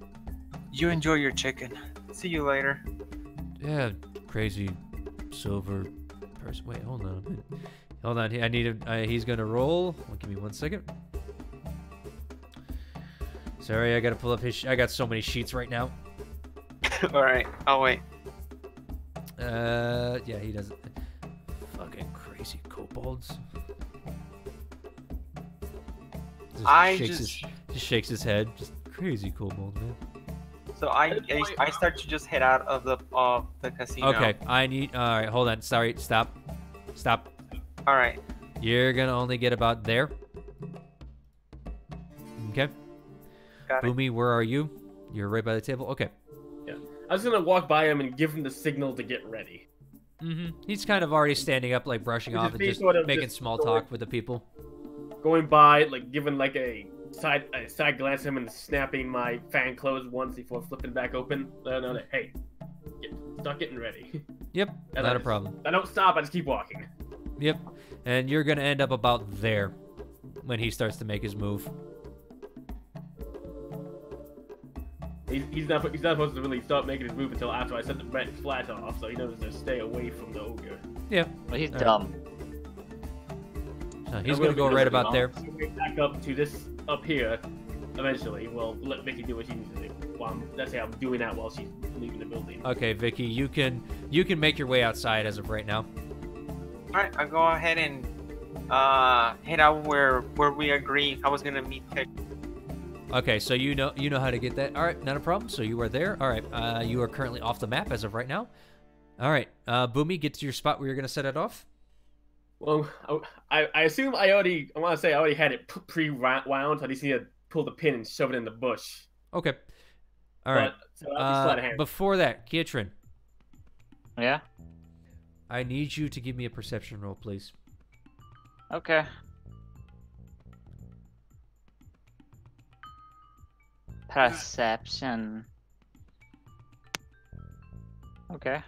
You enjoy your chicken. See you later. Yeah, crazy silver person. Wait, hold on a minute. Hold on, I need him. He's gonna roll. Give me 1 second. Sorry, I gotta pull up his. I got so many sheets right now. All right. I'll wait. Yeah, he doesn't. Fucking crazy kobolds. Just shakes his head. Just crazy kobold, man. So I start to just head out of the casino. Okay, I need. All right, hold on. Sorry, stop. All right. You're gonna only get about there. Okay. Got it. Boomy, where are you? You're right by the table. Okay. I was gonna walk by him and give him the signal to get ready. He's kind of already standing up, like brushing off and just making small talk with the people. Going by, like giving like a side glance at him and snapping my fan closed once before flipping back open. Hey, start getting ready. Yep, not a problem. I don't stop. I just keep walking. Yep, and you're gonna end up about there when he starts to make his move. He's not supposed to really start making his move until after I set the red flag off, so he knows to stay away from the ogre. Yeah, Well, he's dumb. so he's gonna go right about there. So we back up to this up here. Eventually, we'll let Vicky do what she needs to do. Let's say I'm doing that while she's leaving the building. Okay, Vicky, you can make your way outside as of right now. All right, I'll go ahead and head out where we agreed I was gonna meet. Okay, so you know how to get that. All right, not a problem. So you are there. All right, you are currently off the map as of right now. All right, Boomy, get to your spot where you're gonna set it off. Well, I assume I already had it pre-wound. So I just need to pull the pin and shove it in the bush. Okay. All right. So I'll be sleight of hand. Before that, Kietrin, Yeah? I need you to give me a perception roll, please. Okay. Perception. Okay.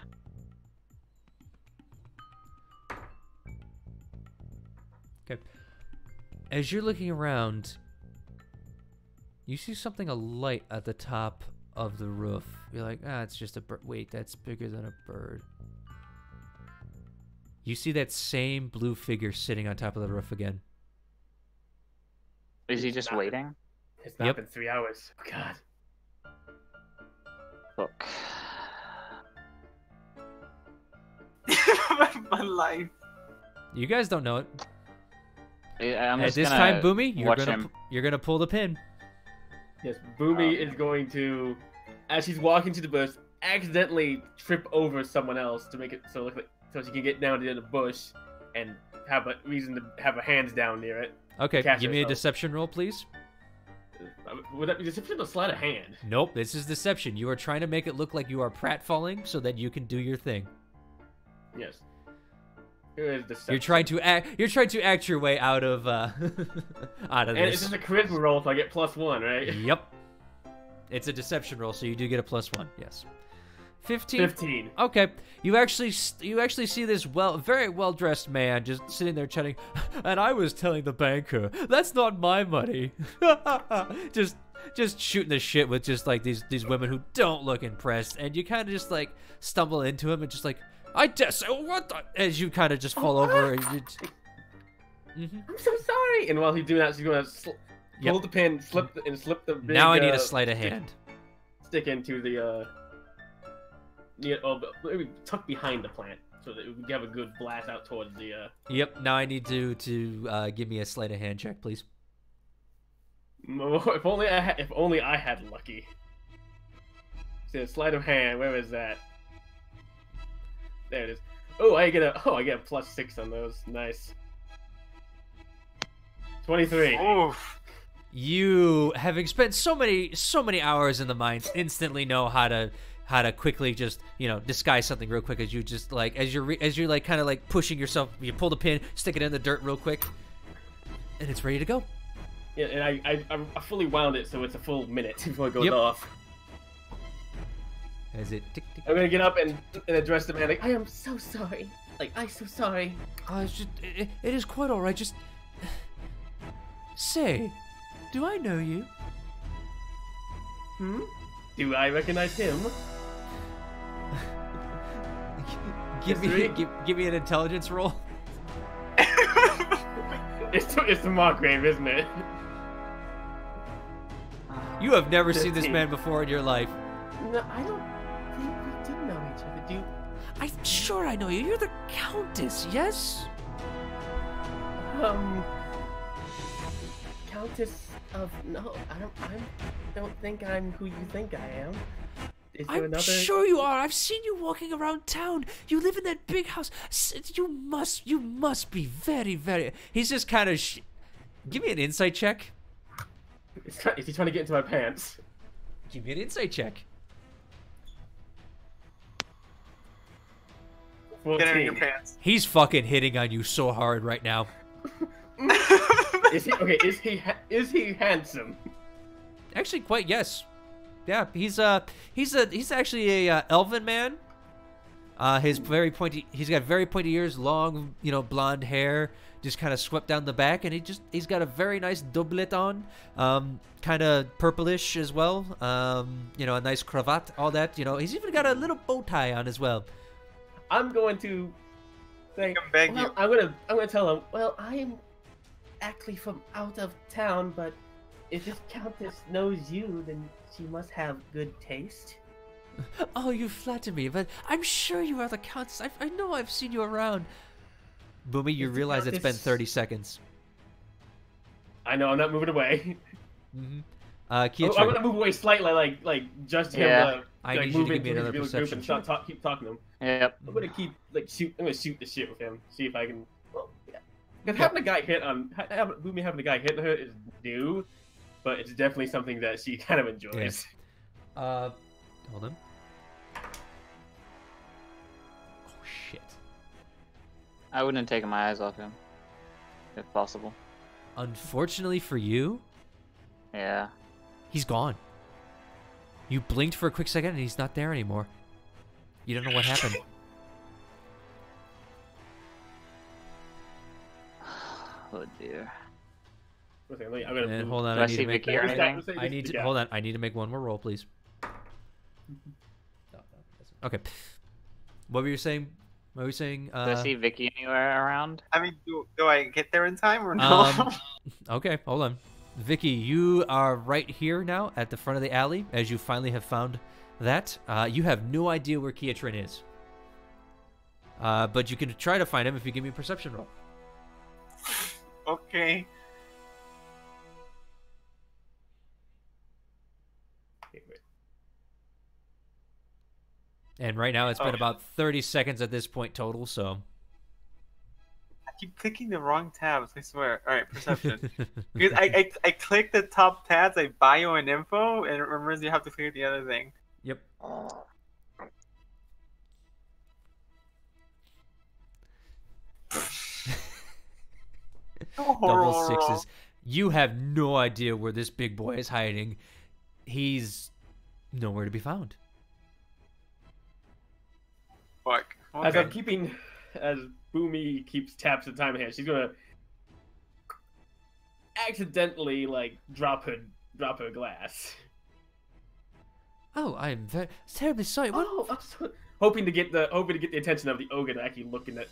Okay. As you're looking around, you see something alight at the top of the roof. You're like, it's just a bird. Wait, that's bigger than a bird. You see that same blue figure sitting on top of the roof again. Is he just waiting? It's not been 3 hours. Oh, God. Look. My life. You guys don't know it. I'm At just this gonna time, Boomy, watch you're gonna pull the pin. Yes, Boomy is going to, as she's walking to the bush, accidentally trip over someone else to make it so she can get down to the bush and have a reason to have her hands down near it. Okay, Catch give me a herself. deception roll, please. Would that be deception or sleight of hand? Nope, this is deception. You are trying to make it look like you are pratfalling so that you can do your thing. Yes. Here is deception. You're trying to act your way out of out of And this. it's just a charisma roll, so I get +1, right? Yep. It's a deception roll, so you do get a +1. Yes. 15. 15. Okay. You actually see this very well dressed man just sitting there chatting, and I was telling the banker, that's not my money. just shooting the shit with just like these women who don't look impressed, and you kind of just like stumble into him and just like, I guess what the, as you kind of just fall over. And I'm so sorry. And while he's doing that, she's going to pull the pin, slip the big, now I need a sleight of hand. Stick into the maybe tuck behind the plant so that we have a good blast out towards the. Yep. Now I need to give me a sleight of hand check, please. If only I had lucky. See, sleight of hand. Where is that? There it is. Oh, I get a +6 on those. Nice. 23. Oof. You, having spent so many hours in the mines, instantly know how to quickly just disguise something real quick. As you just like as you're like kind of like pushing yourself, you pull the pin, stick it in the dirt real quick, and it's ready to go. Yeah, and I fully wound it, so it's a full minute before it goes Yep. off. As it tick, tick, I'm gonna get up and address the man like, I am so sorry. Like, I'm so sorry. it's just it is quite all right. Just say, do I know you? Do I recognize him? Give me an intelligence roll. It's the Margrave, isn't it? You have never seen this 15. man before in your life. No, I don't think we do know each other. Do I'm sure I know you. You're the Countess, yes? Countess of no, I don't think I'm who you think I am. Is there I'm another? sure you are. I've seen you walking around town. You live in that big house. You must be very, very. He's just kind of. Give me an insight check. Is he trying to get into my pants? Give me an insight check. Get it in your 14. pants. He's fucking hitting on you so hard right now. Is he okay? Is he handsome? Actually, quite yes. Yeah, he's actually a elven man. He's got very pointy ears, long, blonde hair, just kind of swept down the back, and he's got a very nice doublet on, kind of purplish as well. A nice cravat, all that. He's even got a little bow tie on as well. I'm going to say, Come beg you. I'm gonna tell him. Well, I'm actually from out of town, but if this countess knows you, then she must have good taste. Oh, you flatter me, but I'm sure you are the countess. I know I've seen you around. Boomy, you It's the realize it's been countess. 30 seconds. I know. I'm not moving away. Mm-hmm. I'm Kietri, gonna move away slightly, like just him. Yeah. I Like need you to move give me into another his group perception and keep talking to him. Yep. I'm gonna keep shoot. I'm gonna shoot the shit with him. See if I can. Well, yeah. Because having a guy hit on Boomy having a guy hit on her is new, but it's definitely something that she kind of enjoys. hold on. Oh, shit. I wouldn't take my eyes off him, if possible. Unfortunately for you, Yeah. he's gone. You blinked for a quick second and he's not there anymore. You don't know what happened. Oh dear. Okay, I'm gonna And move. hold on, Do I I need see to make. Vicky or anything? I need to hold on. I need to make one more roll, please. Okay. What were you saying? What were you saying? Do I see Vicky anywhere around? I mean, do I get there in time or no? Okay, hold on. Vicky, you are right here now at the front of the alley, as you finally have found that. You have no idea where Kietrin is. But you can try to find him if you give me a perception roll. Okay. And right now it's been about 30 seconds at this point total, so... I keep clicking the wrong tabs, I swear. Alright, perception. Because I click the top tabs, like bio and info, and it remembers you have to click the other thing. Yep. Double sixes. You have no idea where this big boy is hiding. He's nowhere to be found. Fuck. As Okay. as Boomy keeps taps the time hand, she's gonna accidentally drop her glass. Oh, I'm terribly sorry. What? Oh, I'm so, hoping to get the attention of the ogre to actually look in that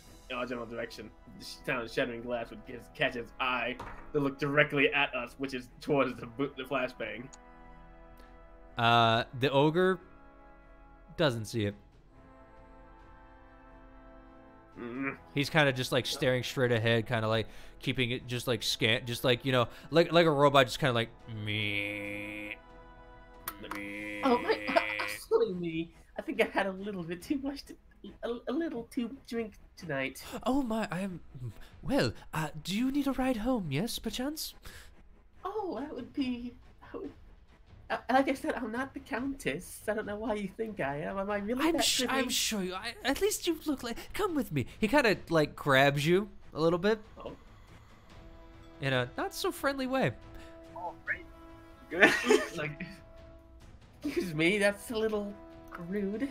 general direction. The sound of shattering glass would catch his eye to look directly at us, which is towards the flashbang. The ogre doesn't see it. He's kind of just staring straight ahead, kind of keeping it just scant, just like a robot, just kind of me. Oh my! Silly me. I think I had a little bit too much a little too drink tonight. Oh my! Well. Do you need a ride home? Yes, perchance. Oh, that would be. Like I said, I'm not the countess. I don't know why you think I am. Am I really that pretty? I'm sure you. At least you look like. Come with me. He kind of grabs you a little bit. Oh. In a not so friendly way. Oh, right. Good. Excuse me, that's a little rude.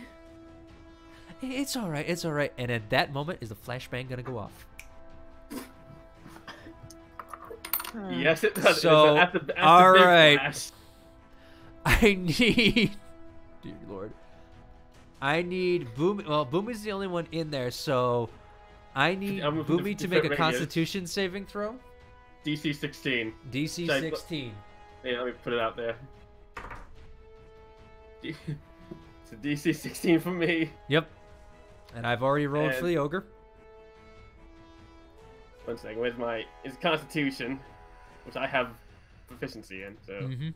It's all right. It's all right. And at that moment, is the flashbang gonna go off? Yes, it does. So, At the all big right. flash. I need, dear Lord, I need Boomy. Well, Boomy's the only one in there, so I need I'm moving Boomy to to make a different radius. Constitution saving throw. DC 16. DC Sorry, 16. Yeah, let me put it out there. It's a DC 16 for me. Yep. And I've already rolled for And- the ogre. One second, where's it's Constitution, which I have proficiency in, so. Mm-hmm.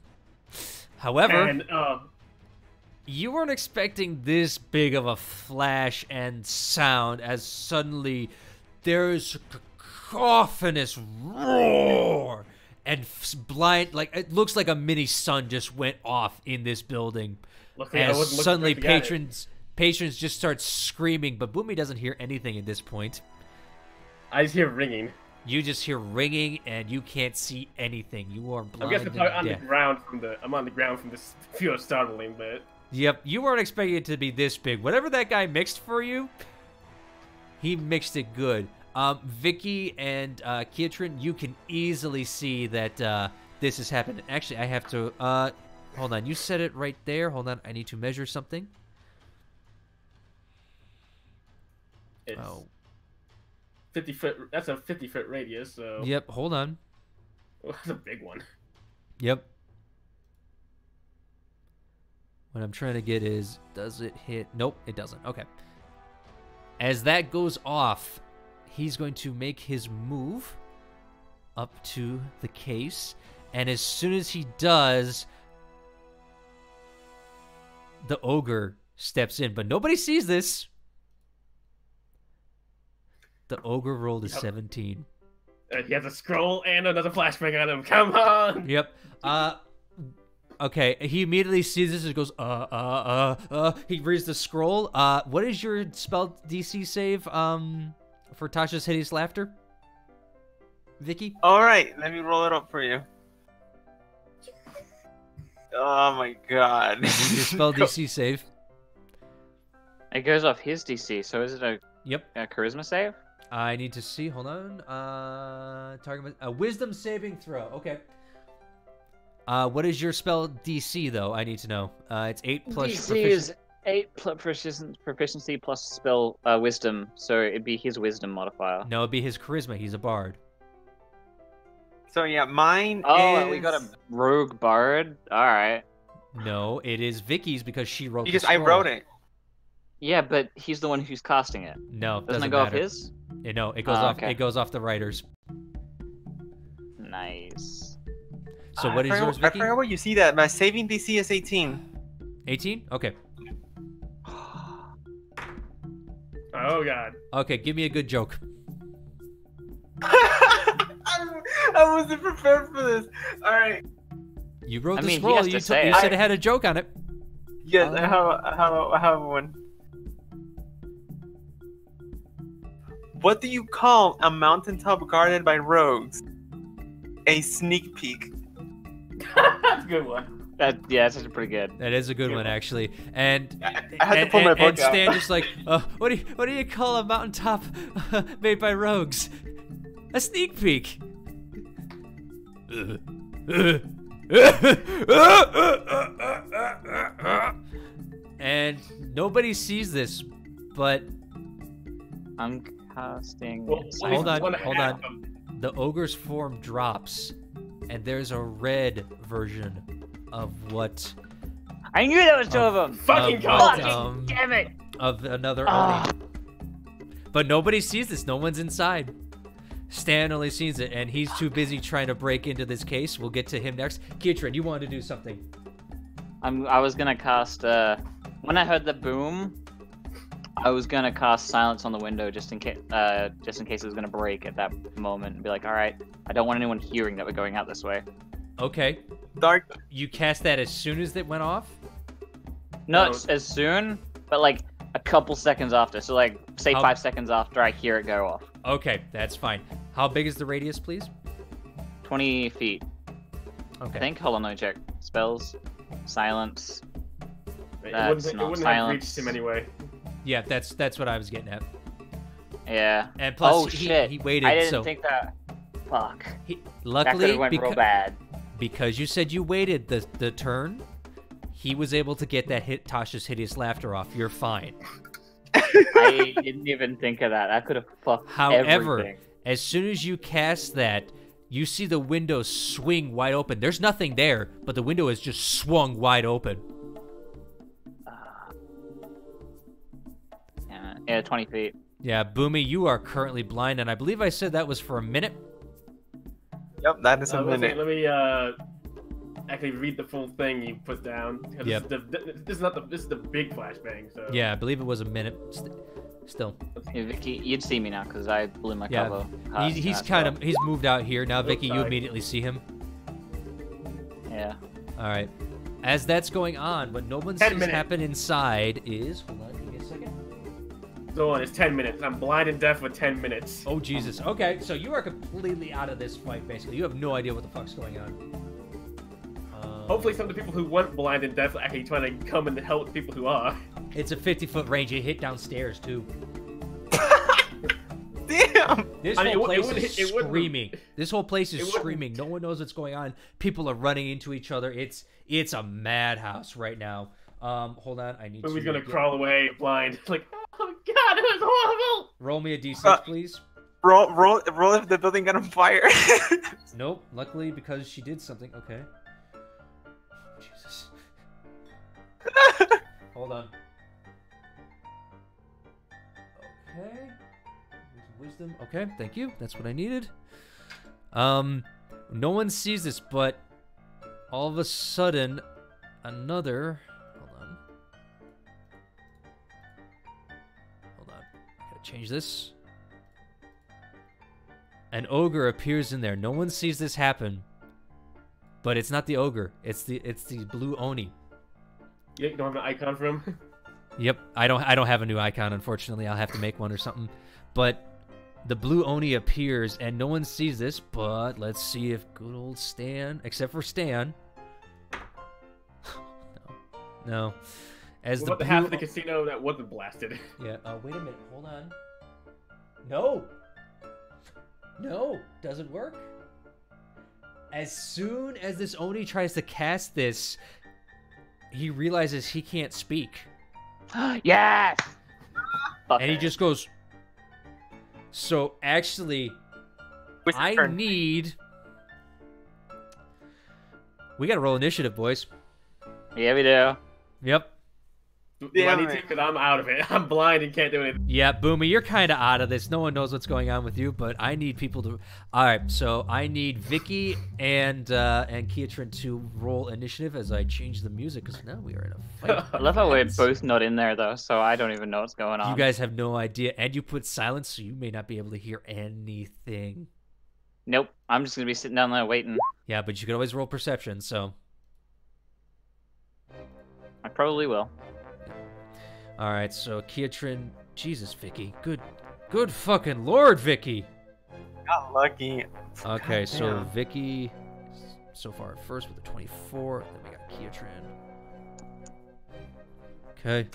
However, And, you weren't expecting this big of a flash and sound as suddenly there's a cacophonous roar and it looks like a mini sun just went off in this building luckily I as wasn't looking suddenly directly at it. patrons just start screaming, but Boomy doesn't hear anything at this point. I just hear ringing. You just hear ringing, and you can't see anything. You are I'm blind guessing and probably on the deaf. ground I'm on the ground from this fear startling, but Yep, you weren't expecting it to be this big. Whatever that guy mixed for you, he mixed it good. Vicky and Kietrin, you can easily see that this has happened. Actually, I have to... hold on, you said it right there. Hold on, I need to measure something. it's Oh. 50-foot. That's a 50-foot radius, so Yep, hold on. that's a big one. Yep. What I'm trying to get is, does it hit? Nope, it doesn't. Okay. As that goes off, he's going to make his move up to the case. And as soon as he does, the ogre steps in. But nobody sees this. The ogre rolled a 17. He has a scroll and another flashbang on him. Come on! Yep. Okay, he immediately sees this and goes, He reads the scroll. What is your spell DC save, for Tasha's Hideous Laughter? Vicky? Alright, let me roll it up for you. Oh my god. Your spell DC save. It goes off his DC, so is it a Yep. charisma save? I need to see. Hold on. Target a wisdom saving throw. Okay. What is your spell DC though? I need to know. It's 8 plus DC is 8 plus proficiency plus spell wisdom, so it'd be his wisdom modifier. No, it'd be his charisma. He's a bard. So yeah, mine Oh, is... we got a rogue bard. All right. No, it is Vicky's because she wrote. Because the I scroll. wrote it. Yeah, but he's the one who's casting it. No, Doesn't it go matter. off his? No, it goes Oh, off. okay. It goes off the writers. Nice. So what is yours, I Vicky? forgot where you see that. My saving DC is 18. 18. Okay. Oh god. Okay, give me a good joke. I wasn't prepared for this. Alright. You wrote I the mean, he scroll. has to You, say you it. said it had a joke on it. Yes, I have one. What do you call a mountaintop guarded by rogues? A sneak peek. That's a good one. Yeah, that's actually pretty good. That is a good one, actually. And I had to pull my book and Stan out. just like, what do you call a mountaintop made by rogues? A sneak peek. And nobody sees this, but I'm casting. Well, it. hold on, one and a hold half on. of them. The ogre's form drops, and there's a red version of what I knew there was two of them. Fucking of God. what, Damn it! of another Ah. army. But nobody sees this. No one's inside. Stan only sees it, and he's too busy trying to break into this case. We'll get to him next. Kietrin, you wanted to do something. I was gonna cast. When I heard the boom, I was gonna cast silence on the window just in case it was gonna break at that moment and be like, all right, I don't want anyone hearing that we're going out this way. Okay. Dark. You cast that as soon as it went off? Not as soon, but like a couple seconds after. So like, say How- 5 seconds after I hear it go off. Okay, that's fine. How big is the radius, please? 20 feet. Okay. I think. Hold on, let me check. Spells, silence. It That's wouldn't not have silence. reached him anyway. Yeah, that's what I was getting at. Yeah. And plus, Oh he, shit! he waited. I didn't so think that. Fuck. he, That could luckily, have went real bad. because you said you waited the turn, he was able to get that hit Tasha's Hideous Laughter off. You're fine. I didn't even think of that. That could have fucked However, everything. as soon as you cast that, you see the window swing wide open. There's nothing there, but the window is just swung wide open. Yeah, 20 feet. Yeah, Boomy, you are currently blind, and I believe I said that was for a minute. Yep, that is a Let minute. me actually read the full thing you put down. 'Cause Yep. This is the big flashbang. So Yeah, I believe it was a minute. Still, Yeah, Vicky, you'd see me now because I blew my yeah, cover. he's kind of he's moved out here now. Vicky, you sorry. immediately see him. Yeah. All right. As that's going on, what no one 10 sees minutes. happen inside is hold on, Zorn, it's 10 minutes. I'm blind and deaf for 10 minutes. Oh, Jesus. Okay, so you are completely out of this fight, basically. You have no idea what the fuck's going on. Hopefully some of the people who weren't blind and deaf are actually trying to come and help the people who are. It's a 50-foot range. It hit downstairs, too. Damn! This whole place is screaming. This whole place is screaming. No one knows what's going on. People are running into each other. It's a madhouse right now. Hold on. I need to... He's gonna crawl away blind. Like, oh god, it was horrible! Roll me a d6, please. Roll if the building got on fire. Nope. Luckily, because she did something. Okay. Jesus. Hold on. Okay. Wisdom. Okay, thank you. That's what I needed. No one sees this, but all of a sudden, another... Hold on. I gotta change this. An ogre appears in there. No one sees this happen. But it's not the ogre. It's the blue oni. You don't have an icon for him? Yep. I don't have a new icon, unfortunately. I'll have to make one or something. But the blue oni appears, and no one sees this, but let's see if good old Stan, except for Stan. No. As What the about the half of the casino that wasn't blasted? Yeah, wait a minute. Hold on. No. No, doesn't work. As soon as this oni tries to cast this, he realizes he can't speak. Yes! And he just goes... So, actually, I need... We gotta roll initiative, boys. Yeah, we do. Yep. Do I need to? Because I'm out of it. I'm blind and can't do anything. Yeah, Boomy, you're kind of out of this. No one knows what's going on with you, but I need people to... All right, so I need Vicky and Keatrin to roll initiative as I change the music, because now we are in a fight. I love how we're both not in there, though, so I don't even know what's going on. You guys have no idea, and you put silence, so you may not be able to hear anything. Nope, I'm just going to be sitting down there waiting. Yeah, but you could always roll perception, so... I probably will. All right, so Keatrin, Jesus, Vicky, good fucking Lord, Vicky. Got lucky. Okay, so damn. Vicky, so far first with a 24. Then we got Keatrin. Okay,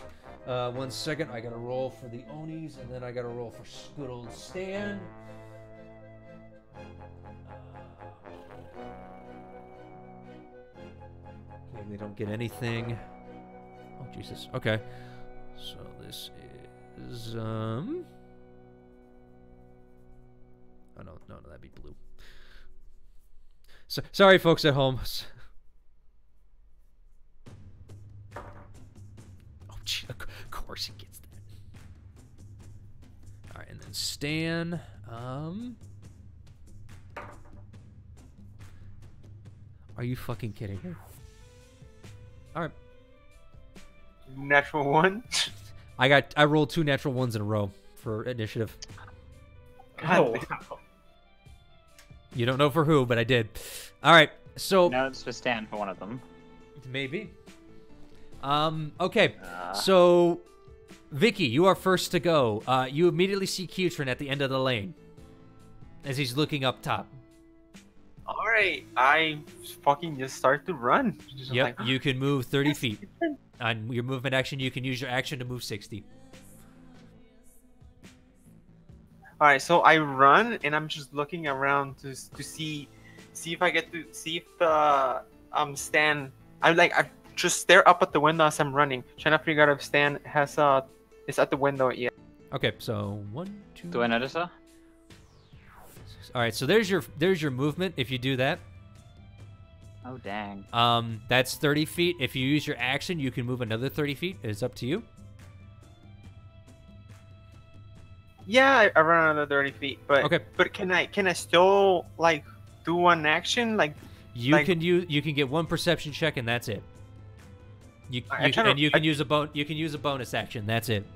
1 second. I gotta roll for the Onis, and then I gotta roll for good old Stan. Okay, they don't get anything. Oh Jesus. Okay. So this is oh no, that'd be blue. So sorry folks at home. Oh gee, of course he gets that. Alright, and then Stan. Are you fucking kidding me? Alright. Natural one. I rolled 2 natural ones in a row for initiative. Oh, wow. You don't know for who, but I did. All right, so No, it's just Stan for one of them. maybe. Okay, so Vicky, you are first to go. You immediately see Keatrin at the end of the lane as he's looking up top. All right, I fucking just start to run. Just Yep, like, you can move 30 feet. On your movement action, you can use your action to move 60. All right, so I run and I'm just looking around to see if I get to see if Stan. I just stare up at the window as I'm running, trying to figure out if Stan is at the window yet. Okay, so 1, 2. Do I notice her? All right, so there's your movement. If you do that. Oh, dang. That's 30 feet. If you use your action, you can move another 30 feet. It's up to you. Yeah, I run another 30 feet, but Okay. But can I still like do one action like? You can get 1 perception check and that's it. You can use a bonus action. That's it.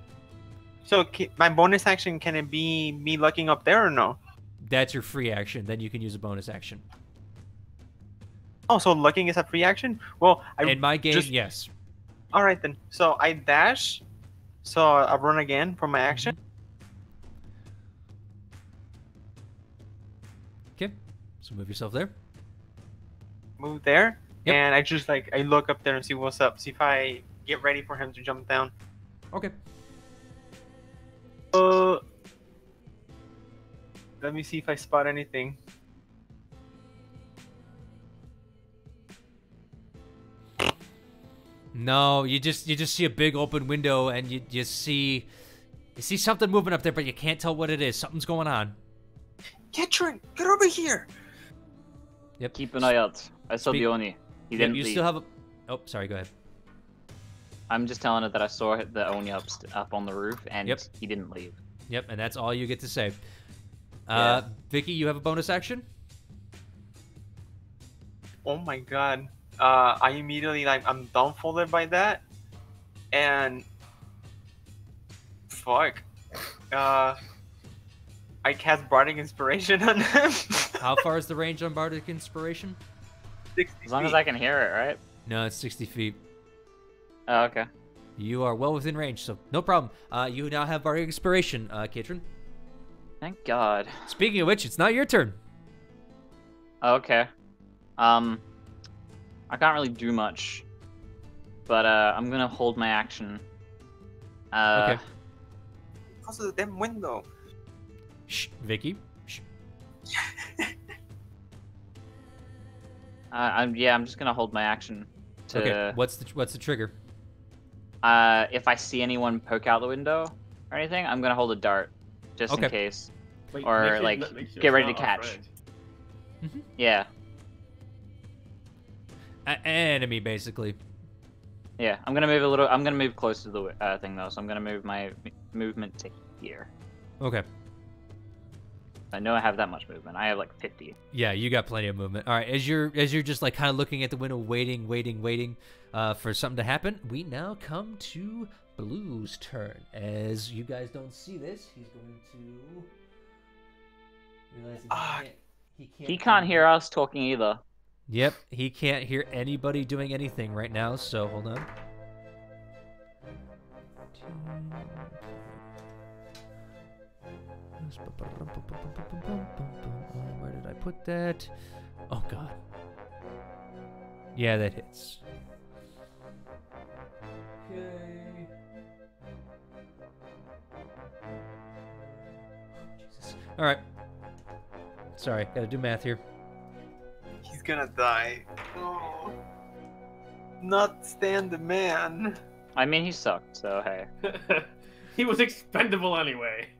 So my bonus action, can it be me looking up there or no? That's your free action. Then you can use a bonus action. Oh, so looking is a free action? Well, In my game, yes. All right then. So I dash, So I'll run again for my action. Okay, so move yourself there. Move there. Yep. And I just like, I look up there and see what's up. See if I get ready for him to jump down. Okay. Let me see if I spot anything. No, you just see a big open window, and you see something moving up there, but you can't tell what it is. Something's going on. Ketrin, get over here! Yep. Keep an eye out. I saw the Oni. He Yep, didn't you leave. still have a. Oh, sorry. Go ahead. I'm just telling it that I saw the Oni up on the roof, and Yep. he didn't leave. Yep, and that's all you get to say. Yeah. Vicky, you have a bonus action. Oh my god. I immediately, like, I'm dumbfolded by that. And... Fuck. I cast Bardic Inspiration on him. How far is the range on Bardic Inspiration? 60 As long as feet. I can hear it, right? No, it's 60 feet. Oh, okay. You are well within range, so no problem. You now have Bardic Inspiration, Katrin. Thank God. Speaking of which, it's not your turn. Oh, okay. I can't really do much, but I'm gonna hold my action. Okay. Because of the damn window. Shh, Vicky. Shh. I'm just gonna hold my action. Okay. What's the trigger? If I see anyone poke out the window or anything, I'm gonna hold a dart, just in Okay. case. Wait, Or, make sure- like, make sure get it's ready not to our catch. friend. Yeah, Enemy, basically. yeah. I'm gonna move a little. I'm gonna move close to the thing though, so I'm gonna move my movement to here. Okay. I know I have that much movement. I have like 50. Yeah, you got plenty of movement. All right, as you're just like kind of looking at the window, waiting for something to happen, we now come to Blue's turn. As you guys don't see this, he's going to realize He can't hear us talking either. Yep, he can't hear anybody doing anything right now. So hold on. Where did I put that? Oh god. Yeah, that hits. Okay. Jesus. All right. Sorry, gotta do math here. He's gonna die. Oh. Not stand the man. I mean, he sucked, so hey. He was expendable anyway.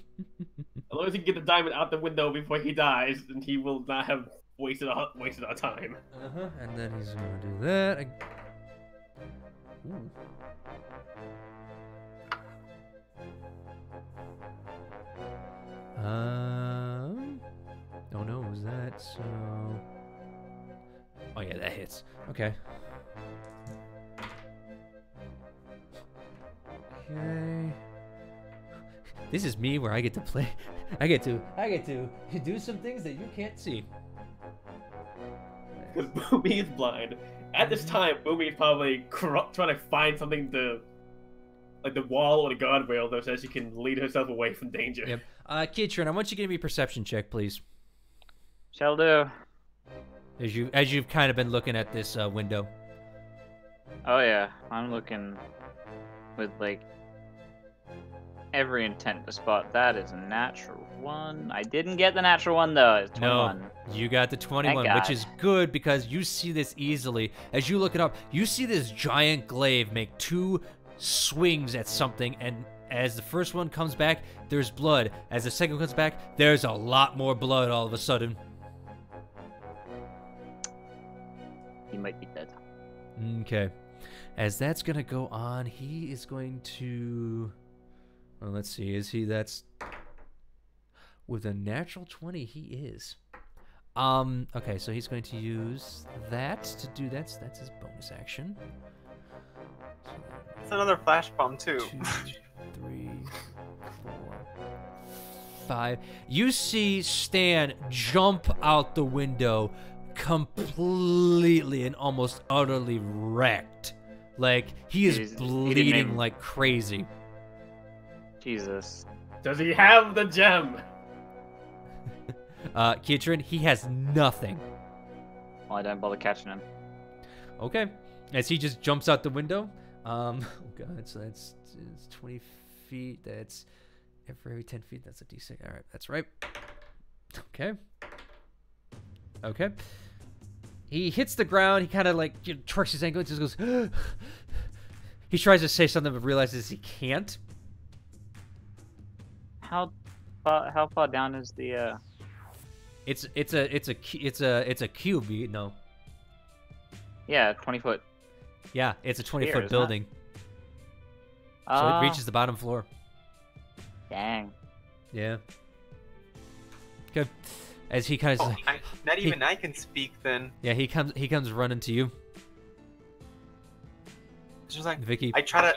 As long as he can get the diamond out the window before he dies, then he will not have wasted our time. And then he's gonna do that. Ooh. Oh no, was that so? Oh yeah, that hits. Okay. Okay. This is me where I get to play. I get to do some things that you can't see. Because Boomy is blind. At this time, Boomy is probably trying to find something to, like the wall or the guardrail, that says she can lead herself away from danger. Yep. Kitron, I want you to give me a perception check, please. Shall do. As you've kind of been looking at this window. Oh yeah, I'm looking with like every intent to spot. That is a natural one. I didn't get the natural one though. It's 21. No, you got the 21, Thank which God. is good because you see this easily. As you look it up, you see this giant glaive make two swings at something, and as the first one comes back, there's blood. As the second comes back, there's a lot more blood all of a sudden. He might be dead. Okay. As that's going to go on, he is going to... Well, let's see. Is he... That's... With a natural 20, he is. Okay, so he's going to use that to do that. So that's his bonus action. So It's another flash bomb too. 2, 3, 4, 5. You see Stan jump out the window, completely and almost utterly wrecked Like, he is He didn't bleeding even- like crazy. Jesus. Does he have the gem? Kitrin, he has nothing. Well, I don't bother catching him. Okay. As he just jumps out the window. Oh god, so it's 20 feet. That's every 10 feet. That's a d6. All right, that's right. Okay. Okay. He hits the ground. He kind of like twerks his ankle. Just goes. He tries to say something, but realizes he can't. How far down is the? It's a cube. No. Yeah, 20 foot. Yeah, it's a 20-foot isn't it? building. So it reaches the bottom floor. Dang. Yeah. Okay. As he kind of, Not even I can speak then. yeah, he comes running to you, It's just like Vicky. I try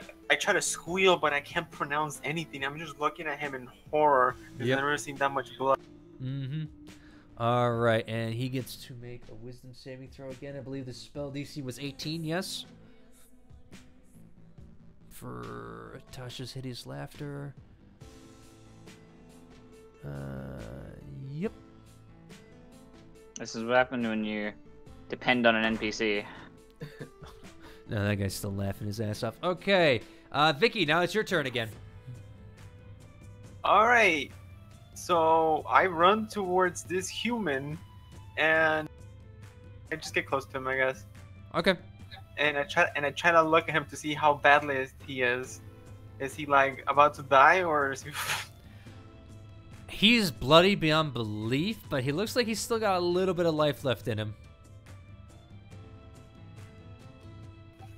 to squeal, but I can't pronounce anything. I'm just looking at him in horror because Yep. I've never seen that much blood. Mm-hmm. All right, and he gets to make a wisdom saving throw again. I believe the spell DC was 18. Yes. For Tasha's hideous laughter. Yep. This is what happens when you depend on an NPC. No, that guy's still laughing his ass off. Okay, Vicky, now it's your turn again. All right, so I run towards this human, and I just get close to him, I guess. Okay. And I try to look at him to see how badly he is. Is he like about to die, or is he? He's bloody beyond belief, but he looks like he's still got a little bit of life left in him.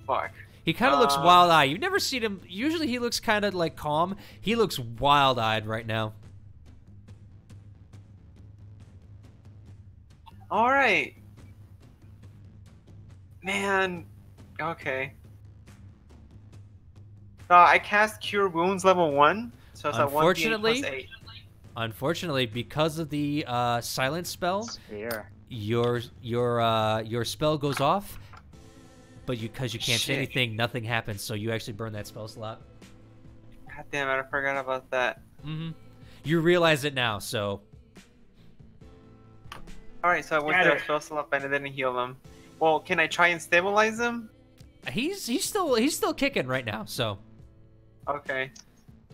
Fuck. He kind of looks wild-eyed. You've never seen him. Usually he looks kind of like calm. He looks wild-eyed right now. All right. Man. Okay. I cast Cure Wounds level 1, so it's at 1d8 plus 8. Unfortunately, because of the silence spell, Sphere. your spell goes off, but because you can't say Shit. anything, nothing happens. So you actually burn that spell slot. God damn it! I forgot about that. Mm-hmm. You realize it now, so All right, so I went Got to it. spell slot and it didn't heal him. Well, can I try and stabilize him? he's still kicking right now. So Okay.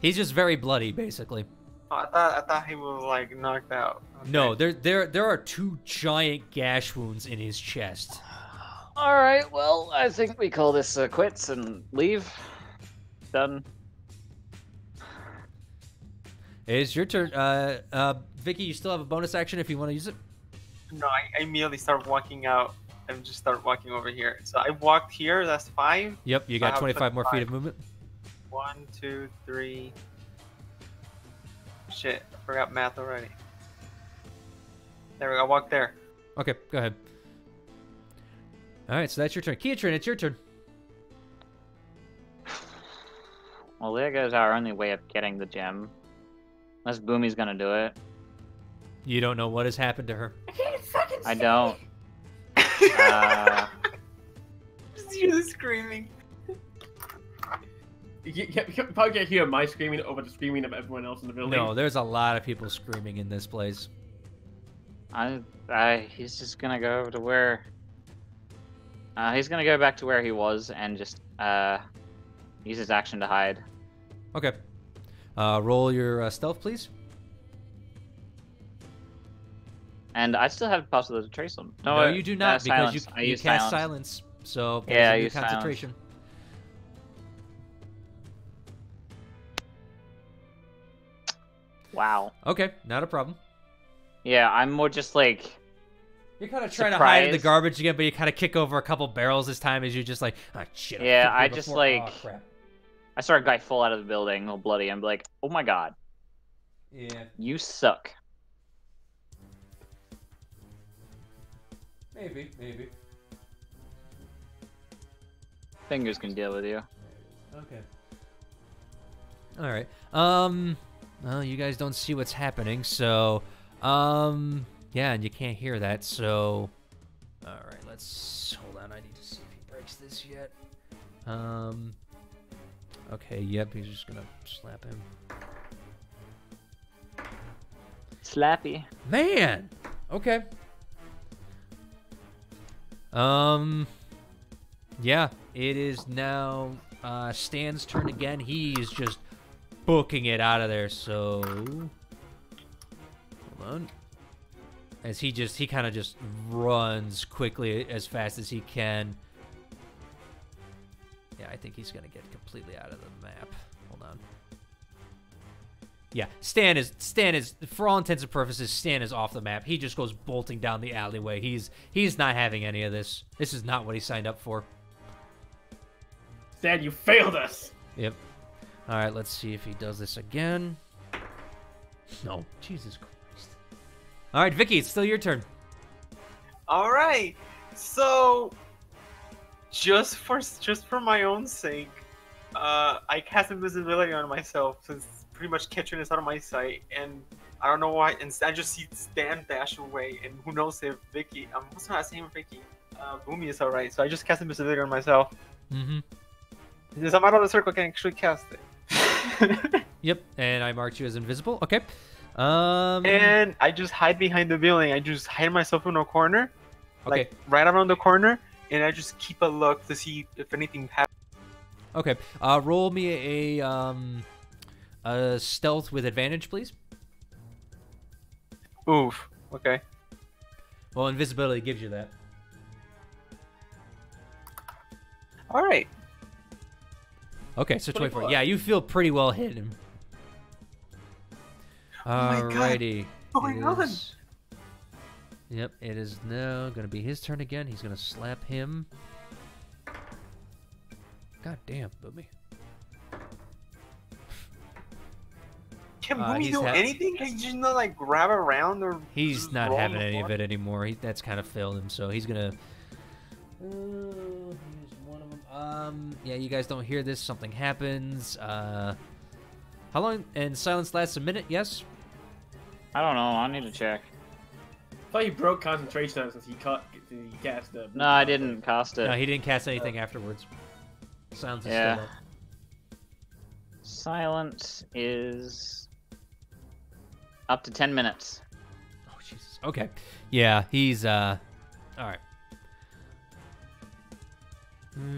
he's just very bloody, basically. Oh, I thought he was like knocked out. Okay. No, there are 2 giant gash wounds in his chest. All right. Well, I think we call this quits and leave. Done. It's your turn. Vicky, you still have a bonus action if you want to use it. No, I immediately start walking out and just start walking over here. So I walked here. That's 5. Yep, you So I got have 25 more feet 25. of movement. 1, 2, 3. Shit, I forgot math already. There we go. Walk there. Okay, go ahead. All right, so that's your turn. Keatrin, it's your turn. Well, there goes our only way of getting the gem. Unless Boomy's gonna do it. You don't know what has happened to her. I can't fucking I see don't. Just hear the screaming. You probably can't hear my screaming over the screaming of everyone else in the building. No, there's a lot of people screaming in this place. He's just gonna go over to where. He's gonna go back to where he was and just use his action to hide. Okay. Roll your stealth, please. And I still have possibility to trace him. No, you do not, because silence. I you use cast silence. silence. So that Yeah, is I your use silence. concentration. Wow. Okay, not a problem. Yeah, I'm more just like. You're kind of trying to hide in the Surprised. garbage again, but you kind of kick over a couple barrels this time as you're just like, oh shit. Yeah, kicked I over just, before. like- Oh, crap. I saw a guy fall out of the building, all bloody. I'm like, oh my god, Yeah, you suck. maybe. Fingers can deal with you. Okay. All right. Well, you guys don't see what's happening, so yeah, and you can't hear that, so all right, let's hold on. I need to see if he breaks this yet. Okay, yep, he's just gonna slap him. Slappy. Man! Okay. Yeah, it is now Stan's turn again. He's just booking it out of there, so hold on. As he kind of just runs quickly as fast as he can. Yeah, I think he's gonna get completely out of the map. Hold on. Yeah, Stan is for all intents and purposes, Stan is off the map. He just goes bolting down the alleyway. He's not having any of this. This is not what he signed up for. Stan, you failed us. Yep. All right, let's see if he does this again. No, Jesus Christ. All right, Vicky, it's still your turn. All right. So, just for my own sake, I cast invisibility on myself since pretty much Ketron is out of my sight, and I don't know why. And I just see Stan dash away, and who knows if Vicky? I'm also not saying Vicky. Boomy is alright, so I just cast invisibility on myself. Mm-hmm. Since I'm out of the circle, I can actually cast it. Yep, and I marked you as invisible. Okay. And I just hide behind the building. I just hide myself in a corner, Okay. like right around the corner, and I just keep a look to see if anything happens. Okay. Roll me a stealth with advantage, please. Oof. Okay. Well, invisibility gives you that. All right. Okay, so 24. 24. Yeah, you feel pretty well hidden. my God. Alrighty. What's going on? Yep, it is now going to be his turn again. He's going to slap him. God damn, Boomy. Can Boomy do he's anything? Can he just not like grab around or? He's just not roll on having the any of floor? it anymore. That's kind of failed him, so he's going to... here's one of them. Yeah, you guys don't hear this. Something happens. How long? And silence lasts a minute, yes? I don't know. I need to check. I thought you broke concentration on since he cast the. No, I didn't cast it. No, he didn't cast anything afterwards. Silence is Yeah. still up. Silence is up to 10 minutes. Oh, Jesus. Okay. Yeah, he's, all right.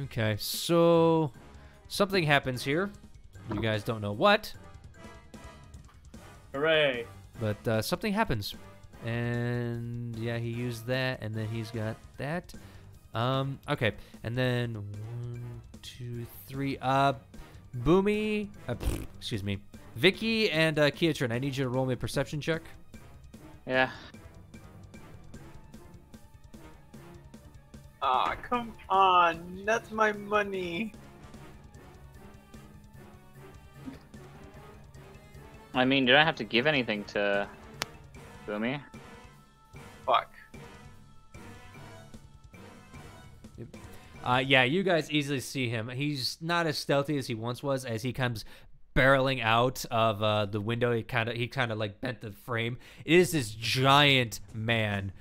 Okay, so something happens here. You guys don't know what, Hooray! but something happens. And yeah, he used that, and then he's got that. Okay, and then 1, 2, 3. Boomy, excuse me, Vicky and Kiatron, I need you to roll me a perception check. Yeah. Ah, come on. That's my money. I mean, you don't have to give anything to Boomy. Fuck. Yeah, you guys easily see him. He's not as stealthy as he once was. As he comes barreling out of the window, he kind of like bent the frame. It is this giant man.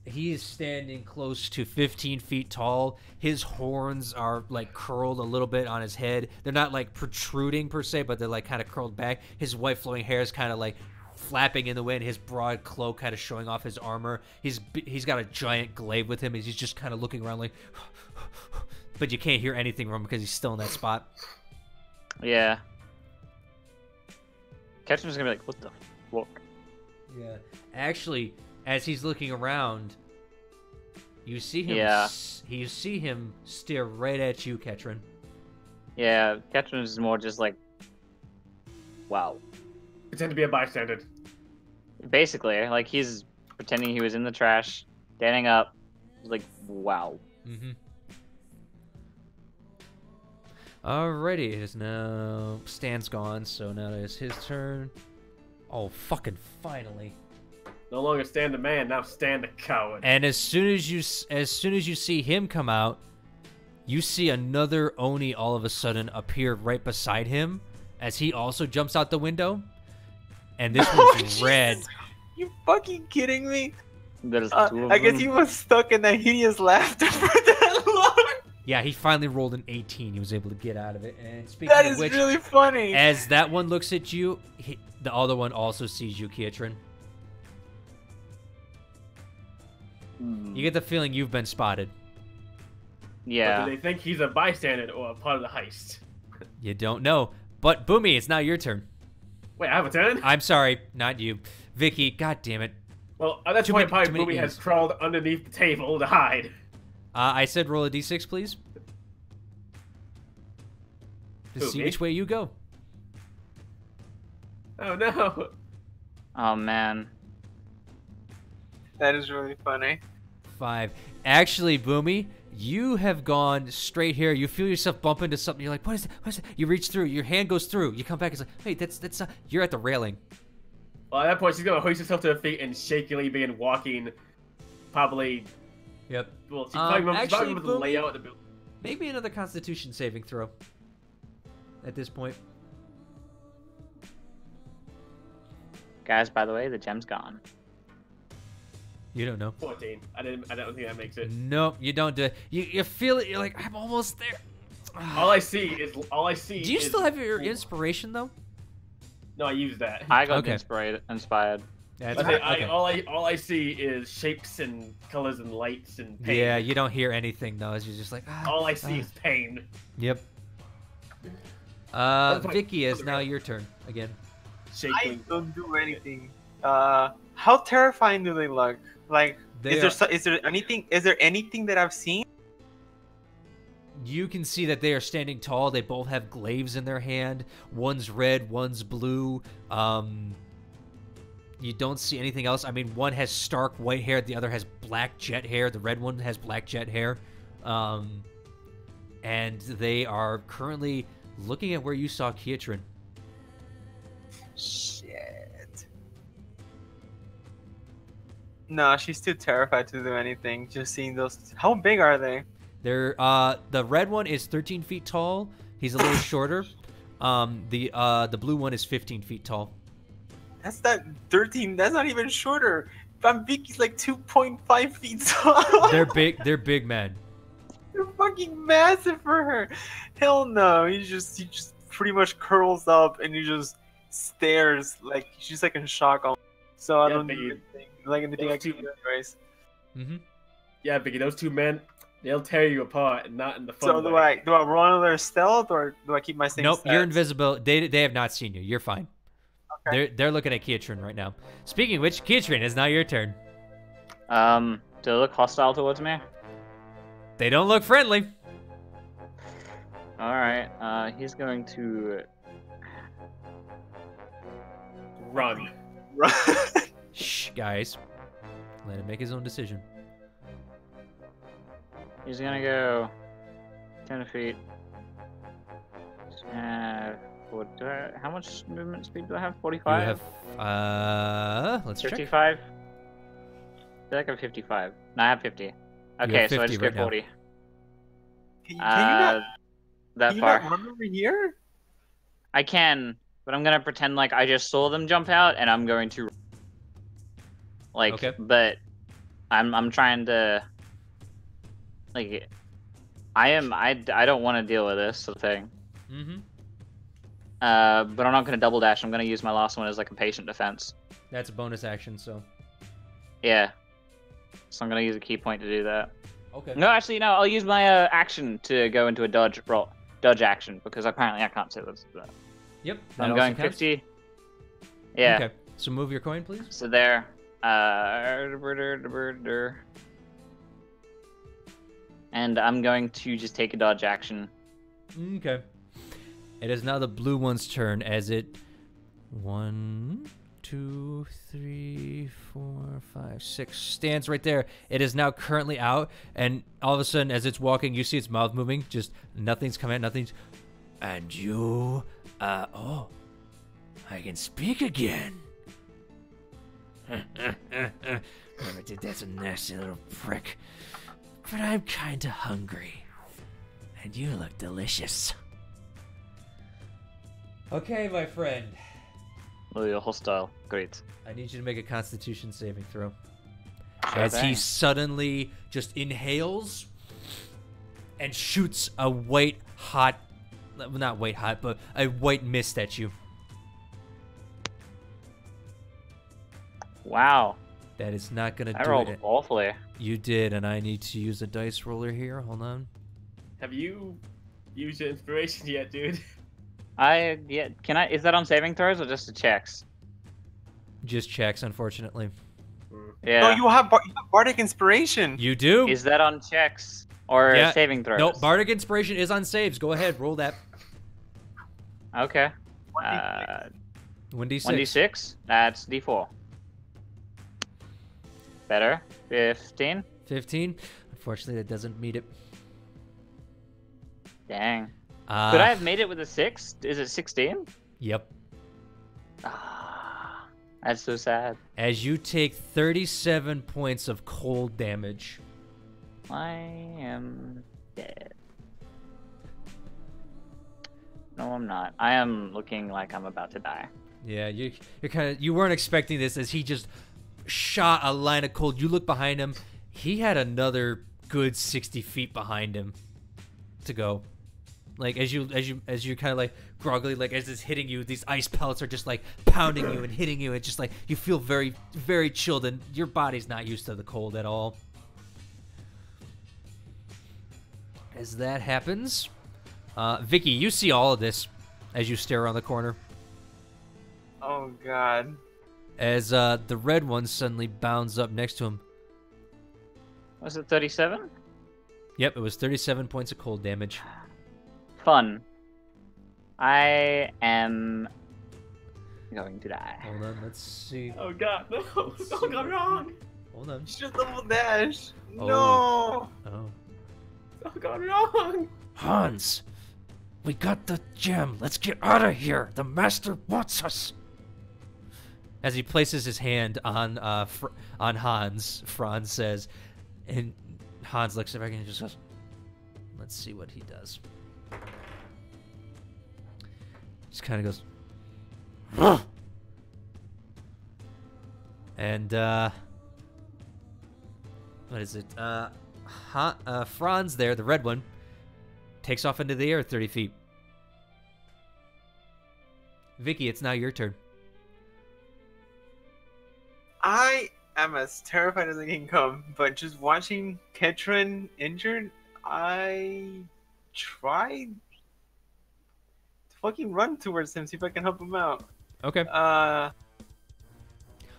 He is standing close to 15 feet tall. His horns are like curled a little bit on his head. They're not like protruding per se, but they're like kind of curled back. His white flowing hair is kind of like flapping in the wind. His broad cloak kind of showing off his armor. He's got a giant glaive with him. He's just kind of looking around like, but you can't hear anything from him because he's still in that spot. Yeah. Ketchum's gonna be like, what the fuck? Yeah. Actually, as he's looking around, you see him. Yeah. You see him stare right at you, Ketron. Yeah, Ketchum's more just like, wow. Pretend to be a bystander. Basically, like he's pretending he was in the trash, standing up, like, wow. Mm-hmm. Alrighty, it is now Stan's gone, so now it is his turn. Oh, fucking finally! No longer stand a man, now stand a coward. And as soon as you see him come out, you see another Oni all of a sudden appear right beside him, as he also jumps out the window. And this one's red. You fucking kidding me? There's two of I guess them. he was stuck in that hideous laughter for that long. Yeah, he finally rolled an 18. He was able to get out of it. And speaking That of is which, really funny. as that one looks at you, the other one also sees you, Kiatrin. You get the feeling you've been spotted. Yeah. But do they think he's a bystander or a part of the heist? You don't know. But Boomy, it's now your turn. Wait, I have a turn? I'm sorry, not you. Vicky, god damn it. Well, at that Too point, many- probably too many Boomy has E's. crawled underneath the table to hide. I said roll a d6, please. To Who, see me? which way you go. Oh no. Oh man. That is really funny. 5. Actually, Boomy, you have gone straight here. You feel yourself bump into something. You're like, what is that? What is that? You reach through. Your hand goes through. You come back. It's like, wait, that's you're at the railing. Well, at that point, she's gonna hoist herself to her feet and shakily begin walking. Probably. Yep. Well, she's probably actually, remember the Boomy- layout of the building. Make me another Constitution saving throw. At this point. Guys, by the way, the gem's gone. You don't know. 14. I don't think that makes it. Nope, you don't do it. You feel it. You're like, I'm almost there. All I see is. Do you still have your inspiration though? No, I used that. I got Okay. inspired. That's I say, okay. all I see is shapes and colors and lights and pain. Yeah, you don't hear anything though. You're just like, All I see is pain. Yep. That's my- Vicky, is now your turn again. I Shaking. don't do anything. How terrifying do they look? Like, They is there anything that I've seen? You can see that they are standing tall. They both have glaives in their hand. One's red, one's blue. You don't see anything else. I mean, one has stark white hair. The other has black jet hair. The red one has black jet hair. And they are currently looking at where you saw Kiatrin. Shit. No, she's too terrified to do anything. Just seeing those. How big are they? They're the red one is 13 feet tall. He's a little shorter. The blue one is 15 feet tall. That's not 13. That's not even shorter. Van Vicky's like 2.5 feet tall. They're big. They're big men. They're fucking massive for her. Hell no. He just pretty much curls up and he just stares like she's like in shock. So I Yeah, don't but do you- anything. Like anything I can do anyways. Mm-hmm. Yeah, Vicky, those two men, they'll tear you apart, and not in the fun So way. do I roll on their stealth or do I keep my same Nope, stats? you're invisible. They have not seen you. You're fine. Okay. They're looking at Kiatrin right now. Speaking of which, Kiatrin, it's now your turn. Do they look hostile towards me? They don't look friendly. Alright, he's going to... Run. Shh, guys. Let him make his own decision. He's gonna go 10 feet. How much movement speed do I have? 45? You have let's check. 55? I feel like I'm 55. No, I have 50. Okay, have so I 50 just right get now. 40. Can you not, That can you far. not run over here? I can, but I'm gonna pretend like I just saw them jump out, and I'm going to like. Okay. But I'm trying to like. I don't want to deal with this sort of thing. Mm-hmm. But I'm not gonna double dash. I'm gonna use my last one as like a patient defense. That's a bonus action, so. Yeah. So I'm gonna use a key point to do that. Okay. No, actually, no. I'll use my action to go into a dodge action because apparently I can't say this. Yep. that I'm also going counts. 50. Yeah. Okay. So move your coin, please. So there. And I'm going to just take a dodge action. Okay. It is now the blue one's turn as it 1, 2, 3, 4, 5, 6 stands right there. It is now currently out, and all of a sudden, as it's walking, you see its mouth moving. Just nothing's coming out, nothing's. And you, oh, I can speak again. Whoever did that's a nasty little prick. But I'm kinda hungry. And you look delicious. Okay, my friend. Oh, you're hostile. Great. I need you to make a Constitution saving throw. as he thing. suddenly just inhales and shoots a white hot, not white hot, but a white mist at you. Wow. That is not gonna I do rolled it. awfully. You did, and I need to use a dice roller here. Hold on. Have you used your inspiration yet, dude? Yeah. Can I? Is that on saving throws or just the checks? Just checks, unfortunately. Yeah. No, you have bardic inspiration. You do? Is that on checks or Yeah. saving throws? Nope. Bardic Inspiration is on saves. Go ahead, roll that. Okay. 1d6. 1d6. That's d4. Better. 15. 15. Unfortunately, that doesn't meet it. Dang. Could I have made it with a 6? Is it 16? Yep. Ah, that's so sad. As you take 37 points of cold damage. I am dead. No, I'm not. I am looking like I'm about to die. Yeah, you're you weren't expecting this as he just shot a line of cold. You look behind him. He had another good 60 feet behind him to go. Like as you're kind of like groggily, like as it's hitting you, these ice pellets are just like pounding you and hitting you. It's just like you feel very, very chilled, and your body's not used to the cold at all. As that happens, Vicky, you see all of this as you stare around the corner. Oh god. As the red one suddenly bounds up next to him. Was it 37? Yep, it was 37 points of cold damage. Fun. I am going to die. Hold on, let's see. Oh god, no! Don't go wrong! Hold on. You should double dash. Oh. No. Oh. Don't go wrong! Hans, we got the gem. Let's get out of here. The master wants us. As he places his hand on Hans, Franz says, and Hans looks back and just goes, "Let's see what he does." Just kind of goes, Huh. and what is it? Franz there, the red one, takes off into the air 30 feet. Vicky, it's now your turn. I am as terrified as I can come, but just watching Ketron injured, I tried to fucking run towards him, see if I can help him out. Okay.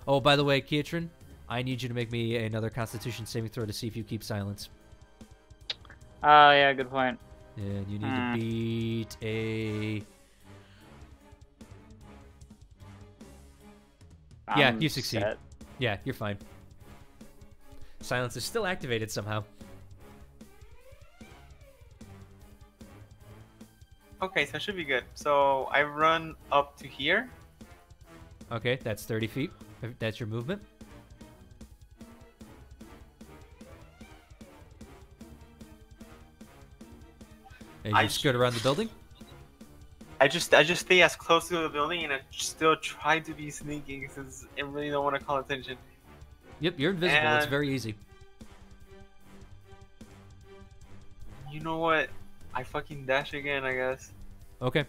Oh, by the way, Kietran, I need you to make me another Constitution saving throw to see if you keep silence. Oh, yeah, good point. And you need to beat a... Yeah, I'm you succeed. set. Yeah, you're fine. Silence is still activated somehow. Okay, so it should be good. So I run up to here. Okay, that's 30 feet. That's your movement. And I you skirt around the building? I just stay as close to the building, and I still try to be sneaky because I really don't want to call attention. Yep, you're invisible. It's And- very easy. You know what? I fucking dash again, I guess. Okay.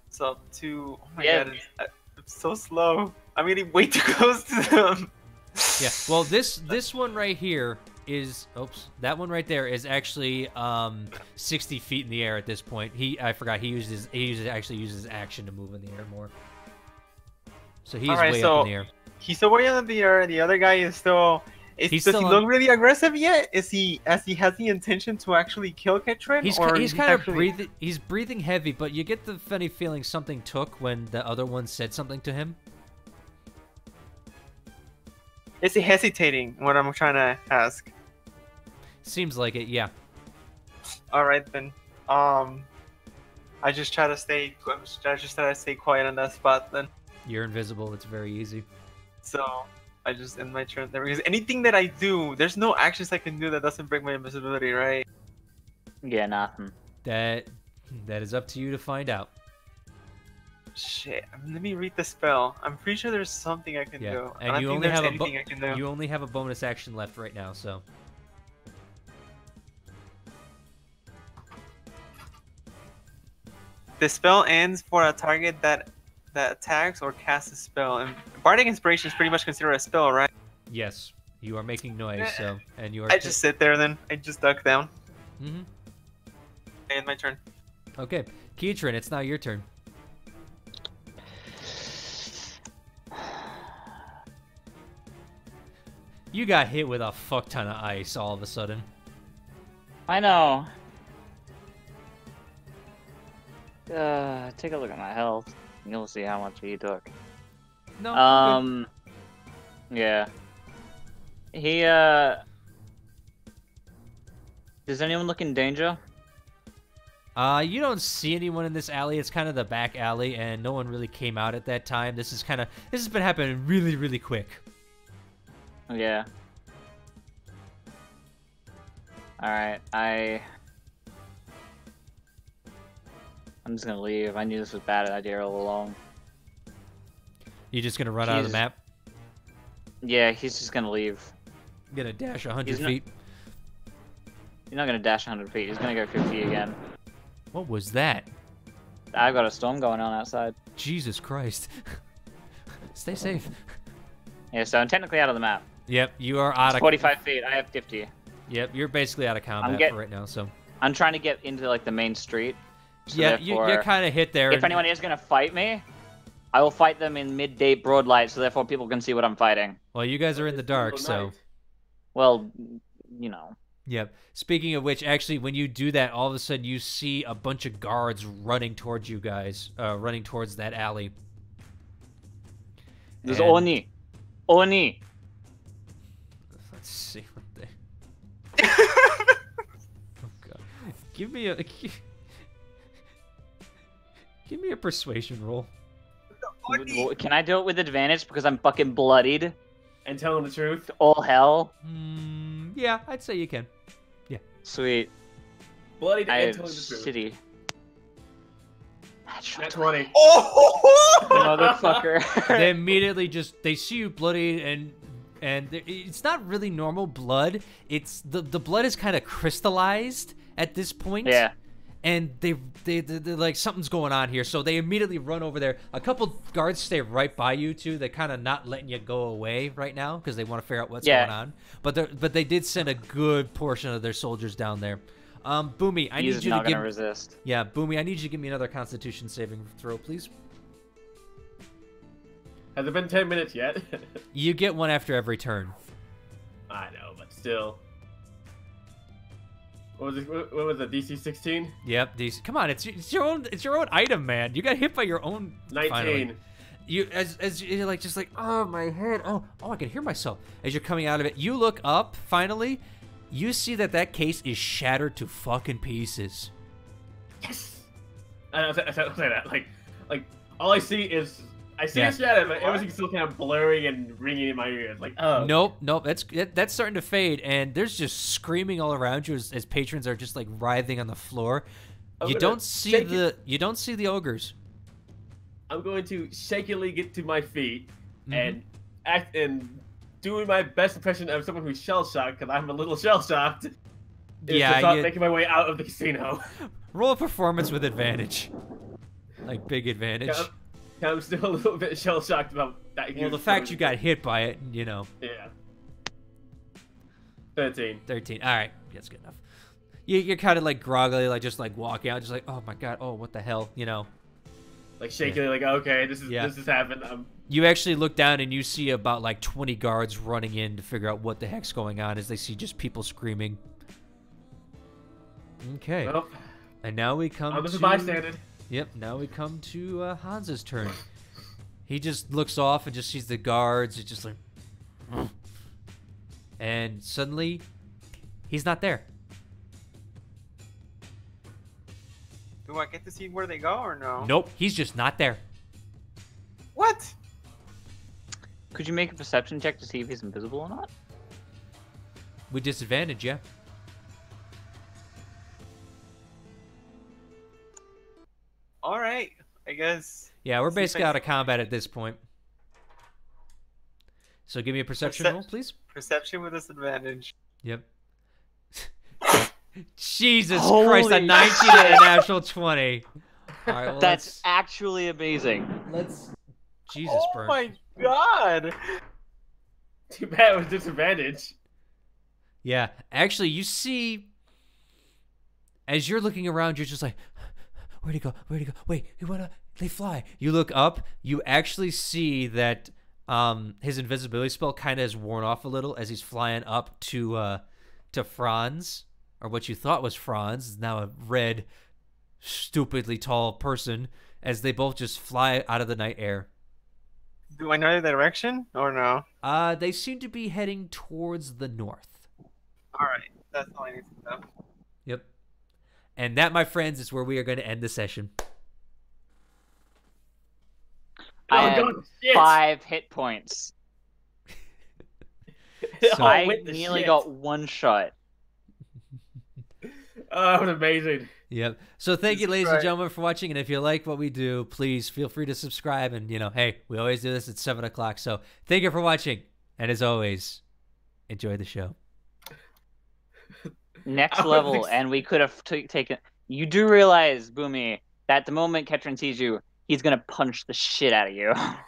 So up to... Oh my Yeah. god, it's so slow. I'm getting way too close to them. Yeah. Well, this one right here is... Oops. That one right there is actually 60 feet in the air at this point. I forgot. He actually uses action to move in the air more. So he's Alright, way so up in the air. He's still way up in the air. The other guy is still... He's does still he on- look really aggressive yet? Has he the intention to actually kill Ketron? He's or kind of actually... breathing. He's breathing heavy, but you get the funny feeling something took when the other one said something to him. Is he hesitating? What I'm trying to ask. Seems like it. Yeah. All right then. I just try to stay. I just try to stay quiet on that spot then. You're invisible. It's very easy. So I just end my turn there because anything that I do, there's no actions I can do that doesn't break my invisibility, right? Yeah, nothing. That is up to you to find out. Shit. Let me read the spell. I'm pretty sure there's something I can Yeah, do. and I don't you think only there's have anything I can do. you only have a bonus action left right now, so. The spell ends for a target that attacks or casts a spell. And Bardic Inspiration is pretty much considered a spell, right? Yes, you are making noise, so and you are. I just sit there then. I just duck down. Mm-hmm. And my turn. Okay, Keatron, it's now your turn. You got hit with a fuck ton of ice all of a sudden. I know. Take a look at my health. You'll see how much he took. No. I'm good. Yeah. He, Does anyone look in danger? You don't see anyone in this alley. It's kind of the back alley, and no one really came out at that time. This has been happening really, really quick. Yeah. Alright, I'm just gonna leave. I knew this was a bad idea all along. You just gonna run out of the map? Yeah, he's just gonna leave. Gonna dash 100 feet. He's not gonna dash 100 feet. He's gonna go 50 again. What was that? I've got a storm going on outside. Jesus Christ. Stay safe. Yeah, so I'm technically out of the map. Yep, you are out of 45 feet. I have 50. Yep, you're basically out of combat for right now, so. I'm trying to get into like the main street. So yeah, you're kind of hit there. If anyone is gonna fight me, I will fight them in midday broad light, so therefore people can see what I'm fighting. Well, you guys are in the dark, so. Well, you know. Yep. Speaking of which, actually, when you do that, all of a sudden you see a bunch of guards running towards you guys, running towards that alley. There's Oni. Oni. Let's see what they. Oh God! Give me a persuasion roll. Can I do it with advantage because I'm fucking bloodied? And telling the truth? All hell? Yeah, I'd say you can. Yeah. Sweet. Bloodied I and have telling the truth. shitty. Nat 20. Oh! Motherfucker. They immediately they see you bloodied and it's not really normal blood. It's the blood is kind of crystallized at this point. Yeah. And they're like, something's going on here, so they immediately run over there. A couple guards stay right by you too. They're kind of not letting you go away right now because they want to figure out what's going on. But they did send a good portion of their soldiers down there. Boomy, I need you to give. Resist. Yeah, Boomy, I need you to give me another Constitution saving throw, please. Has it been 10 minutes yet? You get one after every turn. I know, but still. What was it? DC 16? Yep, DC. Come on, it's your own item, man. You got hit by your own. 19. Finally. You as you're like just like, oh my head, oh I can hear myself as you're coming out of it. You look up finally, you see that case is shattered to fucking pieces. Yes. I say that like all I see is it shattered, but everything's still kind of blurry and ringing in my ears. Like, oh. Nope. That's starting to fade, and there's just screaming all around you as patrons are just like writhing on the floor. You don't see the ogres. I'm going to shakily get to my feet and act and doing my best impression of someone who's shell shocked because I'm a little shell shocked. Making my way out of the casino. Roll a performance with advantage, like big advantage. Yeah. I'm still a little bit shell-shocked about that. Well, the fact you got hit by it, you know. Yeah. 13. 13. All right. That's good enough. You're kind of like groggily, like just like walking out, just like, oh my God, oh what the hell, you know. Like shakily, like, okay, this has happened. You actually look down and you see about like 20 guards running in to figure out what the heck's going on as they see just people screaming. Okay. Well, and now we come to... this is bystander. Yep, now we come to Hans's turn. He just looks off and just sees the guards. It's just like... And suddenly, he's not there. Do I get to see where they go or no? Nope, he's just not there. What? Could you make a perception check to see if he's invisible or not? With disadvantage, yeah. Alright. I guess. Yeah, we're See if basically I- out of combat at this point. So give me a perception roll, please. Perception with disadvantage. Yep. Jesus Christ, a Holy 19 and a natural 20. All right, well, That's actually amazing. let's Jesus, Oh Burnt. my god! Too bad with disadvantage. Yeah, actually, you see, as you're looking around, you're just like, where'd he go? Where'd he go? Wait, they fly. You look up, you actually see that his invisibility spell kind of has worn off a little as he's flying up to Franz, or what you thought was Franz, is now a red, stupidly tall person, as they both just fly out of the night air. Do I know the direction or no? They seem to be heading towards the north. Alright, that's all I need to know. Yep. And that, my friends, is where we are going to end the session. I Oh, have God, shit. 5 hit points. So- I with the nearly shit. got 1 shot. Oh, that was amazing. Yep. So thank you, Jesus ladies and Christ. gentlemen, for watching. And if you like what we do, please feel free to subscribe. And, hey, we always do this at 7 o'clock. So thank you for watching. And as always, enjoy the show. Next I was level, ex- and we could have taken... You do realize, Boomy, that the moment Ketron sees you, he's going to punch the shit out of you. Oh